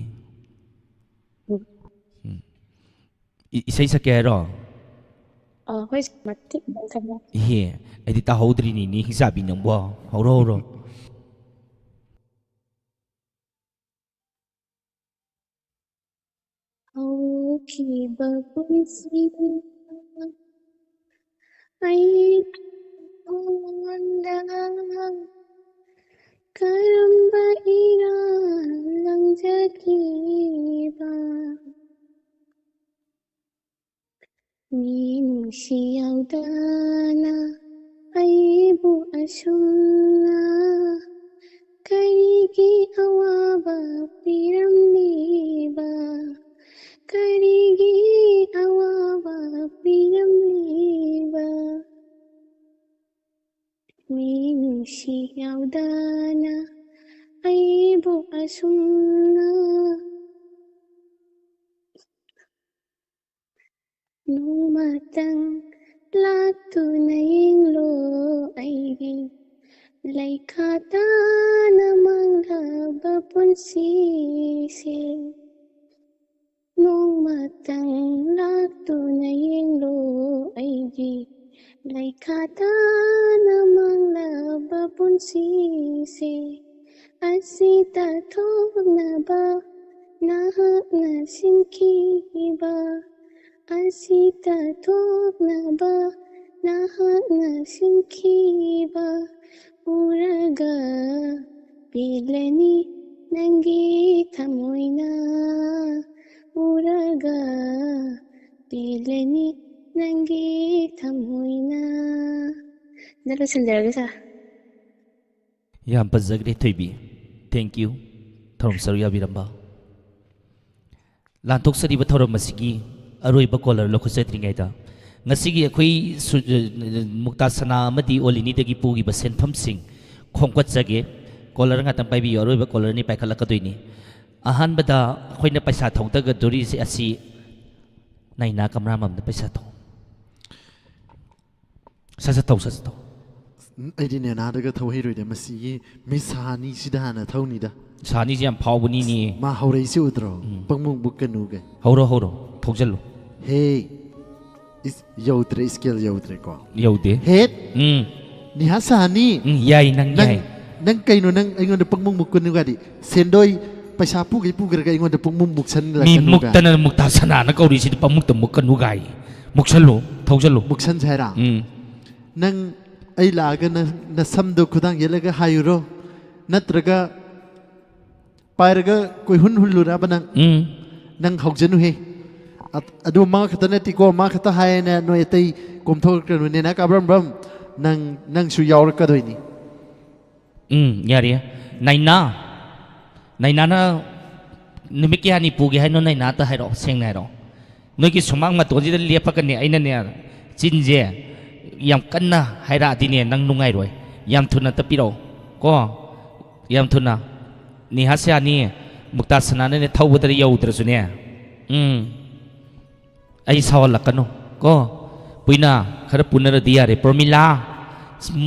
Speaker 2: isai sa kero
Speaker 6: hoi mati bang kan
Speaker 2: he ai ta hodri ni hisabi nang bo horo
Speaker 6: ki bapunsi ai onda karamba ira lang jakiba Nungsi yaudana aibu asumna karigi awaba piramliba karigi awaba piramliba Nungsi yaudana aibu asumna Numatang latu na lo aigi laikata namang laba punsisi Numatang latu na lo aigi laikata namang laba punsisi Asita thok na ba nahak na sinkiba Asita thok na ba nahak na sinkiba uraga pilani nangi thamoina uraga pilani nangi thamoina Dalo sandaraga sa
Speaker 2: yam pasagre thibi thank you thorom saru ya biramba lantok sari ba thorom masigi
Speaker 11: ꯑꯔꯣꯏꯕ colour ꯂꯧꯈꯠꯆꯗ꯭ꯔꯤꯉꯩꯗ ꯉꯁꯤꯒꯤ ꯑꯩꯈꯣꯏ ꯃꯨꯛꯇꯥ ꯁꯅꯥ ꯑꯃꯗꯤ ꯑꯣꯂꯤꯅꯤꯗꯒꯤ ꯄꯨꯈꯤꯕ ꯁꯦꯟꯐꯝꯁꯤꯡ ꯈꯣꯝꯒꯠꯆꯒꯦ colour ꯉꯥꯛꯇꯪ ꯄꯥꯏꯕꯤꯌꯨ ꯑꯔꯣꯏꯕ ꯀꯣꯂꯔꯅꯤ ꯄꯥꯏꯈꯠꯂꯛꯀꯗꯣꯏꯅꯤ ꯑꯍꯥꯟꯕꯗ ꯑꯩꯈꯣꯏꯅ ꯄꯩꯁꯥ ꯊꯧꯗꯒꯗꯣꯔꯤꯁꯤ ꯑꯁꯤ ꯅꯥꯏꯅꯥ ꯀꯃꯔꯥꯃꯝꯗ ꯄꯩꯁꯥ ꯊꯧ ꯁꯠ ꯊꯧ ꯁꯠ ꯊꯧ
Speaker 1: ꯑꯩꯗꯤ ꯅꯦꯅꯥꯗꯒ ꯊꯧꯍꯩꯔꯣꯏꯗ ꯃꯁꯤꯒꯤ ꯃꯤꯁ ꯁꯥꯅꯤꯁꯤꯗ ꯍꯥꯟꯅ ꯊꯧꯅꯤꯗ
Speaker 11: ꯁꯥꯅꯤꯁꯤ ꯌꯥꯝ ꯐꯥꯎꯕꯅꯤꯅꯦ
Speaker 1: ꯃꯥ ꯍꯧꯔꯛꯏꯁꯤ ꯎꯗ꯭ꯔꯣ ꯄꯪꯃꯨꯛ ꯕꯨꯛꯀꯅꯨꯒ
Speaker 11: ꯍꯧꯔꯣ ꯊꯧꯖꯜꯂꯨ
Speaker 1: ꯍꯦ ꯌꯧꯗ꯭ꯔꯦ ꯁ꯭ꯀꯦꯜ ꯌꯧꯗ꯭ꯔꯦꯀꯣ
Speaker 11: ꯌꯧꯗꯦ
Speaker 1: ꯍꯦꯠ ꯅꯤꯍꯥ ꯁꯥꯅꯤ
Speaker 11: ꯌꯥꯏ ꯅꯪ ꯌꯥꯏ
Speaker 1: ꯅꯪ ꯀꯩꯅꯣ ꯅꯪ ꯑꯩꯉꯣꯟꯗ ꯄꯪꯃꯨꯛ ꯕꯨꯛꯀꯅꯨꯒꯗꯤ ꯁꯦꯟꯗꯣꯏ ꯄꯩꯁꯥ ꯄꯨꯈ꯭ꯔꯒ ꯑꯩꯉꯣꯟꯗ ꯄꯪꯃꯨꯛ ꯕꯨꯛꯁꯟꯂꯛꯀꯅꯨꯒ
Speaker 11: ꯃꯤ ꯃꯨꯛꯇꯅ ꯃꯨꯛꯇꯥ ꯁꯅꯥꯅ ꯀꯧꯔꯤꯁꯤꯗꯤ ꯄꯪꯃꯨꯛꯇ ꯃꯨꯛꯀꯅꯨ ꯒꯥꯏ ꯃꯨꯛꯁꯜꯂꯨ ꯊꯧꯖꯜꯂꯨ
Speaker 1: ꯕꯨꯛꯁꯟꯁꯦ ꯍꯥꯏꯔ ꯅꯪ ꯑꯩ ꯂꯥꯛꯑꯒ ꯅꯁꯝꯗꯣ ꯈꯨꯗꯥꯡ ꯌꯦꯠꯂꯒ ꯍꯥꯏꯌꯨꯔꯣ ꯅꯠꯇ꯭ꯔꯒ ꯄꯥꯏꯔꯒ ꯀꯣꯏꯍꯨꯟ ꯍꯨꯜꯂꯨꯔꯕ ꯅꯪ ꯍꯧꯖꯅꯨꯍꯦ ꯑꯗꯨ ꯃꯥ ꯈꯛꯇ ꯅꯠꯇꯦꯀꯣ ꯃꯥ ꯈꯛꯇ ꯍꯥꯏꯌꯦꯅ ꯅꯣꯏ ꯑꯇꯩ ꯀꯣꯝꯊꯣꯛꯈ꯭ꯔꯅꯨꯅꯦꯅ ꯀꯥꯕ꯭ꯔꯝ ꯅꯪꯁꯨ ꯌꯥꯎꯔꯛꯀꯗꯣꯏꯅꯤ
Speaker 11: ꯌꯥꯔꯦ ꯅꯥꯏꯅꯥꯅ ꯅꯨꯃꯤꯠ ꯀꯌꯥꯅꯤ ꯄꯨꯒꯦ ꯍꯥꯏꯅꯣ ꯅꯥꯏꯅꯥꯇ ꯍꯥꯏꯔꯛꯑꯣ ꯁꯦꯡꯅ ꯍꯥꯏꯔꯛꯑꯣ ꯅꯣꯏꯒꯤ ꯁꯨꯃꯥꯡ ꯃꯇꯣꯟꯁꯤꯗ ꯂꯦꯞꯄꯒꯅꯦ ꯑꯩꯅꯅꯦ ꯆꯤꯟꯁꯦ ꯌꯥꯝ ꯀꯟꯅ ꯍꯥꯏꯔꯛꯑꯗꯤꯅꯦ ꯅꯪ ꯅꯨꯡꯉꯥꯏꯔꯣꯏ ꯌꯥꯝ ꯊꯨꯅ ꯇꯞꯄꯤꯔꯛꯑꯣ ꯀꯣ ꯌꯥꯝ ꯊꯨꯅ ꯅꯤꯍꯥꯁ ꯌꯥꯅꯤ ꯃꯨꯛꯇꯥ ꯁꯅꯥꯅꯅꯦ ꯊꯧꯕꯗ ꯌꯧꯗ꯭ꯔꯁꯨꯅꯦ ꯑꯩ ꯁꯥꯎꯍꯜꯂꯛꯀꯅꯨ ꯀꯣ ꯄꯨꯏꯅ ꯈꯔ ꯄꯨꯅꯔꯗꯤ ꯌꯥꯔꯦ ꯄ꯭ꯔꯣꯃꯤꯂꯥ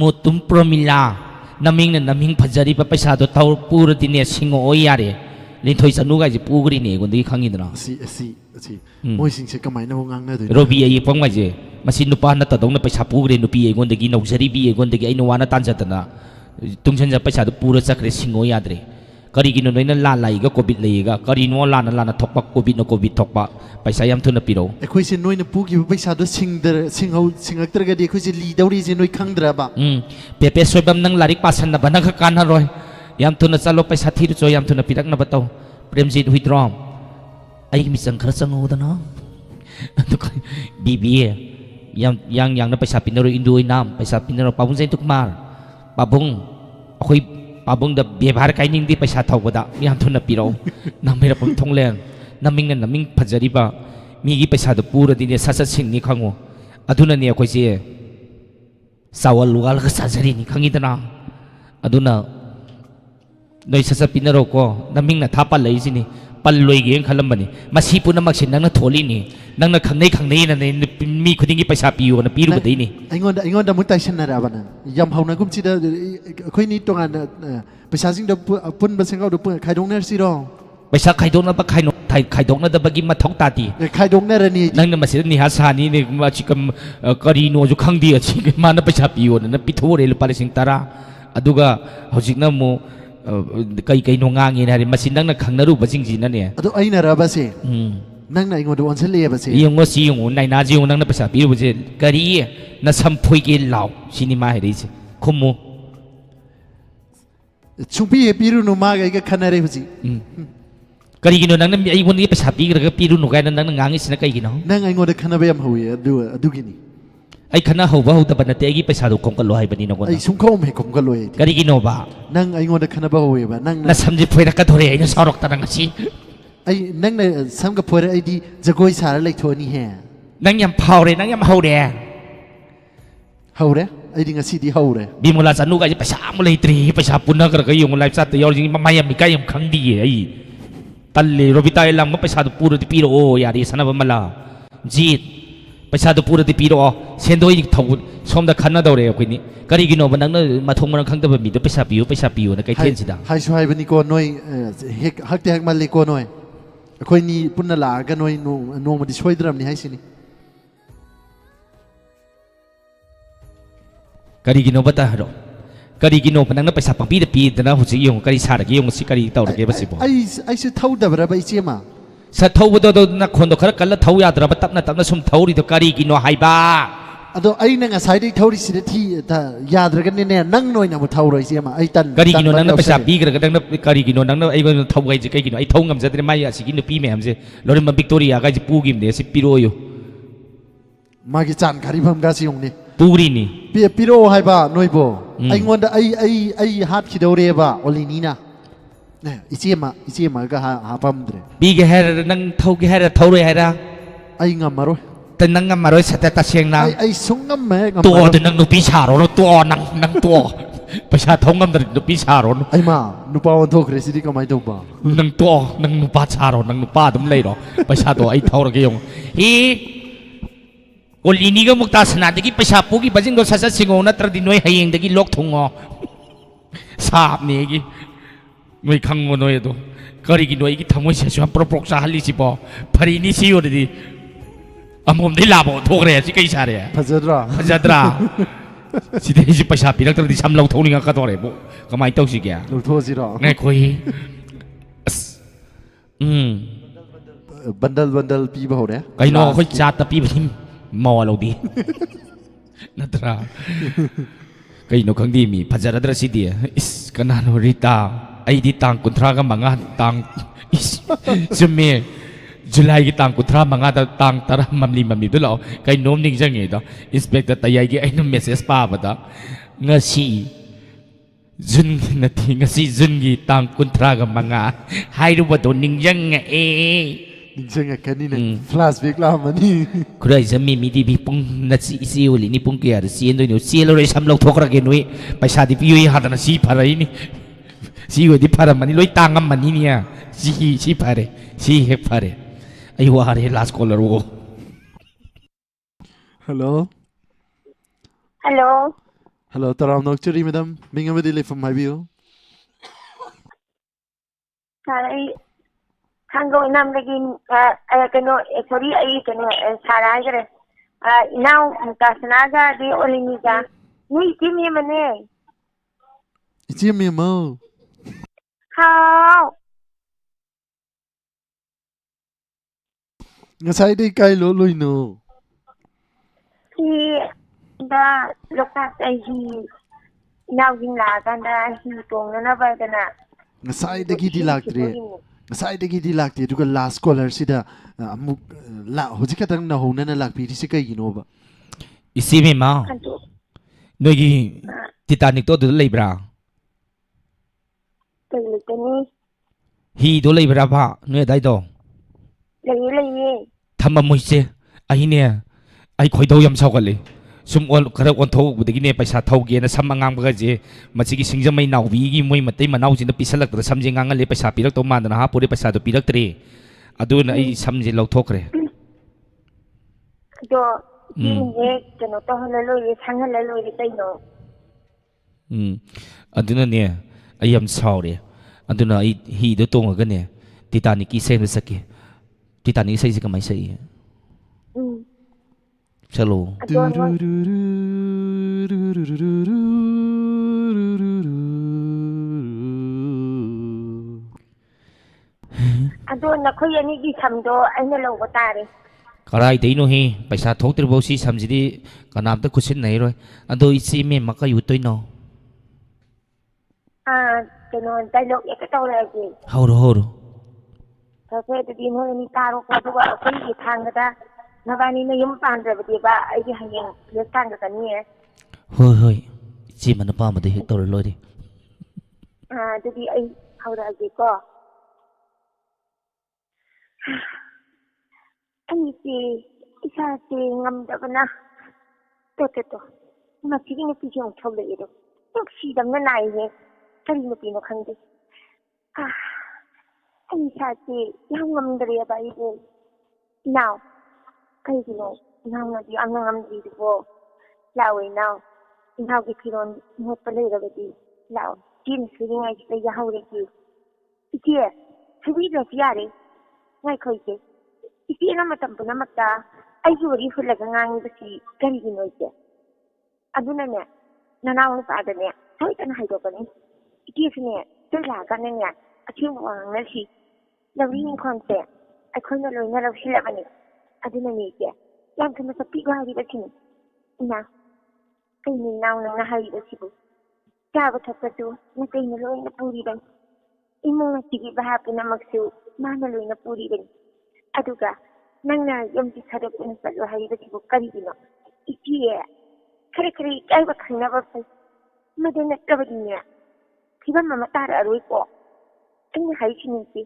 Speaker 11: ꯃꯨꯇꯨꯝ ꯄ꯭ꯔꯣꯃꯤꯂꯥ ꯅꯃꯤꯡ ꯐꯖꯔꯤꯕ ꯄꯩꯁꯥꯗꯣ ꯄꯨꯔꯗꯤꯅꯦ ꯁꯤꯡꯉꯛꯑꯣ ꯌꯥꯔꯦ ꯂꯤꯟꯊꯣꯏ ꯆꯅꯨꯒꯥꯏꯁꯦ ꯄꯨꯈ꯭ꯔꯤꯅꯦ ꯑꯩꯉꯣꯟꯗꯒꯤ ꯈꯪꯉꯤꯗꯅ
Speaker 1: ꯑꯁꯤ ꯃꯣꯏꯁꯤꯡꯁꯦ ꯀꯃꯥꯏꯅ ꯑꯃꯨꯛ ꯉꯥꯡꯅꯗꯣꯏꯅꯣ
Speaker 11: ꯔꯣꯕꯤ ꯑꯌꯦꯛꯄꯉꯥꯏꯁꯦ ꯃꯁꯤ ꯅꯨꯄꯥ ꯅꯠꯇꯗꯧꯅ ꯄꯩꯁꯥ ꯄꯨꯈ꯭ꯔꯦ ꯅꯨꯄꯤ ꯑꯩꯉꯣꯟꯗꯒꯤ ꯅꯧꯖꯔꯤꯕꯤ ꯑꯩꯉꯣꯟꯗꯒꯤ ꯑꯩꯅ ꯋꯥꯅ ꯇꯥꯟꯖꯗꯅ ꯇꯨꯡꯁꯤꯟꯖ ꯄꯩꯁꯥꯗꯣ ꯄꯨꯔ ꯆꯠꯈ꯭ꯔꯦ ꯁꯤꯡꯉꯣ ꯌꯥꯗ꯭ꯔꯦ ꯀꯔꯤꯒꯤꯅꯣ ꯅꯣꯏꯅ ꯂꯥꯟ ꯂꯥꯛꯏꯒ ꯀꯣꯚꯤꯗ ꯂꯩꯌꯦꯒ ꯀꯔꯤꯅꯣ ꯂꯥꯟꯅ ꯊꯣꯛꯄ ꯀꯣꯚꯤꯗꯅ ꯀꯣꯚꯤꯗ ꯊꯣꯛꯄ ꯄꯩꯁꯥ ꯌꯥꯝ ꯊꯨꯅ ꯄꯤꯔꯛꯎ
Speaker 1: ꯑꯩꯈꯣꯏꯁꯦ ꯅꯣꯏꯅ ꯄꯨꯈꯤꯕ ꯄꯩꯁꯥꯗꯣ ꯁꯤꯡꯉꯛꯇ꯭ꯔꯒꯗꯤ ꯑꯩꯈꯣꯏꯁꯦ ꯂꯤꯗꯧꯔꯤꯁꯦ ꯅꯣꯏ ꯈꯪꯗ꯭ꯔꯕ
Speaker 11: ꯄꯦꯄꯦ ꯁꯣꯏꯕꯝ ꯅꯪ ꯂꯥꯏꯔꯤꯛ ꯄꯥꯁꯟꯅꯕ ꯅꯪ ꯈꯛ ꯀꯥꯟꯅꯔꯣꯏ ꯌꯥꯝ ꯊꯨꯅ ꯆꯠꯂꯣ ꯄꯩꯁꯥ ꯊꯤꯔꯨꯆꯣ ꯌꯥꯝ ꯊꯨꯅ ꯄꯤꯔꯛꯅꯕ ꯇꯧ ꯄ꯭ꯔꯦꯝꯖꯤꯠ ꯍꯨꯏꯗ꯭ꯔꯣꯝ ꯑꯩꯒꯤ ꯃꯤꯆꯪ ꯈꯔ ꯆꯪꯉꯨꯗꯅ ꯑꯗꯨꯒ ꯕꯤꯕꯤ ꯌꯥꯡꯅ ꯄꯩꯁꯥ ꯄꯤꯅꯔꯣ ꯏꯟꯗꯨ ꯑꯣꯏꯅꯥꯝ ꯄꯩꯁꯥ ꯄꯤꯅꯔꯣ ꯄꯥꯕꯨꯡ ꯖꯩꯟꯇꯨꯀꯨꯃꯥꯔ ꯄꯥꯕꯨꯡ ꯑꯩꯈꯣꯏ ꯄꯥꯕꯨꯡꯗ ꯕꯦꯚꯥꯔ ꯀꯥꯏꯅꯤꯡꯗꯦ ꯄꯩꯁꯥ ꯊꯧꯕꯗ ꯌꯥꯝ ꯊꯨꯅ ꯄꯤꯔꯛꯎ ꯅꯪꯃꯩꯔꯥꯄꯝ ꯊꯣꯡꯂꯦꯟ ꯅꯃꯤꯡ ꯐꯖꯔꯤꯕ ꯃꯤꯒꯤ ꯄꯩꯁꯥꯗꯣ ꯄꯨꯔꯗꯤꯅꯦ ꯁꯠ ꯁꯤꯡꯅꯤ ꯈꯪꯉꯨ ꯑꯗꯨꯅꯅꯦ ꯑꯩꯈꯣꯏꯁꯦ ꯆꯥꯋꯜ ꯂꯨꯒꯥꯜꯒ ꯆꯥꯖꯔꯤꯅꯤ ꯈꯪꯉꯤꯗꯅ ꯑꯗꯨꯅ ꯅꯣꯏ ꯁꯠ ꯄꯤꯅꯔꯣꯀꯣ ꯅꯃꯤꯡꯅ ꯊꯥ ꯄꯜꯂꯛꯏꯁꯤꯅꯤ ꯄꯜꯂꯣꯏꯒꯦꯅ ꯈꯜꯂꯝꯕꯅꯤ ꯃꯁꯤ ꯄꯨꯝꯅꯃꯛꯁꯤ ꯅꯪꯅ ꯊꯣꯛꯂꯤꯅꯤ ꯅꯪꯅ ꯈꯪꯅꯩꯅ ꯃꯤ ꯈꯨꯗꯤꯡꯒꯤ ꯄꯩꯁꯥ ꯄꯤꯌꯣꯅ ꯄꯤꯔꯨꯕꯗꯩꯅꯤ
Speaker 1: ꯑꯩꯉꯣꯟꯗ ꯑꯃꯨꯛ ꯇꯥꯏꯁꯟꯅꯔꯛꯑꯕ ꯅꯪ ꯌꯥꯝ ꯍꯧꯅꯒꯨꯝꯁꯤꯗ ꯑꯩꯈꯣꯏꯅꯤ ꯇꯣꯉꯥꯟꯅ ꯄꯩꯁꯥꯁꯤꯡꯗꯣ ꯑꯄꯨꯟꯕ ꯁꯦꯡꯒꯥꯎꯗꯣ ꯈꯥꯏꯗꯣꯛꯅꯔꯁꯤꯔோ
Speaker 11: ꯄꯩꯁꯥ ꯈꯥꯏꯗꯣꯛꯅꯕ ꯈꯥꯏꯗꯣꯛꯅꯗꯕꯒꯤ ꯃꯊꯧ ꯇꯥꯗꯦ
Speaker 1: ꯈꯥꯏꯗꯣꯛꯅꯔꯅꯤ
Speaker 11: ꯅꯪꯅ ꯃꯁꯤꯗ ꯅꯤꯍꯥ ꯁꯥꯅꯤꯅꯦ ꯀꯔꯤꯅꯣꯁꯨ ꯈꯪꯗꯦ ꯃꯥꯅ ꯄꯩꯁꯥ ꯄꯤꯌꯣꯅ ꯄꯤꯊꯣꯛꯎꯔꯦ ꯂꯨꯄꯥ 10,000 ꯑꯗꯨꯒ ꯍꯧꯖꯤꯛꯅ ꯑꯃꯨꯛ ꯀꯩꯅꯣ ꯉꯥꯡꯉꯦꯅ ꯍꯥꯏꯔꯦ ꯃꯁꯤ ꯅꯪꯅ ꯈꯪꯅꯔꯨꯕꯁꯤꯡꯁꯤꯅꯅꯦ
Speaker 1: ꯑꯗꯣ ꯑꯩꯅꯔꯕꯁꯦ ꯅꯪꯅ ꯑꯩꯉꯣꯟꯗ ꯑꯣꯟꯁꯤꯜꯂꯛꯑꯦꯕꯁꯦ
Speaker 11: ꯌꯦꯡꯉꯣ ꯌꯦꯡꯉꯣ ꯅꯥꯏꯅꯥꯁꯤ ꯌꯦꯡꯉꯣ ꯅꯪꯅ ꯄꯩꯁꯥ ꯄꯤꯔꯨꯕꯁꯦ ꯀꯔꯤ ꯅꯁꯝꯐꯣꯏꯒꯦ ꯂꯥꯎ ꯁꯤꯅꯤ ꯃꯥ ꯍꯥꯏꯔꯛꯏꯁꯦ ꯈꯨꯝꯃꯨ
Speaker 1: ꯁꯨꯡꯄꯤ ꯄꯤꯔꯨꯅꯨ ꯃꯥꯒ ꯑꯩꯒ ꯈꯟꯅꯔꯦ ꯍꯧꯖꯤꯛ
Speaker 11: ꯀꯔꯤꯒꯤꯅꯣ ꯅꯪꯅ ꯑꯩꯉꯣꯟꯗꯒꯤ ꯄꯩꯁꯥ ꯄꯤꯈ꯭ꯔꯒ ꯄꯤꯔꯨꯅꯨ ꯀꯥꯏꯅ ꯅꯪꯅ ꯉꯥꯡꯉꯤꯁꯤꯅ ꯀꯩꯒꯤꯅೋ
Speaker 1: ꯅꯪ ꯑꯩꯉꯣꯟꯗ ꯈꯟꯅꯕ ꯌꯥꯝ ꯍꯧꯋꯤ ꯑꯗꯨꯒꯤꯅꯤ
Speaker 11: ꯑꯩ ꯈꯟꯅ ꯍꯧꯗꯕ ꯅꯠꯇꯦ ꯑꯩꯒꯤ ꯄꯩꯁꯥꯗꯣ ꯈꯣꯝꯀꯠꯂꯣ ꯍꯥꯏꯕꯅꯤ ꯅꯉꯣꯟꯗ
Speaker 1: ꯑꯩ ꯁꯨꯡꯈꯣꯝ ꯍꯦꯛ ꯈꯣꯝꯀꯠꯂꯣꯏ
Speaker 11: ꯀꯔꯤꯒꯤꯅꯣꯕ
Speaker 1: ꯅꯪ ꯑꯩꯉꯣꯟꯗ ꯈꯟꯅꯕ ꯍꯧꯋꯦꯕ ꯅꯪꯅ
Speaker 11: ꯅꯁꯝꯁꯦ ꯐꯣꯏꯔꯛꯀꯗꯣꯔꯦ ꯑꯩꯅ ꯁꯥꯎꯔꯛꯇꯅ ꯉꯁꯤ
Speaker 1: ꯅꯪꯅ ꯁꯝꯒ ꯐꯣꯏꯔ ꯑꯩꯗꯤ ꯖꯒꯣꯏ ꯁꯥꯔ ꯂꯩꯊꯣꯛꯑꯅꯤꯍꯦ
Speaker 11: ꯅꯪ ꯌꯥꯝ ꯐꯥꯎꯔꯦ ꯅꯪ ꯌꯥꯝ ꯍꯧꯔꯦ
Speaker 1: ꯑꯩꯗꯤ ꯉꯁꯤꯗꯤ ꯍꯧꯔꯦ
Speaker 11: ꯕꯤꯃꯣꯂꯥ ꯆꯅꯨꯒꯥꯏꯁꯦ ꯄꯩꯁꯥ ꯑꯃ ꯂꯩꯇ꯭ꯔꯤ ꯄꯩꯁꯥ ꯄꯨꯟꯅꯈ꯭ꯔꯒ ꯌꯦꯡꯉꯨ ꯂꯥꯏꯐ ꯆꯥꯠꯇ ꯌꯥꯎꯔꯤꯁꯤꯡ ꯃꯃꯥ ꯌꯥꯝ ꯏꯀꯥꯏ ꯌꯥꯝ ꯈꯪꯗꯤꯌꯦ ꯑꯩ ꯇꯜꯂꯦ ꯔꯣꯕꯤꯇꯥ ꯂꯝꯒ ꯄꯩꯁꯥꯗꯣ ꯄꯨꯔꯗꯤ ꯄꯤꯔꯛꯑꯣ ꯌꯥꯔꯦ ꯁꯥꯟꯅꯕ ꯃꯜꯂꯥ ꯖꯤꯠ ꯄꯩꯁꯥꯗꯣ ꯄꯨꯔꯗꯤ ꯄꯤꯔꯛꯑꯣ ꯁꯦꯟꯗꯣꯏ ꯁꯣꯝꯗ ꯈꯟꯅꯗꯧꯔꯦ ꯑꯩꯈꯣꯏꯅꯤ ꯀꯔꯤꯒꯤꯅꯣꯕ ꯅꯪꯅ ꯃꯊꯣꯡ ꯃꯔꯝ ꯈꯪꯗꯕ ꯃꯤꯗꯣ ꯄꯩꯁꯥ ꯄꯤꯌꯣꯅ ꯀꯩꯊꯦꯜꯁꯤꯗ
Speaker 1: ꯍꯥꯏꯁꯨ ꯍꯥꯏꯕꯅꯤꯀꯣ ꯅꯣꯏ ꯍꯛꯇꯤ ꯍꯦꯛ ꯃꯜꯂꯤꯀꯣ ꯅꯣꯏ ꯑꯩꯈꯣꯏꯅꯤ ꯄꯨꯟꯅ ꯂꯥꯛꯑꯒ ꯅꯣꯏ ꯅꯣꯡꯃꯗꯤ ꯁꯣꯏꯗ꯭ꯔꯕꯅꯤ ꯍꯥꯏꯁꯤꯅꯤ
Speaker 11: ꯀꯔꯤꯒꯤꯅꯣꯕ ꯇꯥꯍꯔꯣ ꯀꯔꯤꯒꯤꯅꯣꯕ ꯅꯪꯅ ꯄꯩꯁꯥ ꯄꯪꯄꯤꯗ ꯄꯤꯗꯅ ꯍꯧꯖꯤꯛ ꯌꯦꯡꯉꯨ ꯀꯔꯤ ꯁꯥꯔꯒꯦ ꯌꯦꯡꯉꯨ ꯁꯤ ꯀꯔꯤ ꯇꯧꯔꯒꯦꯕ ꯁꯤꯕꯣ
Speaker 1: ꯑꯩꯁꯨ ꯊꯧꯗꯕ꯭ꯔꯕ ꯏꯆꯦꯃ
Speaker 11: ꯊꯧꯕꯗꯣ ꯅꯈꯣꯟꯗꯣ ꯈꯔ ꯀꯜꯂ ꯊꯧ ꯌꯥꯗ꯭ꯔꯕ ꯇꯞꯅ ꯁꯨꯝ ꯊꯧꯔꯤꯗꯣ ꯀꯔꯤꯒꯤꯅꯣ ꯍꯥꯏꯕ
Speaker 1: ꯑꯗꯣ ꯑꯩꯅ ꯉꯁꯥꯏꯗꯩ ꯊꯧꯔꯤꯁꯤꯗ ꯌꯥꯗ꯭ꯔꯒꯅꯦ ꯅꯪꯅ ꯑꯣꯏꯅ ꯑꯃꯨꯛ ꯊꯧꯔꯣ ꯏꯆꯦꯃ ꯑꯩ
Speaker 11: ꯀꯔꯤꯒꯤꯅꯣ ꯅꯪꯅ ꯄꯩꯁꯥ ꯄꯤꯈ꯭ꯔꯒ ꯀꯔꯤꯒꯤꯅꯣ ꯅꯪꯅ ꯑꯩꯉꯣꯟꯗ ꯊꯧꯕ ꯍꯥꯏꯁꯦ ꯀꯩꯒꯤꯅꯣ ꯑꯩ ꯊꯧ ꯉꯝꯖꯗ꯭ꯔꯦ ꯃꯥꯏ ꯑꯁꯤꯒꯤ ꯅꯨꯄꯤ ꯃꯌꯥꯝꯁꯦ ꯂꯣꯏꯅꯃꯛ ꯚꯤꯛꯇꯣꯔꯤꯌꯥꯒꯥꯏꯁꯦ ꯄꯨꯈꯤꯕꯅꯦ ꯁꯤ ꯄꯤꯔꯛꯑꯣꯌꯨ
Speaker 1: ꯃꯥꯒꯤ ꯆꯥꯟ ꯈꯥꯔꯤꯐꯝꯒꯁꯤ ꯌꯦꯡꯉꯨꯅꯦ
Speaker 11: ꯄꯨꯔꯤꯅꯤ
Speaker 1: ꯄꯤꯔꯛꯑꯣ ꯍꯥꯏꯕ ꯅꯣꯏꯕꯣ ꯑꯩꯉꯣꯟꯗ ꯑꯩ ꯍꯥꯠꯈꯤꯗꯧꯔꯦꯕ ꯑꯣꯂꯤꯅꯤꯅ ꯏꯆꯦꯃꯒ ꯍꯥꯞꯄꯝꯗ꯭ರೆ
Speaker 11: ꯄꯤꯒꯦ ꯍꯥꯏꯔ ꯅꯪ ꯊꯧꯒꯦ ꯍꯥꯏꯔ ꯊꯧꯔꯣꯏ ꯍꯥꯏꯔ
Speaker 1: ai ngam maroi
Speaker 11: Tên nang ngam maroi sate ta siang na
Speaker 1: ai sungam me ngam
Speaker 11: Tuo de nang nupi saro no tuo nang tuo Pasha thong ngam dari nupi saro no
Speaker 1: ai ma nupa on thok re sidi kamai to ba
Speaker 11: Nang tuo nang nupa saro nang nupa dum lei ro Pasha to ai thau ra ke yong Hi Olini ga mukta sana dagi pasha pu gi bajing go sasa singo na tra di noi hayeng dagi lok thongo Sap ne gi Noi khang mo noi do Kari gi noi gi thamoi se swam proprok sa hali si bo Phari ni si yo di Amom di labo thok re si kai sa re Phajadra Sidi si pasha pi rak tra di sam lok thoni nga ka to re bo Kamai tau si kya
Speaker 1: lo tho si ro
Speaker 11: Ngai khoi
Speaker 1: bandal pi ba ho re
Speaker 11: Kai no khoi cha ta pi bhim mo lo di Natra Kai no khang di mi Phajadra si di is kanano rita Ai di tang kuntra ga manga tang is Jume July gi tang kuntra manga da tang tara mamli do lo Kai nom ning jang e do Inspector tayai gi ai no message pa ba da Ngasi Jun na ti ngasi jun gi tang kuntra ga manga Hai ru ba do ning jang e
Speaker 1: Ninjang kanina flashback la mani
Speaker 11: Kurai jami mi di bi pung na si isi uli ni pung kya si endo ni si lo re sam lo thok ra ge noi paisa di pi ha da na si pharai ni si go di phara mani loi tangam mani nia si phare si hek phare ai wa re last caller wo
Speaker 1: hello
Speaker 9: hello
Speaker 1: taram nok churi madam minga medi le from my view
Speaker 9: Sarai Hango inam lagi keno sorry ai keno sarai kare now mukasanaga di oliniga ni kimi mane
Speaker 1: ichi mi mo
Speaker 9: how
Speaker 1: ngasai dei kai lo no
Speaker 9: he da lokas ai hi now gin la ganda hi tong na ba dana
Speaker 1: ngasai degi di laktre ngasai degi di lakte duga last caller sida amuk la hojik katang na hona na lakpi si kai gino ba
Speaker 11: isi mi ma noi gi Titanic to do leibra Hi do leibra ba noi dai do
Speaker 9: lei
Speaker 11: Thama moi se ai ne ai khoi do yam sau ga le sum on khara on tho bu degi ne paisa thau ge na sam angang ba je machi gi singja mai nau bi gi moi matai manau jin da pisalak da samje ngang le paisa pirak to man na ha puri paisa do pirak tre adu na ai samje lau thokre
Speaker 9: do ye keno to hala lo ye sang hala lo ye tai no
Speaker 11: aduna ne ai yam sau re aduna ai hi do tong ga ne Titanic ki sen sake Titanic sai ka mai sai Chalo
Speaker 9: Ado na khoi ani gi samdo aina lo ba tare
Speaker 11: Karai dei no hi paisa thok tri bo si samji di kanam ta khusin nei roi ado isi me maka yu toi no
Speaker 9: keno dialog ya ka tawra gi
Speaker 11: horo
Speaker 9: ta se di no ni taro ko to ba khoi gi thang da na ba ni na yum pan da ba ba ai gi hangeng le tang da ni
Speaker 11: hoi chi man pa ma de he tor lo di
Speaker 9: di ai hawra gi ko Ani si isa si ngam da bana to ma si ni pi jong chol le do tok si dam na nai ye kari ni pi no khang de ani sa si yang ngam da ya ba ye now kai di no now na di ang ngam di bo lao we now now ki pi ron mo pa le da di lao jin si ni ai ki ya haw re ki ki si di da si ya re ngai khoi ke Iti na matam po na mata ay yuri hulaga ngang ba si Garigino ite. Ado na niya, nanawang pa ada niya, so ito na hayo pa niya. Iti sa niya, tulaga na niya, at yung mga nga si Lawing konse, ay kung naloy na raw sila ba niya. Ado na niya ite, yan ka masapi ko hari ba siya. Ina, kay ninaw nang nahari ba siya. Dapat sa pato, na kay naloy na puri ba. Imong nasigi ba hapon na magsu, manaloy na puri ba. Aduga, nang na yung tisarap ko ng paluhay ba siya karino. Ikiye, kare-kare ay bakang na ba po. Madanat ka ba din niya? Siba mamatara aroy ko. Ay nahay sininti.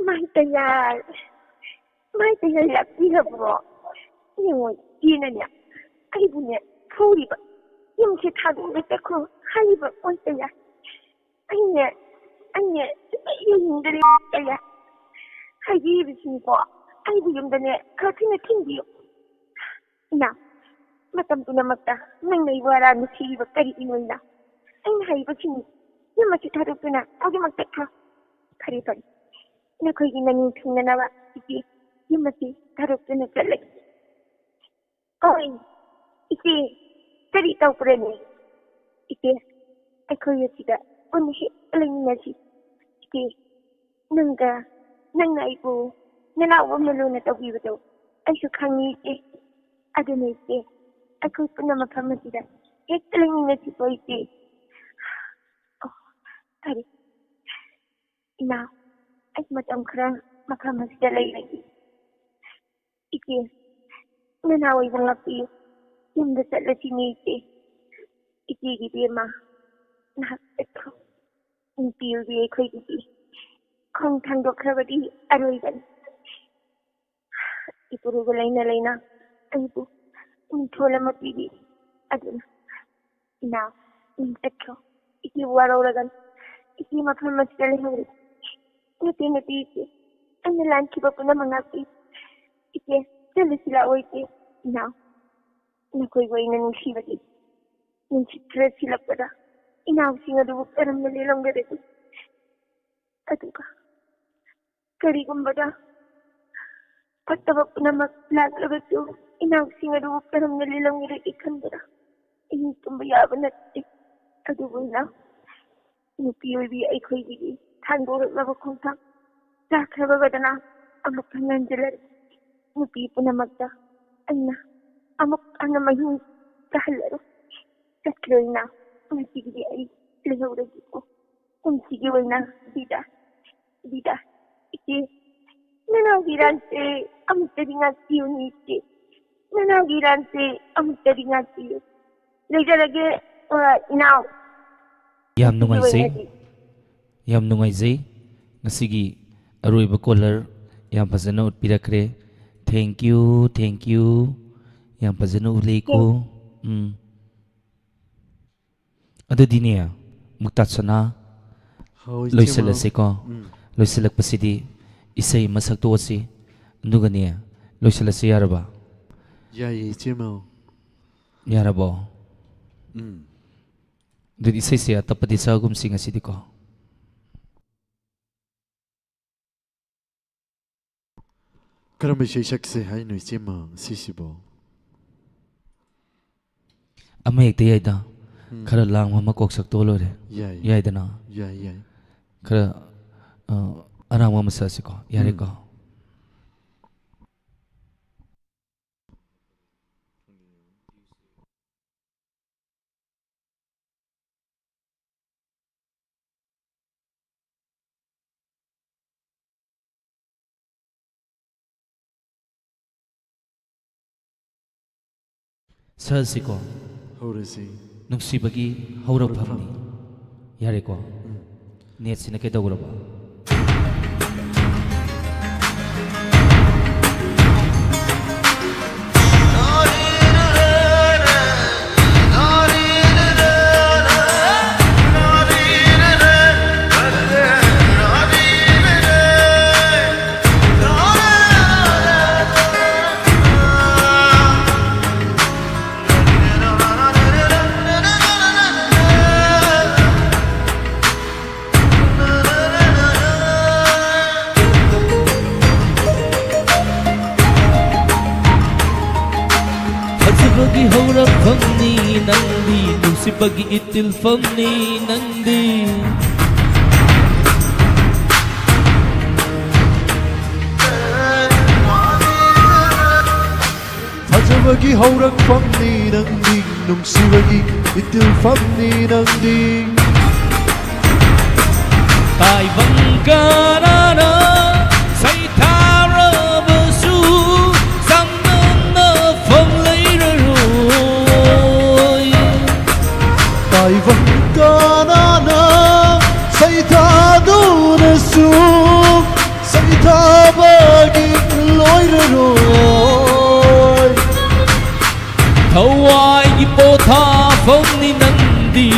Speaker 9: Mahita niya. mai te ya la pi ha bro ni wo ji na nya ai bu ne thori ba yim che tha du ne te ko hai ba oi te ya ai ne yin da ne ya hai ji bi sin ko ai bu yim da ne ka ti ne tin bi na matam tu na makta nang nei wara ni chi ba kari inoi na ai hai ba chin yim ma che tha du na au ji mak te kha khari khari na khoi gi na ni thung na ba ti yim ma ti tha du na chale oi iti kari tau pre ni iti ai khoi ya ti da on hi ling na chi iti nang ai bu na la wa me lu na tau bi ba tau ai su khang ni ti adu ne ti ai khoi pu na ma pham ma ti da ek ling na chi poi ti oh kari na ai ma tam khra ma pham ma ti da lai lai iti na na wai bang pi yim da sa la chi ni ti iti gi bi ma na ek ko in pi bi ai khoi ti khong thang do khra ba di aroi ban ipuru go laina ai bu un thola ma pi bi aduna na in tekko iti waro ragan iti ma pham ma chale hori ni ti an lan ki ba puna manga pi iti chale sila oi ti na koi go ina ni shi ba ti ni chitra sila pada ina singa du peram ne long de ti aduka kari gumbada pattava puna lag lagatu ina singa du peram ne long de ti khandara in tumba ya banatti adu buina ni pioi bi ai khoi bi than do la ba khong thang ta khaba badana amuk thangan jela ni pi puna magda anna amuk anna mahi tahallaro takloina ni sigi ai lehore ko sigi waina dida iti nana girante amuk tadinga tiuni iti nana girante amuk tadinga tiu lege now
Speaker 11: yam nungai zai ngasigi aroiba caller yam fazana utpirakre thank you yam fazana ulei ko adudine muktatsana loiselase ko loiselak pasidi isai masak to si ndugane loiselase yaraba
Speaker 1: yayi chemo
Speaker 11: yarabo dudi isai se atapadi sagum singa sidiko
Speaker 1: karam shei shakse hai no chemo sisibo
Speaker 11: ama ekte yaida khara lang ma kok sak to lore yai dana
Speaker 1: yai
Speaker 11: khara arama masa siko yare ko Siko
Speaker 1: horasi
Speaker 11: nungsibagi haurap hamni yare ko net sina ke doguraba Famni nandi nusibagi itil famni nandi
Speaker 7: Fajabagi haurak famni nandi nungsibagi itil famni nandi
Speaker 11: Tai vangkarana sai tharabasu samna phong
Speaker 7: Vangkanana Saitaduna su Saitabagi loira
Speaker 11: ꯊꯥꯐꯝꯅꯤ ꯅꯪꯗꯤ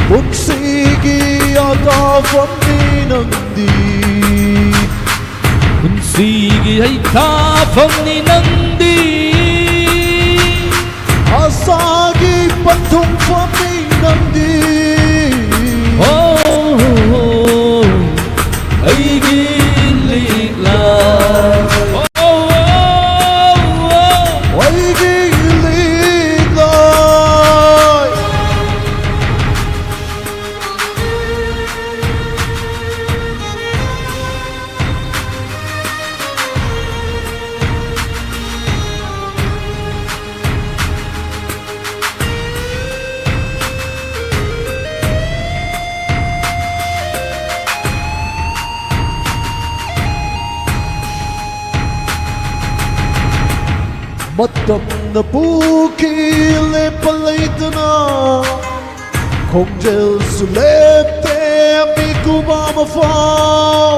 Speaker 7: ꯄꯨꯟꯁꯤꯒꯤ ꯑꯇꯥꯐꯝꯅꯤ ꯅꯪꯗꯤ
Speaker 11: ꯄꯨꯟꯁꯤꯒꯤ ꯍꯩꯊꯥꯐꯝꯅꯤ ꯅꯪꯗꯤ
Speaker 7: ꯑꯁꯥꯒꯤ ꯄꯟꯊꯨꯡꯐꯝꯅꯤ ꯅꯪꯗꯤ
Speaker 11: ꯑꯩꯒꯤ ꯂꯤꯛꯂꯥ
Speaker 7: ꯑꯩꯒꯤ ꯂꯤꯛꯂꯥ ꯃꯇꯝꯅ ꯄꯨꯈꯤ ꯂꯦꯞꯄ ꯂꯩꯇꯅ ꯈꯣꯡꯖꯦꯜꯁꯨ ꯂꯦꯞꯇꯦ ꯃꯤꯀꯨꯞ ꯑꯃ ꯐꯥꯎ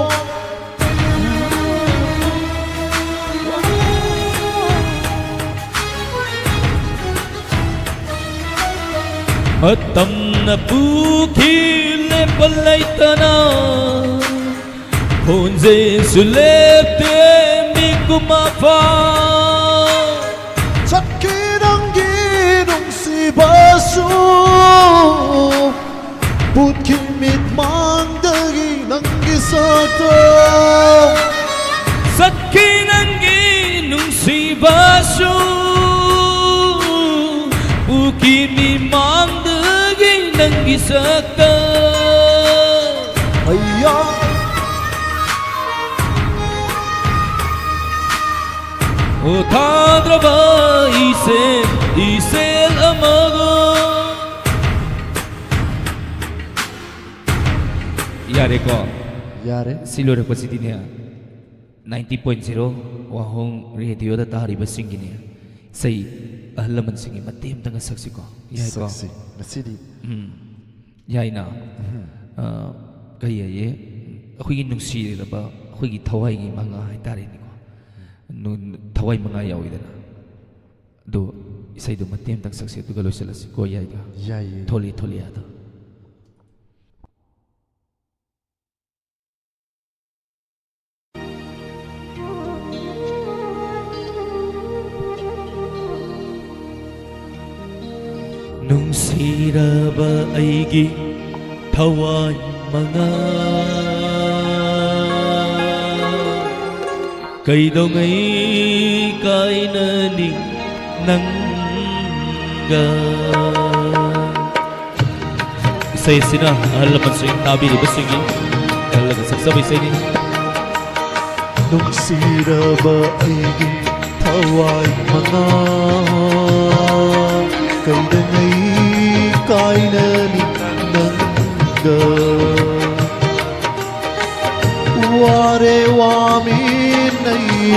Speaker 11: ꯃꯇꯝꯅ ꯄꯨꯈꯤ ꯂꯦꯞꯄ ꯂꯩꯇꯅ ꯈꯣꯟꯖꯦꯜꯁꯨ ꯂꯦꯞꯇꯦ ꯃꯤꯀꯨꯞ ꯑꯃꯐꯥꯎ
Speaker 7: ꯆꯠꯈꯤ ꯅꯪꯒꯤ ꯅꯨꯡꯁꯤꯕꯁꯨ ꯄꯨꯠꯈꯤ ꯃꯤꯠꯃꯥꯡꯗꯒꯤ ꯅꯪꯒꯤ ꯁꯛꯇꯝ
Speaker 11: ꯆꯠꯈꯤ ꯅꯪꯒꯤ ꯅꯨꯡꯁꯤꯕꯁꯨ ꯎꯈꯤ ꯃꯤꯃꯥꯡꯗꯒꯤ ꯅꯪꯒꯤ ꯁꯛꯇꯝ
Speaker 7: ꯑయ్ꯌꯥ
Speaker 11: ꯊꯥꯗ꯭ꯔꯕ 이셀 ꯑꯃꯒ ꯌꯥꯔꯦꯀꯣ
Speaker 1: ꯌꯥꯔꯦ
Speaker 11: ꯁꯤ ꯂꯣꯏꯔꯛꯄꯁꯤꯗꯤꯅꯦ 90.0 ꯋꯥꯍꯣꯡ ꯔꯦꯗꯤꯑꯣꯗ ꯇꯥꯔꯤꯕꯁꯤꯡꯒꯤꯅꯦ ꯏꯁꯩ ꯑꯍꯜ ꯂꯃꯟꯁꯤꯡꯒꯤ ꯃꯇꯦꯛ ꯑꯃꯇꯪꯒ ꯁꯛꯁꯤꯀꯣ ꯌꯥꯏꯀꯣ
Speaker 1: ꯁꯛꯁꯤ ꯉꯁꯤꯗꯤ
Speaker 11: ꯌꯥꯏꯅ ꯀꯩ ꯍꯥꯏꯌꯦ ꯑꯩꯈꯣꯏꯒꯤ ꯅꯨꯡꯁꯤꯔꯕ ꯑꯩꯈꯣꯏꯒꯤ ꯊꯋꯥꯏꯒꯤ ꯃꯉꯥ ꯍꯥꯏꯇꯥꯔꯦꯅꯦꯀꯣ ꯊꯋꯥꯏ ꯃꯉꯥ ꯌꯥꯎꯏꯗꯅ ꯑꯗꯣ ꯏꯁꯩꯗꯣ ꯃꯇꯦꯛ ꯑꯃꯇꯪ ꯁꯛꯁꯤ ꯑꯗꯨꯒ ꯂꯣꯏꯁꯤꯜꯂꯁꯤ ꯀꯣ ꯌꯥꯏꯗ
Speaker 1: ꯌꯥꯏꯌꯦ
Speaker 11: ꯊꯣꯂꯤ ꯊꯣꯂꯤ ꯑꯗꯣ ꯅꯨꯡꯁꯤꯔꯕ ꯑꯩꯒꯤ ꯊꯋꯥꯏ ꯃꯉꯥ ꯀꯩꯗꯧꯉꯩ ꯀꯥꯏꯅꯅꯤ ꯅꯪꯒ ꯏꯁꯩ ꯑꯁꯤꯅ ꯑꯍꯜ ꯂꯃꯟꯁꯤꯡ ꯇꯥꯕꯤꯔꯤꯕꯁꯤꯡꯒꯤ ꯈꯜꯂꯒ ꯁꯛꯆꯕ ꯏꯁꯩꯅꯤ
Speaker 7: ꯅꯨꯡꯁꯤꯔꯕ ꯑꯩꯒꯤ ꯊꯋꯥꯏ ꯃꯉꯥ ꯀꯩꯗꯧꯉꯩ ꯀꯥꯏꯅꯅꯤ ꯅꯪꯒ ꯋꯥꯔꯦ ꯋꯥꯃꯤꯟꯅꯩ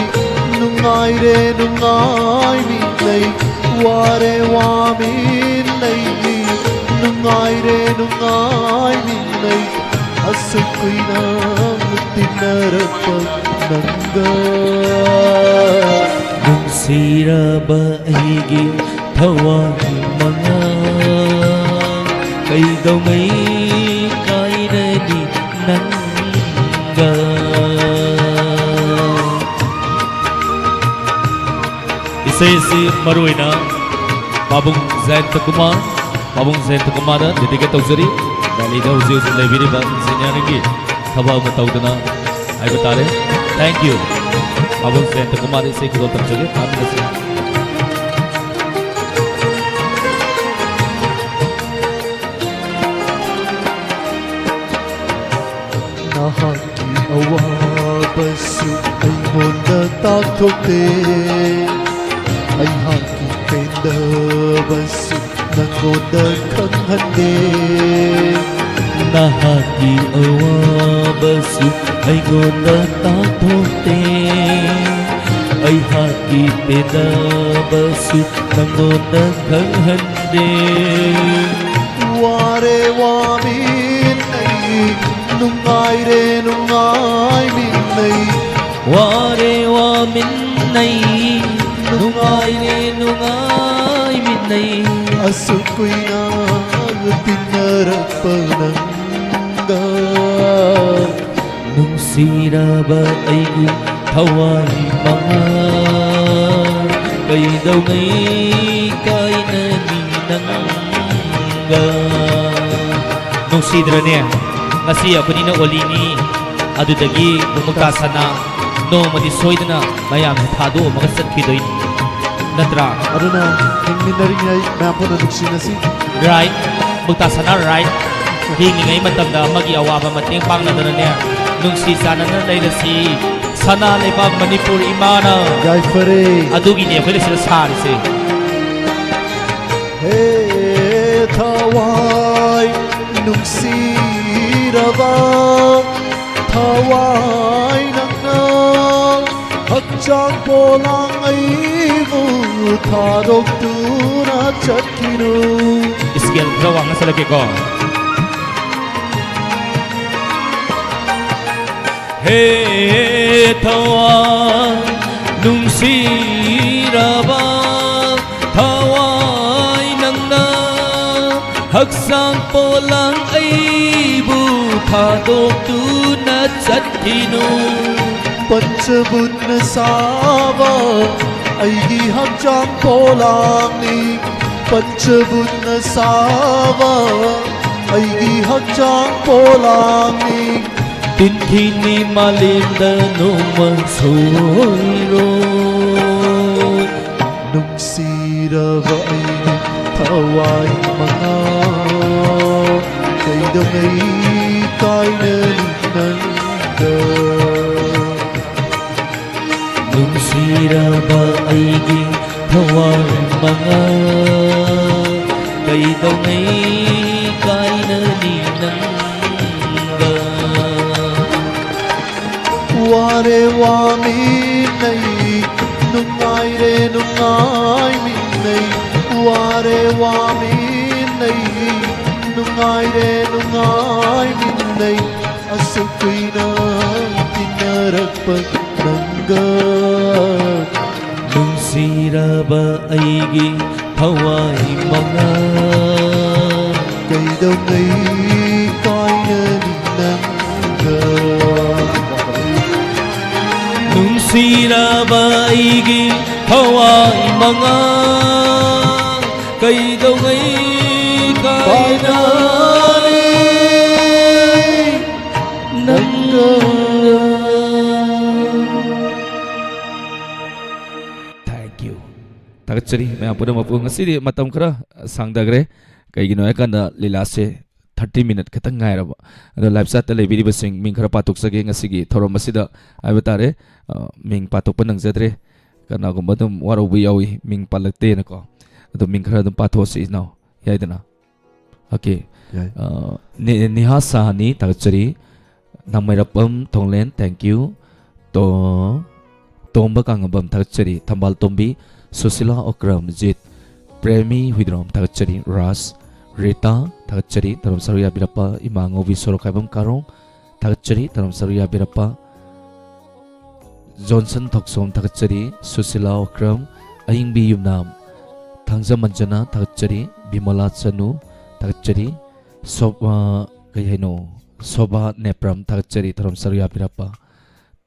Speaker 7: ꯅꯨꯡꯉꯥꯏꯔꯦ ꯅꯨꯡꯉꯥꯏꯃꯤꯟꯅꯩ ꯋꯥꯔꯦ ꯋꯥꯃꯤꯟꯅꯩ ꯅꯨꯡꯉꯥꯏꯔꯦ ꯅꯨꯡꯉꯥꯏꯃꯤꯟꯅꯩ ꯑꯁꯨꯛ ꯀꯨꯏꯅ ꯇꯤꯟꯅꯔꯛꯄ ꯅꯪꯒ
Speaker 11: ꯅꯨꯡꯁꯤꯔꯕ ꯑꯩꯒꯤ ꯊꯋꯥꯏ ꯃꯉꯥ ꯀꯩꯗꯧꯉꯩ ꯀꯥꯏꯅꯅꯤ ꯅꯪꯒ ꯏꯁꯩ ꯑꯁꯤ ꯃꯔꯨꯑꯣꯏꯅ ꯄꯥꯕꯨꯡ ꯖꯌꯟꯇ ꯀꯨꯃꯥꯔꯗ ꯗꯦꯗꯤꯀꯦꯠ ꯇꯧꯖꯔꯤ ꯗꯦꯜꯂꯤꯗ ꯍꯧꯖꯤꯛ ꯍꯧꯖꯤꯛ ꯂꯩꯕꯤꯔꯤꯕ ꯏꯟꯖꯤꯅꯤꯌꯥꯔꯤꯡꯒꯤ ꯊꯕꯛ ꯑꯃ ꯇꯧꯗꯨꯅ ꯍꯥꯏꯕ ꯇꯥꯔꯦ ꯊꯦꯡꯛ ꯌꯨ ꯄꯥꯕꯨꯡ ꯖꯌꯟꯇ ꯀꯨꯃꯥꯔ ꯏꯁꯩ ꯈꯨꯗꯣꯜ ꯇꯝꯖꯒꯦ ꯇꯥꯃꯤꯟꯅꯁꯤ
Speaker 7: ꯅꯍꯥꯛꯀꯤ ꯑꯋꯥꯕꯁꯨ ꯑꯩꯉꯣꯟꯗ ꯇꯥꯛꯊꯣꯛꯇꯦ ꯑꯩꯍꯥꯛꯀꯤ ꯄꯦꯟꯗꯕꯁꯨ ꯅꯉꯣꯟꯗ ꯈꯪꯍꯟꯗꯦ
Speaker 11: ꯅꯍꯥꯛꯀꯤ ꯑꯋꯥꯕꯁꯨ ꯑꯩꯉꯣꯟꯗ ꯇꯥꯛꯊꯣꯛꯇꯦ ꯑꯩꯍꯥꯛꯀꯤ ꯄꯦꯟꯗꯕꯁꯨ ꯅꯉꯣꯟꯗ ꯈꯪꯍꯟꯗꯦ
Speaker 7: ꯋꯥꯔꯦ ꯋꯥꯃꯤꯟꯅꯩ ꯅꯨꯡꯉꯥꯏꯔꯦ ꯅꯨꯡꯉꯥꯏꯃꯤꯟꯅꯩ
Speaker 11: ꯋꯥꯔꯦ ꯋꯥꯃꯤꯟꯅꯩ ꯅꯨꯡꯉꯥꯏꯔꯦ ꯅꯨꯡꯉꯥꯏ nay
Speaker 7: Asukuina tinarapa nangga
Speaker 11: Nungsiraba aigi thawai mga Kaidaw ngay kainani nangga Nungsidra niya ngasi ako ni na olini adudagi bumagkasana no madisoydana mayam thado magasatkidoy natra
Speaker 7: Aruna hingminaringay mapo na nagsinasi
Speaker 11: right bugtasana right hingi ngay matamda magiawa ba mating pang na niya nung si sana na si sana leibag Manipur imana
Speaker 7: Jai Fare
Speaker 11: adugi niya pwede sila sari si
Speaker 7: Hey Thawai Nungsiraba Thawai Nangna Hakchang Polang Aibu Thadok Tuna Chatkinu
Speaker 11: iskiel gawang sa laki ko Hey Thawai Nungsiraba Thawai Nangna Haksang polang aibu thadok tu na chatkinu
Speaker 7: Panchabut na Sava Aigi Hakchang Polang Ni Panchabut na Sava Aigi Hakchang Polang Ni
Speaker 11: Tinkini malinda numan soiro
Speaker 7: Nungsiraba Aigi Thawai mga Kaidaw ngay kainananda
Speaker 11: Nungsiraba aigi thawai mga Kaidaw ngay kainaninanga
Speaker 7: Ware waminay Nungay re nungay minay Ware waminay Nungay re nungay minay Asukoy na tinaragpag nangga
Speaker 11: Nungsiraba aigi thawai mga
Speaker 7: Kaidaw ngay kainaninangga
Speaker 11: Nungsiraba aigi thawai mga Kaidaw ngay Thank you. Tagatsari, may apo na mapo. Ngasi matam kara sangdagre. Kay ginoy ka na lilase 30 minute katang ngay raba. Ano live sa telebidi basing ming kara patok sa nga sige thoro masida ay batare ming patok pa nang zedre kana kung batum waro biyawi ming palagte na ko. Ato ming kara dum pato si now. Yay na. Okay. Nihasahani tagatsari namayarapam tonglen thank you to tomba kangabam tagatsari tambal tombi Susila Okram Jit Premi Widrom tagatsari Ras Rita tagatsari taram saruya birapa imango visoro kaibam karong tagatsari taram saruya birapa Johnson Toksom tagatsari Susila Okram aying biyumnam Thangza Manjana tagatsari Bimala Chanu tagatsari Soba kayano Soba Nepram tagatsari taram saruya birapa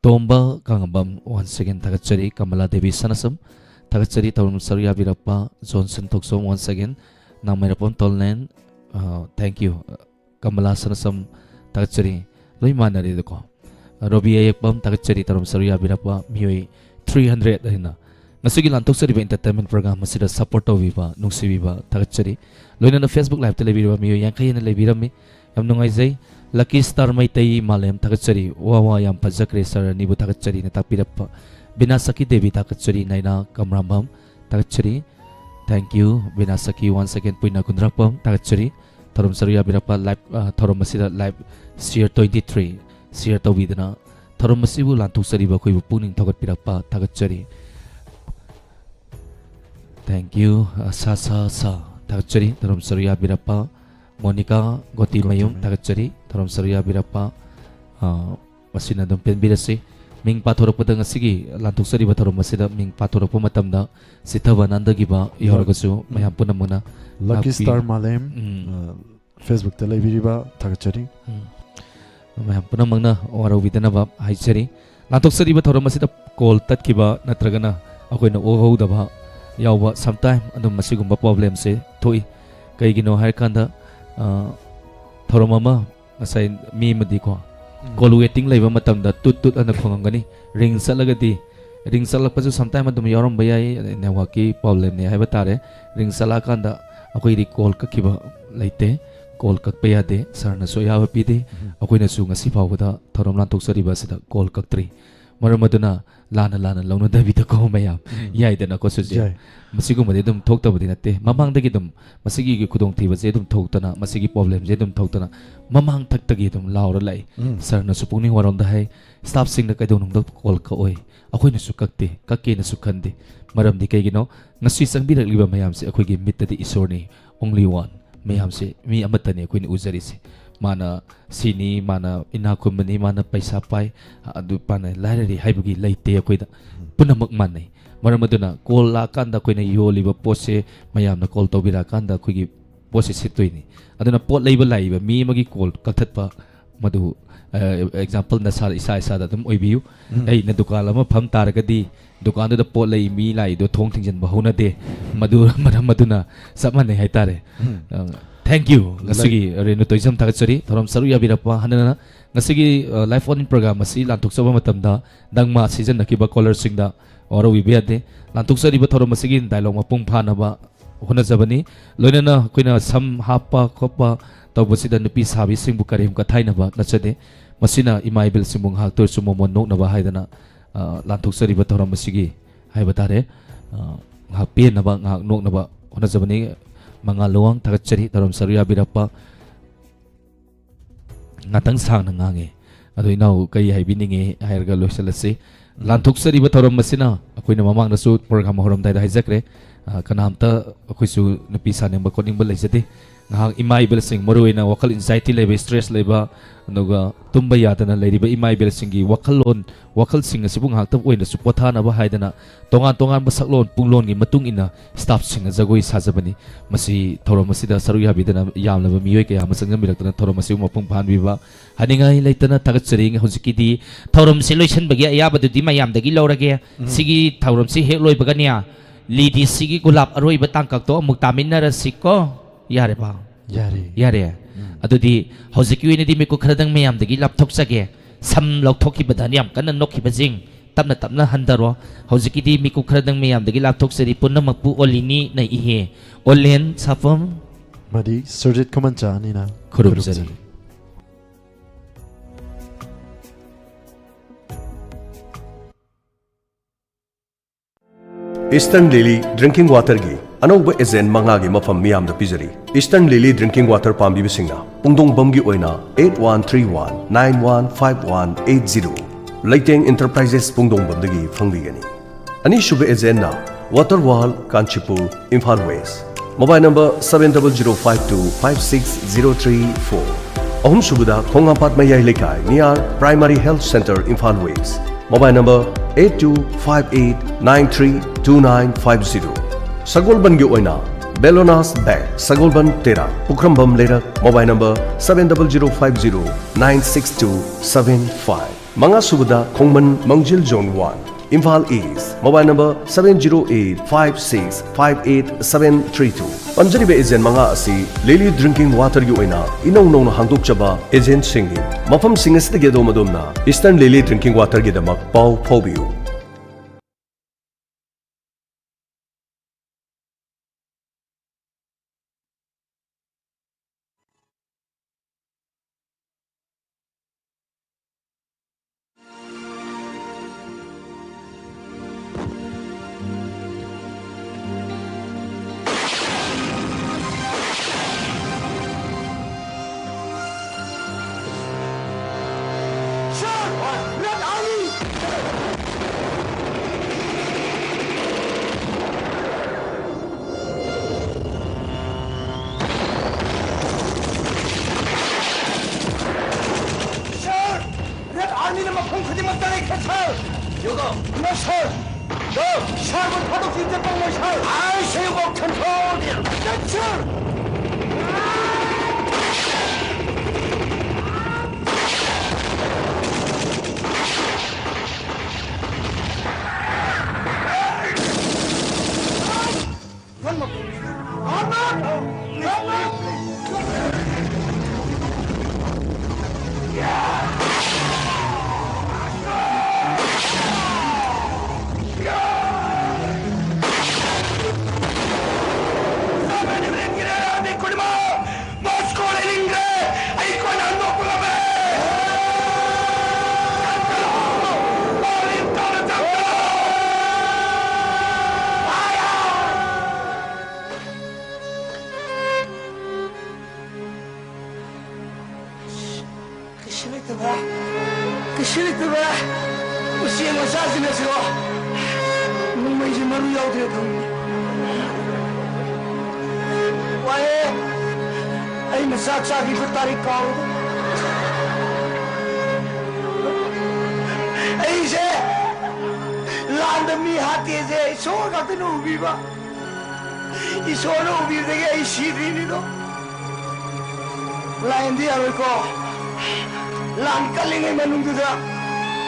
Speaker 11: Tomba kangabam once again tagatsari Kamala Devi Sanasam tagatsari taram saruya birapa Johnson Toksom once again namayarapon tolnen thank you Kamala Sanasam tagatsari loy manari ko Robi ayakbam tagatsari taram saruya birapa miyoy 300 ayna Nasugi lantok sa riba entertainment program masida support of viva nungsi viva tagatsari loina na Facebook live television miyo yang kaya na live mi yam nungay zay Lucky Star may tay malem tagatsari wawa yam pajakre sar nibu tagatsari na tapirapa Binasaki Devi tagatsari naina kamrambam tagatsari thank you Binasaki once again puina kundrapam tagatsari tarum saruya birapa live tarum masida live year 23 year tawidana tarum masibu lantok sa riba koy puning tagot pirapa tagatsari thank you Sasa tagatsari tarum saruya birapa Monica Goti Mayum tagatsari tarum saruya birapa masina dum penbirasi
Speaker 2: ꯃꯤꯡ ꯄꯥꯊꯣꯔꯛꯄꯗ ꯉꯁꯤꯒꯤ ꯂꯥꯟꯊꯣꯛꯆꯔꯤꯕ ꯊꯧꯔꯝ ꯑꯁꯤꯗ ꯃꯤꯡ ꯄꯥꯊꯣꯔꯛꯄ ꯃꯇꯝꯗ ꯁꯤꯊꯕ ꯅꯥꯟꯗꯒꯤꯕ ꯌꯥꯎꯔꯒꯁꯨ ꯃꯌꯥꯝ ꯄꯨꯝꯅꯃꯛꯅ
Speaker 1: Lucky Star Malem Facebook ꯇ ꯂꯩꯕꯤꯔꯤꯕ ꯊꯥꯒꯠꯆꯔꯤ
Speaker 2: ꯃꯌꯥꯝ ꯄꯨꯝꯅꯃꯛꯅ ꯋꯥꯔꯧꯕꯤꯗꯅꯕ ꯍꯥꯏꯖꯔꯤ ꯂꯥꯟꯊꯣꯛꯆꯔꯤꯕ ꯊꯧꯔꯝ ꯑꯁꯤꯗ ꯀꯣꯜ ꯇꯠꯈꯤꯕ ꯅꯠꯇ꯭ꯔꯒꯅ ꯑꯩꯈꯣꯏꯅ ꯎꯍꯧꯗꯕ ꯌꯥꯎꯕ ꯁꯝꯇꯥꯏꯝ ꯑꯗꯨꯝ ꯃꯁꯤꯒꯨꯝꯕ ꯄ꯭ꯔꯣꯕ꯭ꯂꯦꯝꯁꯦ ꯊꯣꯛꯏ ꯀꯩꯒꯤꯅꯣ ꯍꯥꯏꯔꯀꯥꯟꯗ ꯊꯧꯔꯝ ꯑꯃ ꯉꯁꯥꯏ ꯃꯤ ꯑꯃꯗꯤꯀꯣ ꯀꯣꯜ ꯋꯦꯇꯤꯡ ꯂꯩꯕ ꯃꯇꯝꯗ ꯇꯨꯠ ꯇꯨꯠ ꯑꯅ ꯈꯣꯡꯉꯝꯒꯅꯤ ꯔꯤꯡ ꯆꯠꯂꯒꯗꯤ ꯔꯤꯡ ꯆꯠꯂꯛꯄꯁꯨ ꯁꯝꯇꯥꯏꯝ ꯑꯗꯨꯝ ꯌꯥꯎꯔꯝꯕ ꯌꯥꯏ ꯅꯦꯠꯋꯥꯔꯛꯀꯤ ꯄ꯭ꯔꯣꯕ꯭ꯂꯦꯝꯅꯦ ꯍꯥꯏꯕ ꯇꯥꯔꯦ ꯔꯤꯡ ꯆꯠꯂꯛꯑꯀꯥꯟꯗ ꯑꯩꯈꯣꯏꯗꯤ ꯀꯣꯜ ꯀꯛꯈꯤꯕ ꯂꯩꯇꯦ ꯀꯣꯜ ꯀꯛꯄ ꯌꯥꯗꯦ ꯁꯥꯔꯅꯁꯨ ꯑꯌꯥꯕ ꯄꯤꯗꯦ ꯑꯩꯈꯣꯏꯅꯁꯨ ꯉꯁꯤ ꯐꯥꯎꯕꯗ ꯊꯧꯔꯝ ꯂꯥꯟꯊꯣꯛꯆꯔꯤꯕ ꯑꯁꯤꯗ ꯀꯣꯜ ꯀꯛꯇ꯭ꯔꯤ ꯃꯔꯝ ꯑꯗꯨꯅ ꯂꯥꯟꯅ ꯂꯧꯅꯗꯕꯤꯗꯀꯣ ꯃꯌꯥꯝ ꯌꯥꯏꯗꯅꯀꯣ ꯁꯨꯖꯤ ꯃꯁꯤꯒꯨꯝꯕꯗꯤ ꯑꯗꯨꯝ ꯊꯣꯛꯇꯕꯗꯤ ꯅꯠꯇꯦ ꯃꯃꯥꯡꯗꯒꯤ ꯑꯗꯨꯝ ꯃꯁꯤꯒꯤ ꯈꯨꯗꯣꯡꯊꯤꯕꯁꯦ ꯑꯗꯨꯝ ꯊꯣꯛꯇꯅ ꯃꯁꯤꯒꯤ ꯄ꯭ꯔꯣꯕ꯭ꯂꯦꯝꯁꯦ ꯑꯗꯨꯝ ꯊꯣꯛꯇꯅ ꯃꯃꯥꯡ ꯊꯛꯇꯒꯤ ꯑꯗꯨꯝ ꯂꯥꯎꯔ ꯂꯥꯛꯏ ꯁꯥꯔꯅꯁꯨ ꯄꯨꯛꯅꯤꯡ ꯋꯥꯔꯣꯝꯗ ꯍꯥꯏ ꯁ꯭ꯇꯥꯐꯁꯤꯡꯅ ꯀꯩꯗꯧꯅꯨꯡꯗ ꯀꯣꯜ ꯀꯛꯑꯣꯏ ꯑꯩꯈꯣꯏꯅꯁꯨ ꯀꯛꯇꯦ ꯀꯛꯀꯦꯅꯁꯨ ꯈꯟꯗꯦ ꯃꯔꯝꯗꯤ ꯀꯩꯒꯤꯅꯣ ꯉꯁꯤ ꯆꯪꯕꯤꯔꯛꯂꯤꯕ ꯃꯌꯥꯝꯁꯦ ꯑꯩꯈꯣꯏꯒꯤ ꯃꯤꯠꯇꯗꯤ ꯏꯁꯣꯔꯅꯤ ꯑꯣꯡꯂꯤ ꯋꯥꯟ ꯃꯌꯥꯝꯁꯦ ꯃꯤ ꯑꯃꯠꯇꯅꯤ ꯑꯩꯈꯣꯏꯅ ꯎꯖꯔꯤꯁꯦ ꯃꯥꯅ ꯁꯤꯅꯤ ꯃꯥꯅ ꯏꯅꯥꯛ ꯈꯨꯟꯕꯅꯤ ꯃꯥꯅ ꯄꯩꯁꯥ ꯄꯥꯏ ꯑꯗꯨ ꯃꯥꯅ ꯂꯥꯏꯔꯔꯤ ꯍꯥꯏꯕꯒꯤ ꯂꯩꯇꯦ ꯑꯩꯈꯣꯏꯗ ꯄꯨꯝꯅꯃꯛ ꯃꯥꯟꯅꯩ ꯃꯔꯝ ꯑꯗꯨꯅ ꯀꯣꯜ ꯂꯥꯛꯑꯀꯥꯟꯗ ꯑꯩꯈꯣꯏꯅ ꯌꯣꯜꯂꯤꯕ ꯄꯣꯠꯁꯦ ꯃꯌꯥꯝꯅ ꯀꯣꯜ ꯇꯧꯕꯤꯔꯛꯑꯀꯥꯟꯗ ꯑꯩꯈꯣꯏꯒꯤ ꯄꯣꯠꯁꯦ ꯁꯤꯠꯇꯣꯏꯅꯤ ꯑꯗꯨꯅ ꯄꯣꯠ ꯂꯩꯕ ꯂꯥꯛꯏꯕ ꯃꯤ ꯑꯃꯒꯤ ꯀꯣꯜ ꯀꯛꯊꯠꯄ ꯃꯗꯨ ꯑꯦꯛꯖꯥꯝꯄꯜ ꯏꯁꯥꯗ ꯑꯗꯨꯝ ꯑꯣꯏꯕꯤꯌꯨ ꯑꯩꯅ ꯗꯨꯀꯥꯟ ꯑꯃ ꯐꯝ ꯇꯥꯔꯒꯗꯤ ꯗꯨꯀꯥꯟꯗꯨꯗ ꯄꯣꯠ ꯂꯩ ꯃꯤ ꯂꯥꯛꯏꯗꯣ ꯊꯣꯡ ꯊꯤꯡꯖꯤꯟꯕ ꯍꯧꯅꯗꯦ ꯃꯔꯝ ꯑꯗꯨꯅ ꯆꯞ ꯃꯥꯟꯅꯩ ꯍꯥꯏꯇꯥꯔꯦ ꯊꯦꯡꯛ ꯌꯨ ꯉꯁꯤꯒꯤ ꯔꯦꯅꯨ ꯇꯣꯏꯖꯝ ꯊꯥꯒꯠꯆꯔꯤ ꯊꯧꯔꯝ ꯁꯔꯨꯛ ꯌꯥꯕꯤꯔꯛꯄ ꯍꯟꯅꯅ ꯉꯁꯤꯒꯤ ꯂꯥꯏꯐ ꯑꯣꯟ ꯄ꯭ꯔꯣꯒ꯭ꯔꯥꯝ ꯑꯁꯤ ꯂꯥꯟꯊꯣꯛꯆꯕ ꯃꯇꯝꯗ ꯅꯪꯃ ꯁꯤꯖꯤꯟꯅꯈꯤꯕ ꯀꯣꯂꯔꯁꯤꯡꯗ ꯋꯥꯔꯧꯕꯤꯕ ꯌꯥꯗꯦ ꯂꯥꯟꯊꯣꯛꯆꯔꯤꯕ ꯊꯧꯔꯝ ꯑꯁꯤꯒꯤ ꯗꯥꯏꯂꯣగ్ ꯃꯄꯨꯡ ꯐꯥꯅꯕ ꯍꯣꯠꯅꯖꯕꯅꯤ ꯂꯣꯏꯅꯅ ꯑꯩꯈꯣꯏꯅ ꯁꯝ ꯍꯥꯞꯄ ꯈꯣꯠꯄ ꯇꯧꯕꯁꯤꯗ ꯅꯨꯄꯤ ꯁꯥꯕꯤꯁꯤꯡꯕు ꯀꯔꯤꯝ ꯀꯊꯥꯏꯅꯕ ꯅꯠꯆꯗꯦ ꯃꯁꯤꯅ ꯏꯃꯥ ꯏꯕꯦꯜꯁꯤꯡꯕꯨ ꯉꯥꯏꯍꯥꯛ ꯇꯣꯏꯔꯁꯨ ꯃꯣꯃꯣꯟ ꯅꯣꯛꯅꯕ ꯍꯥꯏꯗꯅ ꯂꯥꯟꯊꯣꯛꯆꯔꯤꯕ ꯊꯧꯔꯝ ꯑꯁꯤꯒꯤ ꯍꯥꯏꯕ ꯇꯥꯔꯦ ꯉꯥꯏꯍꯥꯛ ꯄꯦꯟꯅꯕ ꯉꯥꯏꯍꯥꯛ ꯅꯣꯛꯅꯕ ꯍꯣꯠꯅꯖꯕꯅꯤ ꯃꯉꯥꯜ ꯂꯨꯋꯥꯡ ꯊꯥꯒꯠꯆꯔꯤ ꯊꯧꯔꯝ ꯁꯔꯨꯛ ꯌꯥꯕꯤꯔꯛꯄ ꯉꯥꯛꯇꯪ ꯁꯥꯡꯅ ꯉꯥꯡꯉꯦ ꯑꯗꯣ ꯏꯅꯥꯎ ꯀꯔꯤ ꯍꯥꯏꯕꯤꯅꯤꯡꯉꯤ ꯍꯥꯏꯔꯒ ꯂꯣꯏꯁꯤꯜꯂꯁꯤ ꯂꯥꯟꯊꯣꯛꯆꯔꯤꯕ ꯊꯧꯔꯝ ꯑꯁꯤꯅ ꯑꯩꯈꯣꯏꯅ ꯃꯃꯥꯡꯗꯁꯨ ꯄ꯭ꯔꯣꯒ꯭ꯔꯥꯝ ꯍꯧꯔꯝꯗꯥꯏꯗ ꯍꯥꯏꯖꯈ꯭ꯔꯦ ꯀꯅꯥꯝꯇ ꯑꯩꯈꯣꯏꯁꯨ ꯅꯨꯄꯤ ꯁꯥꯅꯤꯡꯕ ꯈꯣꯠꯅꯤꯡꯕ ꯂꯩꯖꯗꯦ ꯉꯥꯏꯍꯥꯛ ꯏꯃꯥ ꯏꯕꯦꯜꯁꯤꯡ ꯃꯔꯨꯑꯣꯏꯅ ꯋꯥꯈꯜ ꯏꯟꯖꯥꯏꯇꯤ ꯂꯩꯕ ꯁ꯭ꯇ꯭ꯔꯦꯁ ꯂꯩꯕ ꯑꯗꯨꯒ ꯇꯨꯝꯕ ꯌꯥꯗꯅ ꯂꯩꯔꯤꯕ ꯏꯃꯥ ꯏꯕꯦꯜꯁꯤꯡꯒꯤ ꯋꯥꯈꯜꯁꯤꯡ ꯑꯁꯤꯕꯨ ꯉꯥꯏꯍꯥꯛꯇꯪ ꯑꯣꯏꯅꯁꯨ ꯄꯣꯊꯥꯅꯕ ꯍꯥꯏꯗꯅ ꯇꯣꯉꯥꯟ ꯇꯣꯉꯥꯟꯕ ꯁꯛꯂꯣꯟ ꯄꯨꯡꯂꯣꯟꯒꯤ ꯃꯇꯨꯡ ꯏꯟꯅ ꯁ꯭ꯇꯥꯐꯁꯤꯡꯅ ꯖꯒꯣꯏ ꯁꯥꯖꯕꯅꯤ ꯃꯁꯤ ꯊꯧꯔꯝ ꯑꯁꯤꯗ ꯁꯔꯨꯛ ꯌꯥꯕꯤꯗꯅ ꯌꯥꯝꯂꯕ ꯃꯤꯑꯣꯏ ꯀꯌꯥ ꯑꯃ ꯆꯪꯖꯟꯕꯤꯔꯛꯇꯅ ꯊꯧꯔꯝ ꯑꯁꯤꯕꯨ ꯃꯄꯨꯡ ꯐꯥꯍꯟꯕꯤꯕ ꯍꯥꯏꯅꯤꯡꯉꯥꯏ ꯂꯩꯇꯅ ꯊꯥꯒꯠꯆꯔꯤ ꯍꯧꯖꯤꯛꯀꯤꯗꯤ
Speaker 11: ꯊꯧꯔꯝꯁꯤ ꯂꯣꯏꯁꯤꯟꯕꯒꯤ ꯑꯌꯥꯕꯗꯨꯗꯤ ꯃꯌꯥꯝꯗꯒꯤ ꯂꯧꯔꯒꯦ ꯁꯤꯒꯤ ꯊꯧꯔꯝꯁꯤ ꯍꯦꯛ ꯂꯣꯏꯕꯒꯅꯦ ꯂꯤꯗꯤꯁꯤꯒꯤ ꯒꯨꯂꯥꯞ ꯑꯔꯣꯏꯕ ꯇꯥꯡꯀꯛꯇꯣ ꯑꯃꯨꯛ ꯇꯥꯃꯤꯟꯅꯔꯁꯤꯀꯣ ꯌꯥꯔꯦꯕ ꯌꯥꯔꯦ ꯑꯗꯨꯗꯤ ꯍꯧꯖꯤꯛꯀꯤ ꯑꯣꯏꯅꯗꯤ ꯃꯤꯀꯨꯞ ꯈꯔꯗꯪ ꯃꯌꯥꯝꯗꯒꯤ ꯂꯥꯞꯊꯣꯛꯆꯒꯦ ꯁꯝ ꯂꯧꯊꯣꯛꯈꯤꯕꯗ ꯌꯥꯝ ꯀꯟꯅ ꯅꯣꯛꯈꯤꯕꯁꯤꯡ ꯇꯞꯅ ꯇꯞꯅ ꯍꯟꯊꯔꯣ ꯍꯧꯖꯤꯛꯀꯤꯗꯤ ꯃꯤꯀꯨꯞ ꯈꯔꯗꯪ ꯃꯌꯥꯝꯗꯒꯤ ꯂꯥꯞꯊꯣꯛꯆꯔꯤ ꯄꯨꯝꯅꯃꯛꯄꯨ ꯑꯣꯜꯂꯤꯅꯤ ꯅ ꯏꯍꯦ ꯑꯣꯜꯂꯦꯟ ꯁꯥꯐꯝ
Speaker 1: ꯃꯗꯤ ꯁꯔꯖꯤꯠ ꯈꯨꯃꯟꯆꯥꯅꯤꯅ
Speaker 2: ꯈꯨꯔꯨꯝꯖꯔꯤ
Speaker 12: ꯏꯁꯇꯔꯟ ꯂꯤꯂꯤ ꯗ꯭ꯔꯤꯡꯀꯤꯡ ꯋꯥꯇꯔꯒꯤ ꯑꯅꯧꯕ ꯑꯦꯖꯦꯟ ꯃꯉꯥꯒꯤ ꯃꯐꯝ ꯃꯤꯌꯥꯝꯗ ꯄꯤꯖꯔꯤ ꯏꯁꯇꯔꯟ ꯂꯤꯂꯤ ꯗ꯭ꯔꯤꯡꯀꯤꯡ ꯋꯥꯇꯔ ꯄꯥꯝꯕꯤꯕꯁꯤꯡꯅ ꯄꯨꯡꯗꯣꯡꯕꯝꯒꯤ ꯑꯣꯏꯅ 8131915180 ꯂꯩꯇꯦꯡ ꯏꯟꯇꯔꯄ꯭ꯔꯥꯏꯖꯦꯁ ꯄꯨꯡꯗꯣꯡꯕꯝꯗꯒꯤ ꯐꯪꯕꯤꯒꯅꯤ ꯑꯅꯤꯁꯨꯕ ꯑꯦꯖꯦꯟꯅ ꯋꯥꯇꯔ ꯋꯥꯜ Kanchipur Imphal West mobile number 7005256034 ꯑꯍꯨꯝꯁꯨꯕꯗ ꯈꯣꯡꯉꯥꯝꯄꯥꯠ ꯃꯌꯥꯏ ꯂꯩꯀꯥꯏ near primary health centre Imphal West mobile number 8258932950 ꯁꯒꯣꯜꯕꯟꯒꯤ ꯑꯣꯏꯅ ꯕꯦꯂꯣꯅꯥꯁ ꯕꯦꯡ ꯁꯒꯣꯜꯕꯟ ꯇꯦꯔꯥ ꯄꯨꯈ꯭ꯔꯝꯕꯝ ꯂꯩꯔꯛ ꯃꯣꯕꯥꯏꯜ ꯅꯝꯕꯔ 7005096275 ꯃꯉꯥꯁꯨꯕꯗ ꯈꯣꯡꯃꯟ ꯃꯪꯖꯤꯜ zone 1 Imphal East Mobile number 70856588732 Panjariba Ejen Manga asi Lily Drinking Water gi oina inong nong hangdokchaba agent singi mafam singastige domadumna Eastern Lily Drinking Water gi damak pau phobiu
Speaker 7: 샤먼 파독 진짜 뻥을 샤. 아이 세우고 컨트롤이야. 댄츠.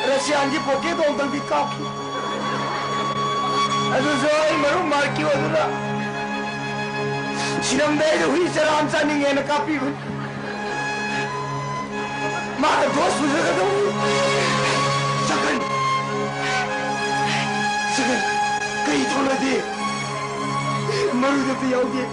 Speaker 7: Russian पोके तो uncle भी काफी मरु मार की वजह शिरमदे हुई चराम चानिंगे न काफी मार दोस्त मुझे तो सकन सकन कहीं थोड़ा दे मरु दे पियोगे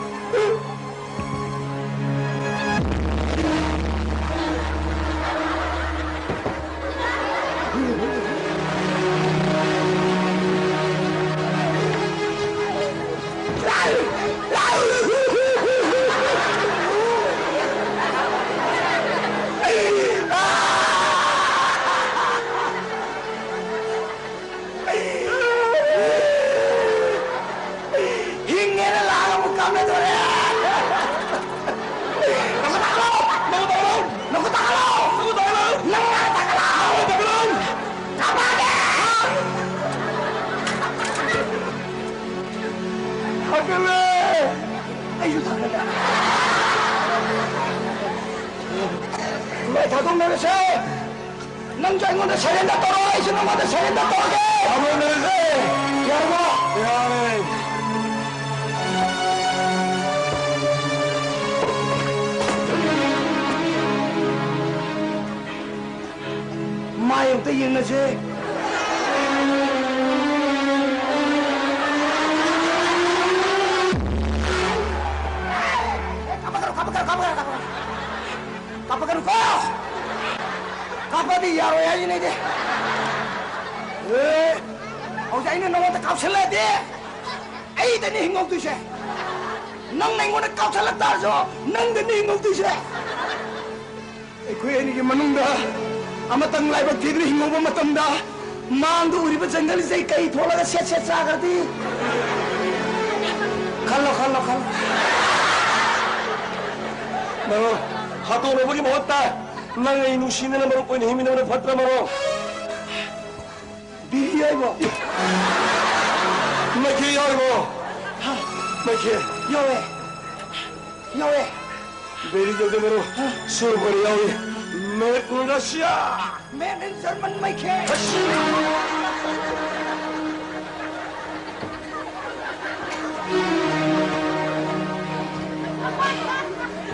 Speaker 7: जंगल से कई थोड़ा सा सेट सा करती खलो खलो खलो मरो हाथों में बगी बहुत ता नंगे इनुशीने न मरो कोई नहीं मिने मरो फटरा मरो बीही आई वो मैं क्या यार वो मैं क्या योए बेरी जल्दी मरो सुर बड़ी आओ मैं रशिया मैं जर्मन मैं क्या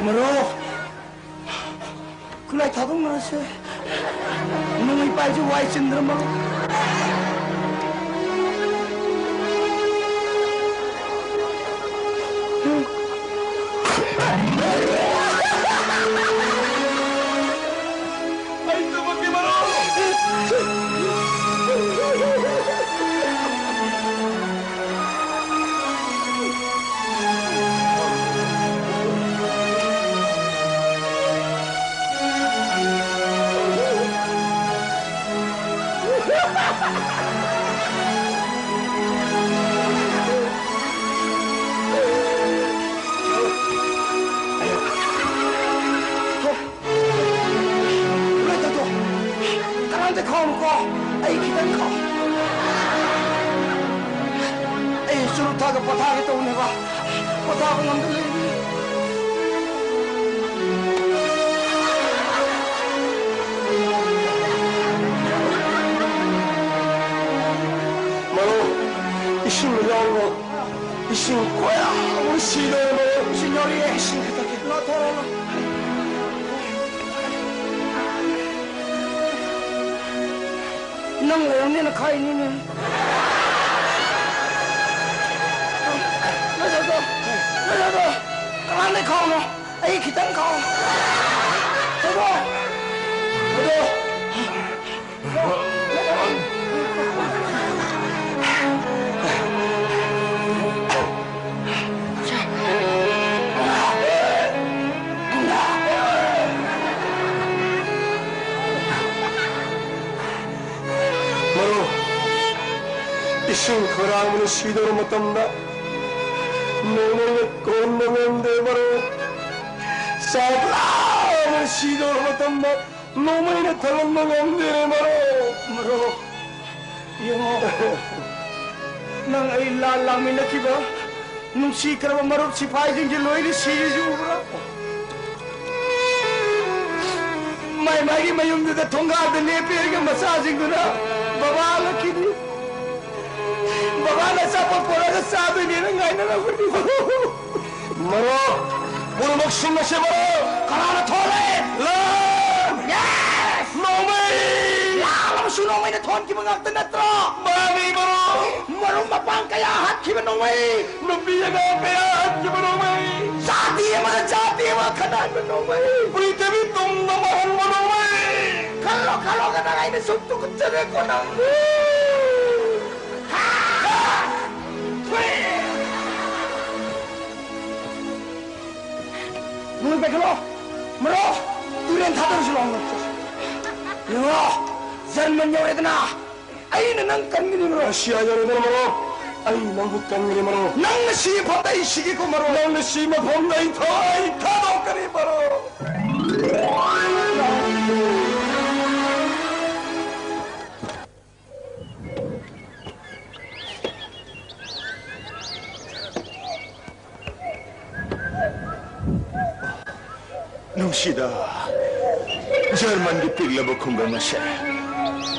Speaker 7: मरो कुलाई थादों नरसे नंगे पाइजु वाई चंद्र मरो
Speaker 13: potaga tawne ba potaga ngamda lebi maro ising yawo ising koya usido mo signori ising kitake no toro nang leone na khai ni ne Kamu ni kau no, ayo kita kau. Tunggu, tunggu. Maru, ising kurang menusida rumah tanda. 너는 건너는데 바로 사브라를 시도하던 것 너무나 달란 놈인데 바로 영어 난 일랄라미 나키바 눈시크라바 마루 시파이징지 로이리 시주브라 마이마기 마용드다 통가드 네페르가 마사징구나 바바라 키디 Baba na sa pagpura sabi niya ngay na lang Maro! Puro magsing na siya Maro! Karana tole! Lan! Yes! Nomay! Alam mo siya Nomay na ton kima ngakta na tro! Mami Maro! Maro mapang kayahat kima Nomay! Nabiya nga kayahat kima Nomay! Jati mga kanan mo Nomay! Prita bitong namahan mo Nomay! Kalo ka na ngay na suntok at sabi ko nang Mulu bekalo, mero, turen thadar sulong ngot. Yo, zaman nyawa itu na, ayo nang kami ni mero. Asia jauh ni mero, ayo nang bukan ni mero. Nang nasi pandai sigi ko mero, nang nasi ma pandai thai thadok kari mero. Nungsida, Jerman dipilih berkunggang masih,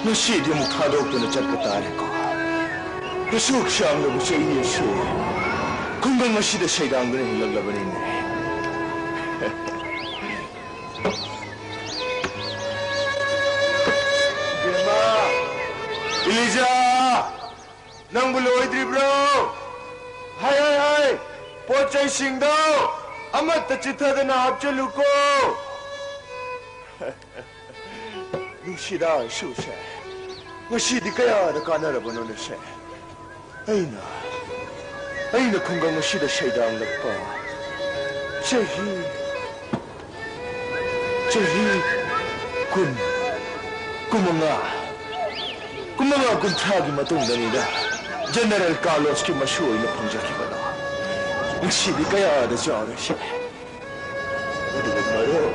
Speaker 13: nasi dia mukhadok tu nak cakap tarik ko. Besok siang lepas ini Yesus, kunggang masih dah sedang beri lagu ini. Gemma, Eliza, nang beloy dri bro, hai, pocai singdo. Amat tercita na abjalu ko. Nungsida susah. Nasi di kaya ada kana rabano nasi. Aina kunggang nasi dah sedang lepa. Cehi, kumanga kun thagi matung dani dah. General Carlos ki masyhur na pangjaki bala. Nasi di kaya ada jauh sih. Aduh baru,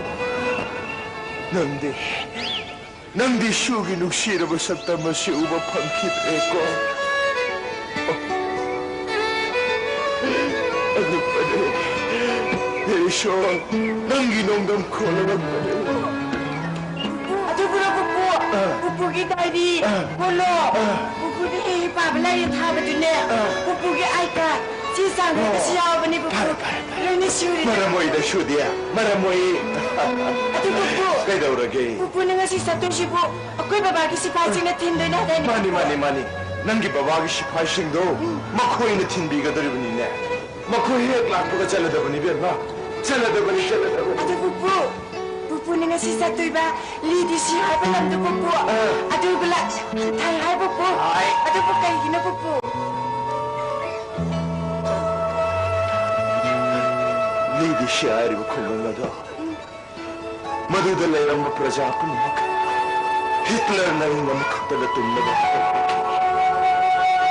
Speaker 13: nangdi sugi nuksi dah bersabda masih ubah pangkit eko. Aduh baru, Yesus, nanggi nongdam kolam baru.
Speaker 4: Aduh pupu kita ini, pupu ni pabla yang thaba tu ni, pupu ke aika. Cisang siapa bani pupu? Ini suri.
Speaker 7: Maramoy dah suri ya, maramoy.
Speaker 4: Aduh pupu.
Speaker 7: Kaya dah orang gay.
Speaker 4: Pupu nengar si satu si bu. Aku bapa ki si pasing na tindu na dah ni.
Speaker 7: Mani. Nanggi bapa ki si pasing do. Makoy na tinbi ka dari bani na. Makoy hek lang buka cala dah bani biar ba. Cala dah bani.
Speaker 4: Aduh pupu nengar si satu iba. Lidi si hai pelan tu pupu. Aduh gelak. Hai pupu. Aduh bukan gina pupu.
Speaker 7: Lidi syair berkonggang ada. Maduda layang berpraja punak. Hitler nang mamak talatum na bakit.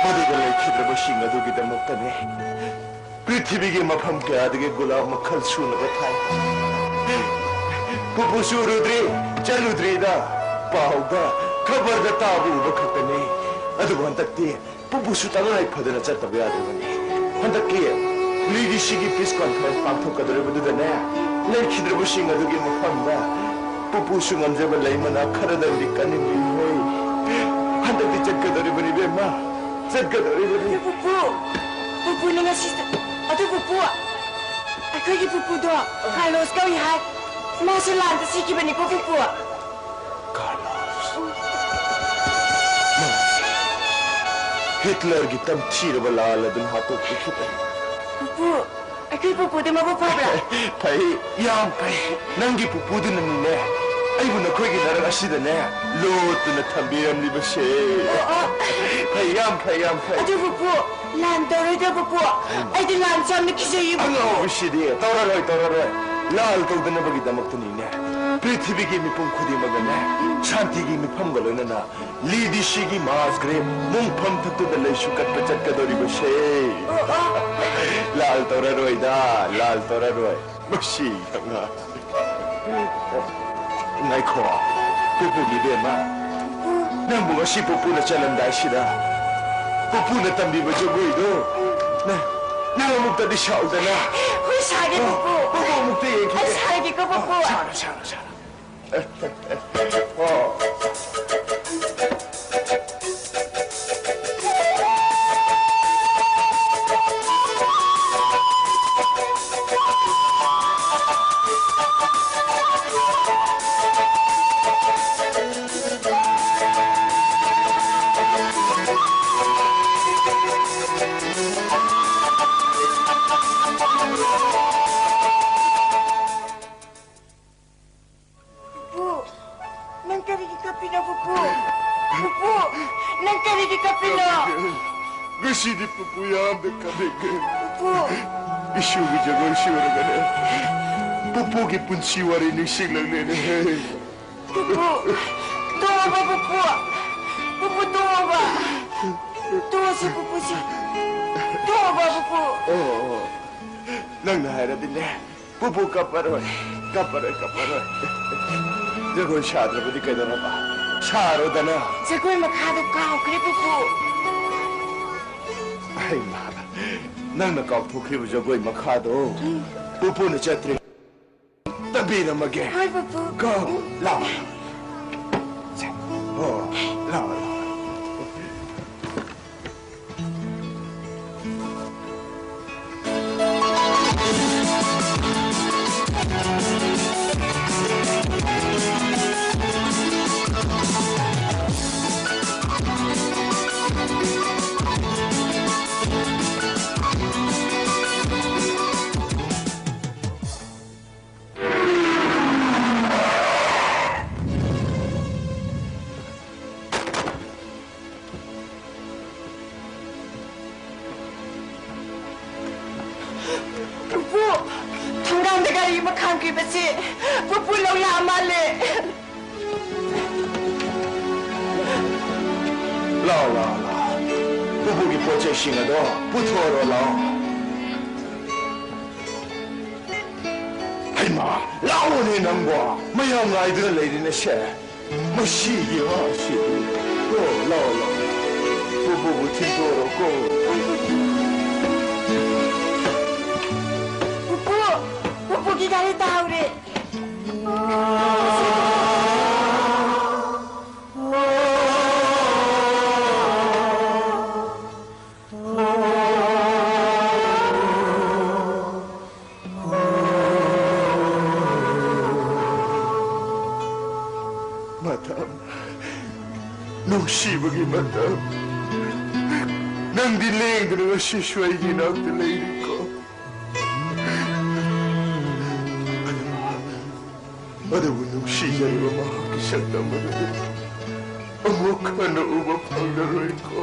Speaker 7: Maduda lay kitra basing adu kita maktane. Prithvi ke mafam ke adige gulam makhal sun bathai. Pupusu rudri, chaludri da, pauga, khabar da tabu bakatane. Adu bantakti, pupusu tangai phadana chatta byadu bani. हंदकी लीगी सिगी piece conference पांथोकदरबदुदने लेखिद्रबसिंग अदुगी मफमदा पुपु सुंगमजेब Lemna खरदबदि कनिमि होई हंदकी चटकदरबनि बेमा चटकदरबनि
Speaker 4: पुपु ने ngasi adu pupu akhoi pupu do Carlos kau hai masalah tu sih kibani ko pupu
Speaker 7: Hitler की तब their वाला लदन हाथों की खिपे
Speaker 4: पुपु अखिल पुपु दे माबो फाबरा
Speaker 7: भाई याम भाई नंगी पुपु दे नन्ने आई बुना कोई की नरक असीद ने लोट न थंबीरम लिबशे भाई याम भाई
Speaker 4: अदु पुपु लान तोरे पुपु आई दे लान सामने किसे ये
Speaker 7: पुपु विशिदी तोरा लाल तो दने बगी दमक तो नहीं पृथ्वी की मिपुम खुदी मगने शांति की मिफम गलोना लीदिशी की मास ग्रे मुंगफम तत्तु दले शुकत पचत कदोरी बशे लाल तोरा रोय बशी कंगा नाइ खो पुपु की बेमा नंबु अशी पुपु न चलन दाशिदा पुपु न तंबी बजो गोइदो ना मुक्ता दिशाउ दना
Speaker 4: हुई सागे पुपु
Speaker 7: मुक्ता ये की
Speaker 4: सागे को पुपु
Speaker 7: सारा Gashidi pupu yam de kabege ishu gi jago shura gane pupu ki punchi wari ni sing lang ne
Speaker 4: pupu to ba pupu to si pupu si to ba pupu
Speaker 7: oh nang na hara dile pupu kaparo jago shadra budi kaidana ba sharo dana
Speaker 4: jago makhada kaw kre pupu
Speaker 7: ai ma nang na kaw thukri bu jago makhado pupu na chatre tabina mage
Speaker 4: hai pupu
Speaker 7: go la oh la Shishway out the lady go. Other would she and Roma shut them with it. A mokana over powder go.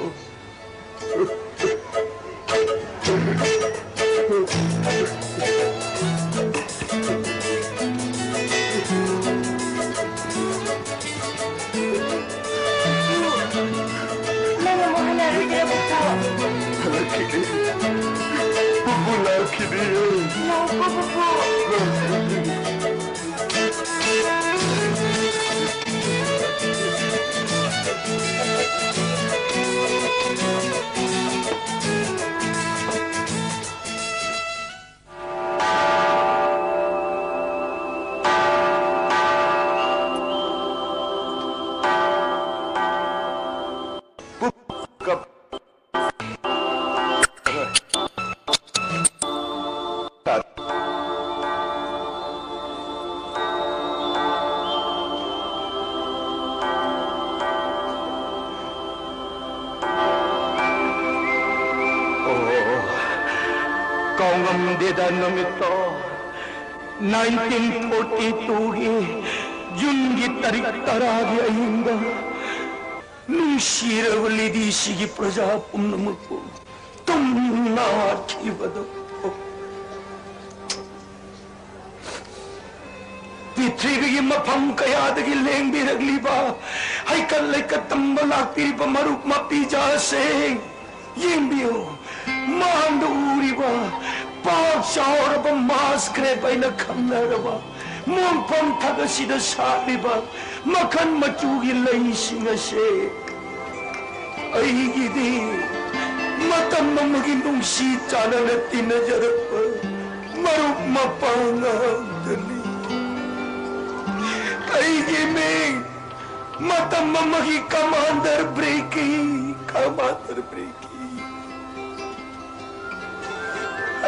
Speaker 13: काउंगमदेदा नमितो 1942 गी जून गी तारीख तरागी अहिंदा नुंशिरवलिदी सिगी प्रजा पुनमुकु तुमना खिबदो पृथ्वी की मफम कयादगी लेंबिरगलीबा हाइकल लेकतंब लाक्तिरिबा मरुप मपीजा से येंबियो मांदूरिबा पाक चावरबा मास्क्रे बैना खमनरबा मोंफम थगसिदा Saliba मखन मचुगी lensing असे अइगिदी मतम ममगी नुंसी चानन तिनजरप मरुप मपांगदली अइगी में मतम ममगी कमांडर ब्रेकी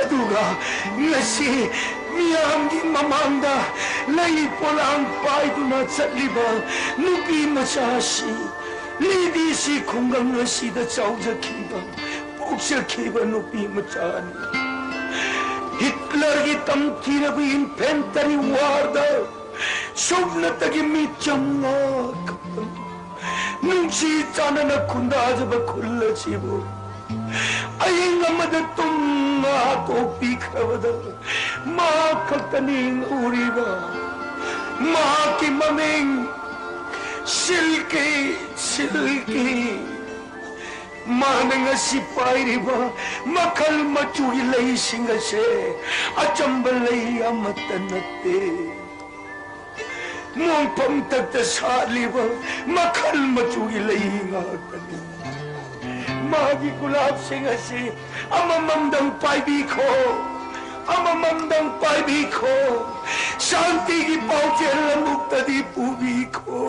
Speaker 13: अदुगा नसी मियामगी ममांदा लई पोलांग पाइदुना चलिबा नुपी मचासी लीदी सी खुंगंग नसीदा चाउजखीबा पोक्षखीबा नुपी मचानी हिटलर की तमथीरबी इन्फेंट्री वारदा सुब्नतगी मिचंगा नुंसी चानना खुंदाजबा खुल्लचिबो अयंगमद तुमना तो पीखवद माँ खतनींग उड़ीबा माँ की ममिंग सिल्की मानंग सिपाइरिबा मखल मचुगी लई सिंग से अचंबल लई अमतनते मोंपम तक सालिबा मखल मचुगी लई गाकनी मागी गुलाब सिंह से अममंदंग पाइबी खो शांति की पहुंचे मुक्तदी पूबी खो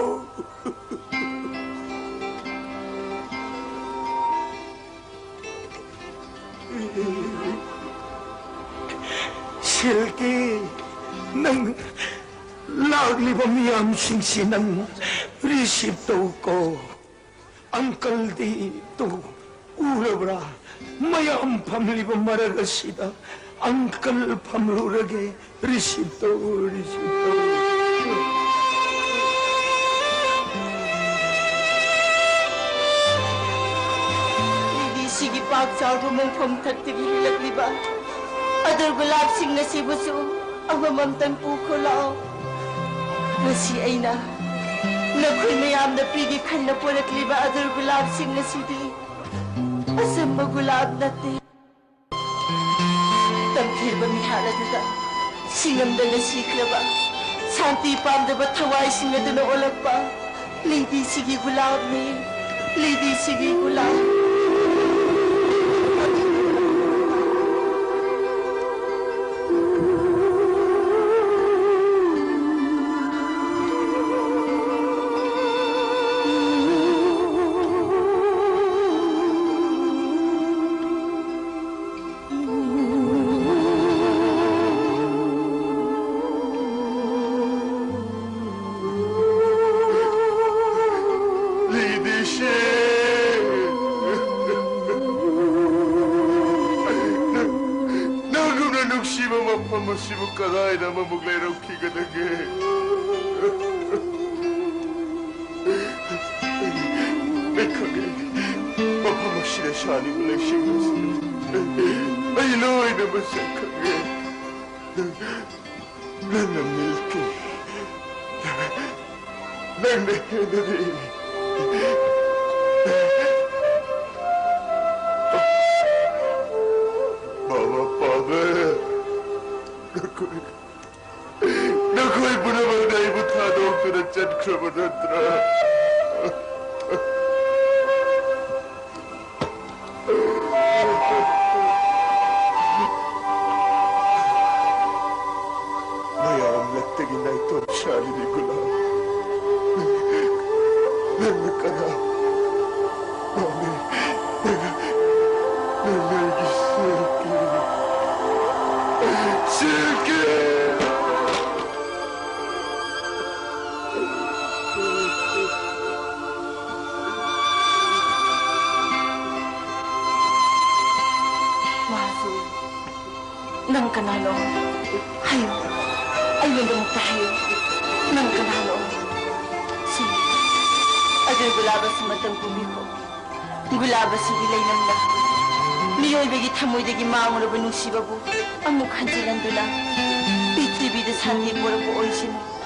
Speaker 13: सिल्की नंग लागली बमियाम सिंह से नंग रिसीव तो को अंकल दी तो उरबरा मयाम फमलीब मरगसिदा अंकल फमलुरगे रिसितो
Speaker 4: सिगी पाक चावरु मोंफम थक्तिगी हिलकलिबा अदर गुलाब सिंह नसीबुसु अममंतन पुखोलाओ नसी अइना नखुई मयाम पीगी खन्ना पोरकलिबा अदर गुलाब सिंह नसीदी असंब गुलाब नते तमखिरबा मिहालदुदा सिंगमदना सीखलबा शांति पामदबा थवाई सिंगदना ओलकपा लेदी सिगी गुलाब ने लेदी सिगी गुलाब
Speaker 7: Masibo kalay na mamuglay raw kigadage. Ekage, mapamasya siya ni Malaysia. Ay loy na masakage. Nanamilki. Nanamilki. Mama, Father. Nakoy po naman na ibutado ang pinagsan kramanatra. Mayroong nagtingin na ito ang sali ni Gulam. Nagkara. Mami. Silky!
Speaker 4: Nang kanalo. Hayo. Ayun mo tayo. Nang kanalo. Sige. Adoy gulaba sa matang pumiko. Gulaba sa ilay ng lahat. 미요이백이 탐모이되기 마음으로 보는 시바부 암묵한 질란도나 비트비드 산디 뭐라고 오이시노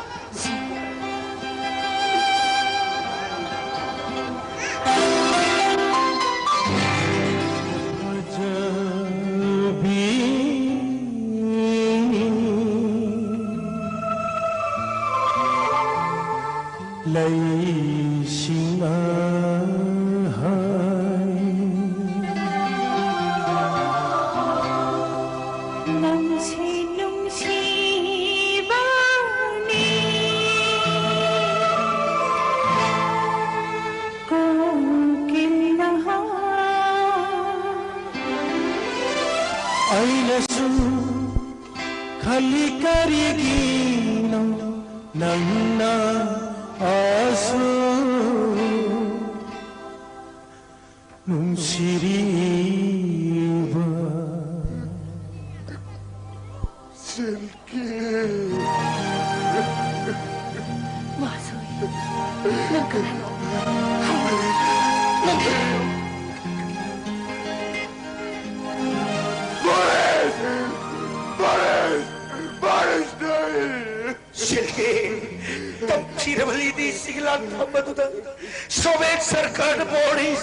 Speaker 13: Soviet सरकार body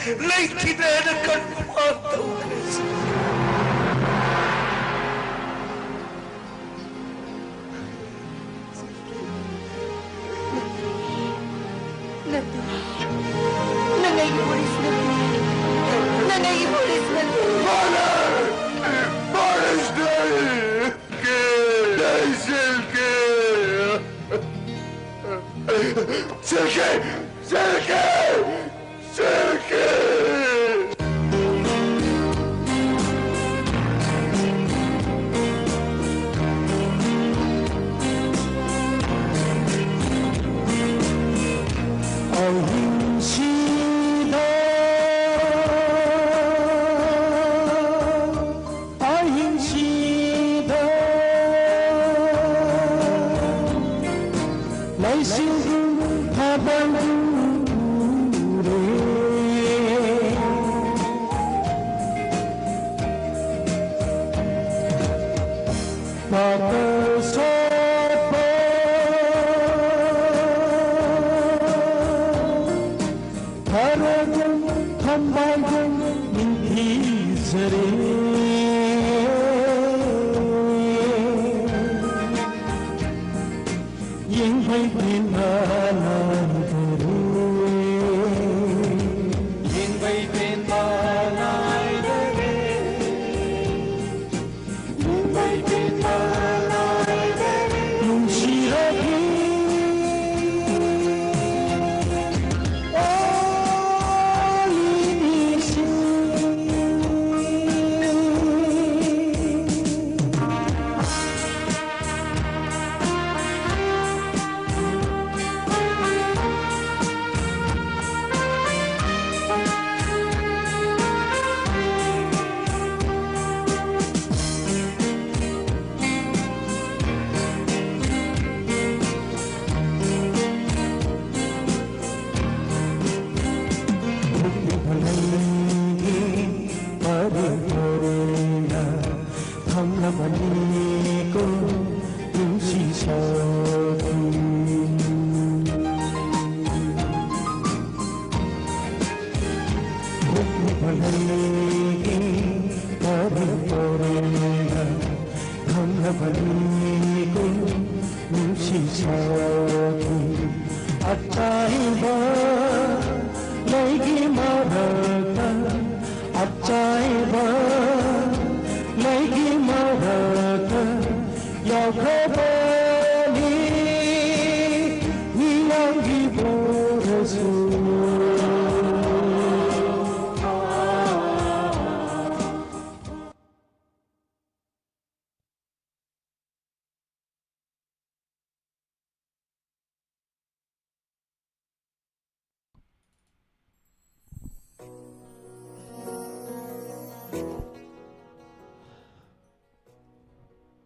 Speaker 13: नहीं थी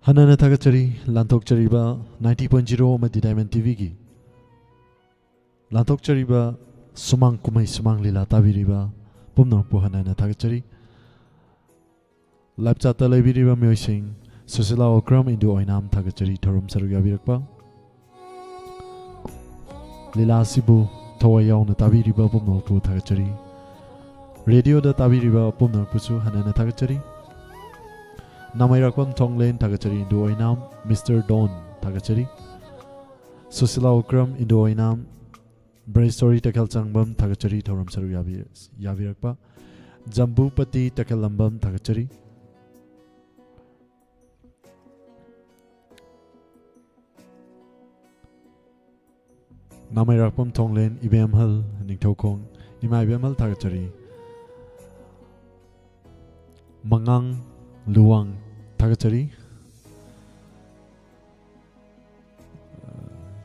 Speaker 1: हनन थागचरी लांथोकचरीबा 90.0 अमदी diamond TV की लांथोकचरीबा सुमांग कुमई सुमांग लीला ताबिरिबा पुमनोंपु हनन थागचरी live चाता लेबिरिबा म्योइसिंग सुशीला ओक्रम इंदु ओइनाम थागचरी थोरम सरुग याबिरकपा लीला सिबु थोय यावना ताबिरिबा पुमनोंपु थागचरी रेडियो दा ताबिरिबा पुमनोंपुसु हनन थागचरी नामाइराकम थोंगलेन थागचरी इंदु ओइनाम मिस्टर डॉन थागचरी सुशीला ओक्रम इंदु ओइनाम ब्रेस स्टोरी तकल चंगबम थागचरी थोरम सरुग याबिरकपा जम्बूपति तकल लंबम थागचरी नामाइराकम थोंगलेन इबेमहल निंगथौखोंग इमा इबेमहल थागचरी मंगांग लुवांग थागचरी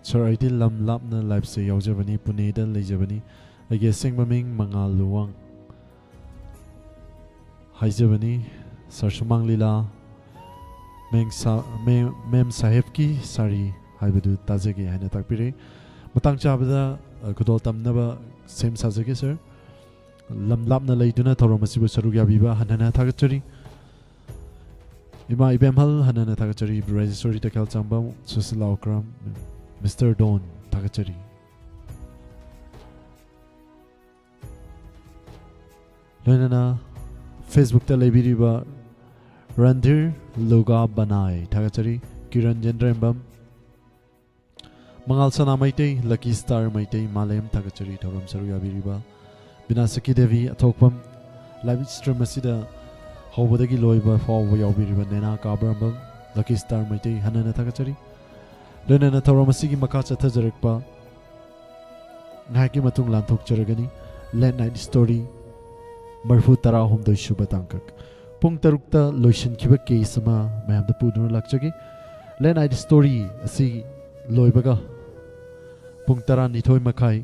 Speaker 1: सर आइदि लम लापना लाइफ से यावजबनी पुणे दा लेजबनी अगे सिंग ममिंग मंगाल लुवांग हाइजबनी सर सुमांग लीला मेम साहेब की सारी हाइबदु ताजगे हाइना ताकपिरे मतंग चाबदा खुदोल तमनबा सेम साजगे सर लम लापना लेदुना थोरमसिबु सरुग याबिबा हनना थागचरी इमा इबेमहल हनन थागचरी रेजिस्ट्री तकल चंबम सुशीला ओक्रम मिस्टर डॉन थागचरी लोनना फेसबुक ता लेबिरिबा रणधीर लोगा बनाए थागचरी किरण जेंद्रेंबम मंगल सना मैते लकी स्टार मैते मालेम थागचरी थोरम सरुग याबिरिबा बिनासकी देवी अथोकपम लाइव स्ट्रीम असिदा हौबदगी लोइबा फाव याउबिरिबा नेना काब्रम लकी स्टार मैते हनन थागचरी लोनना थौरमसिगी मका चथजरकपा नाकी मतुंग लांथोकचरगनी लेट नाइट स्टोरी मरफु तरा हुमदोय सुबा तांकक पुंग तरुकता लोइशनखिबा केस अमा मयामदा पुदुना लाक्चगे लेट नाइट स्टोरी असि लोइबगा पुंग तरा निथोय मखाई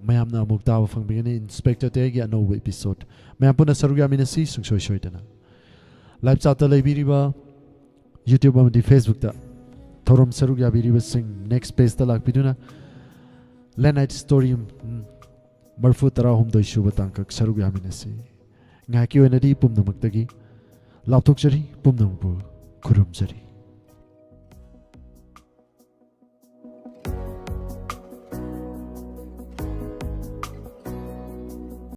Speaker 1: मैमना अमुक ताब फंगबिगनी इंस्पेक्टर तेगी अनोब एपिसोड मैम पुना सरुगामिनसी सुंगसोय सोयदना लाइव चाता लेबिरिबा यूट्यूब अमदी फेसबुक ता थोरम सरुग याबिरिबा सिंग नेक्स्ट पेज ता लाकपिदुना लेनाइट स्टोरी मरफु तरा हुमदोय सुबा तांकक सरुग यामिनसी ngaकी ओइनदी पुमनमक्तगी लापथोकचरी पुमनमपु खुरुमचरी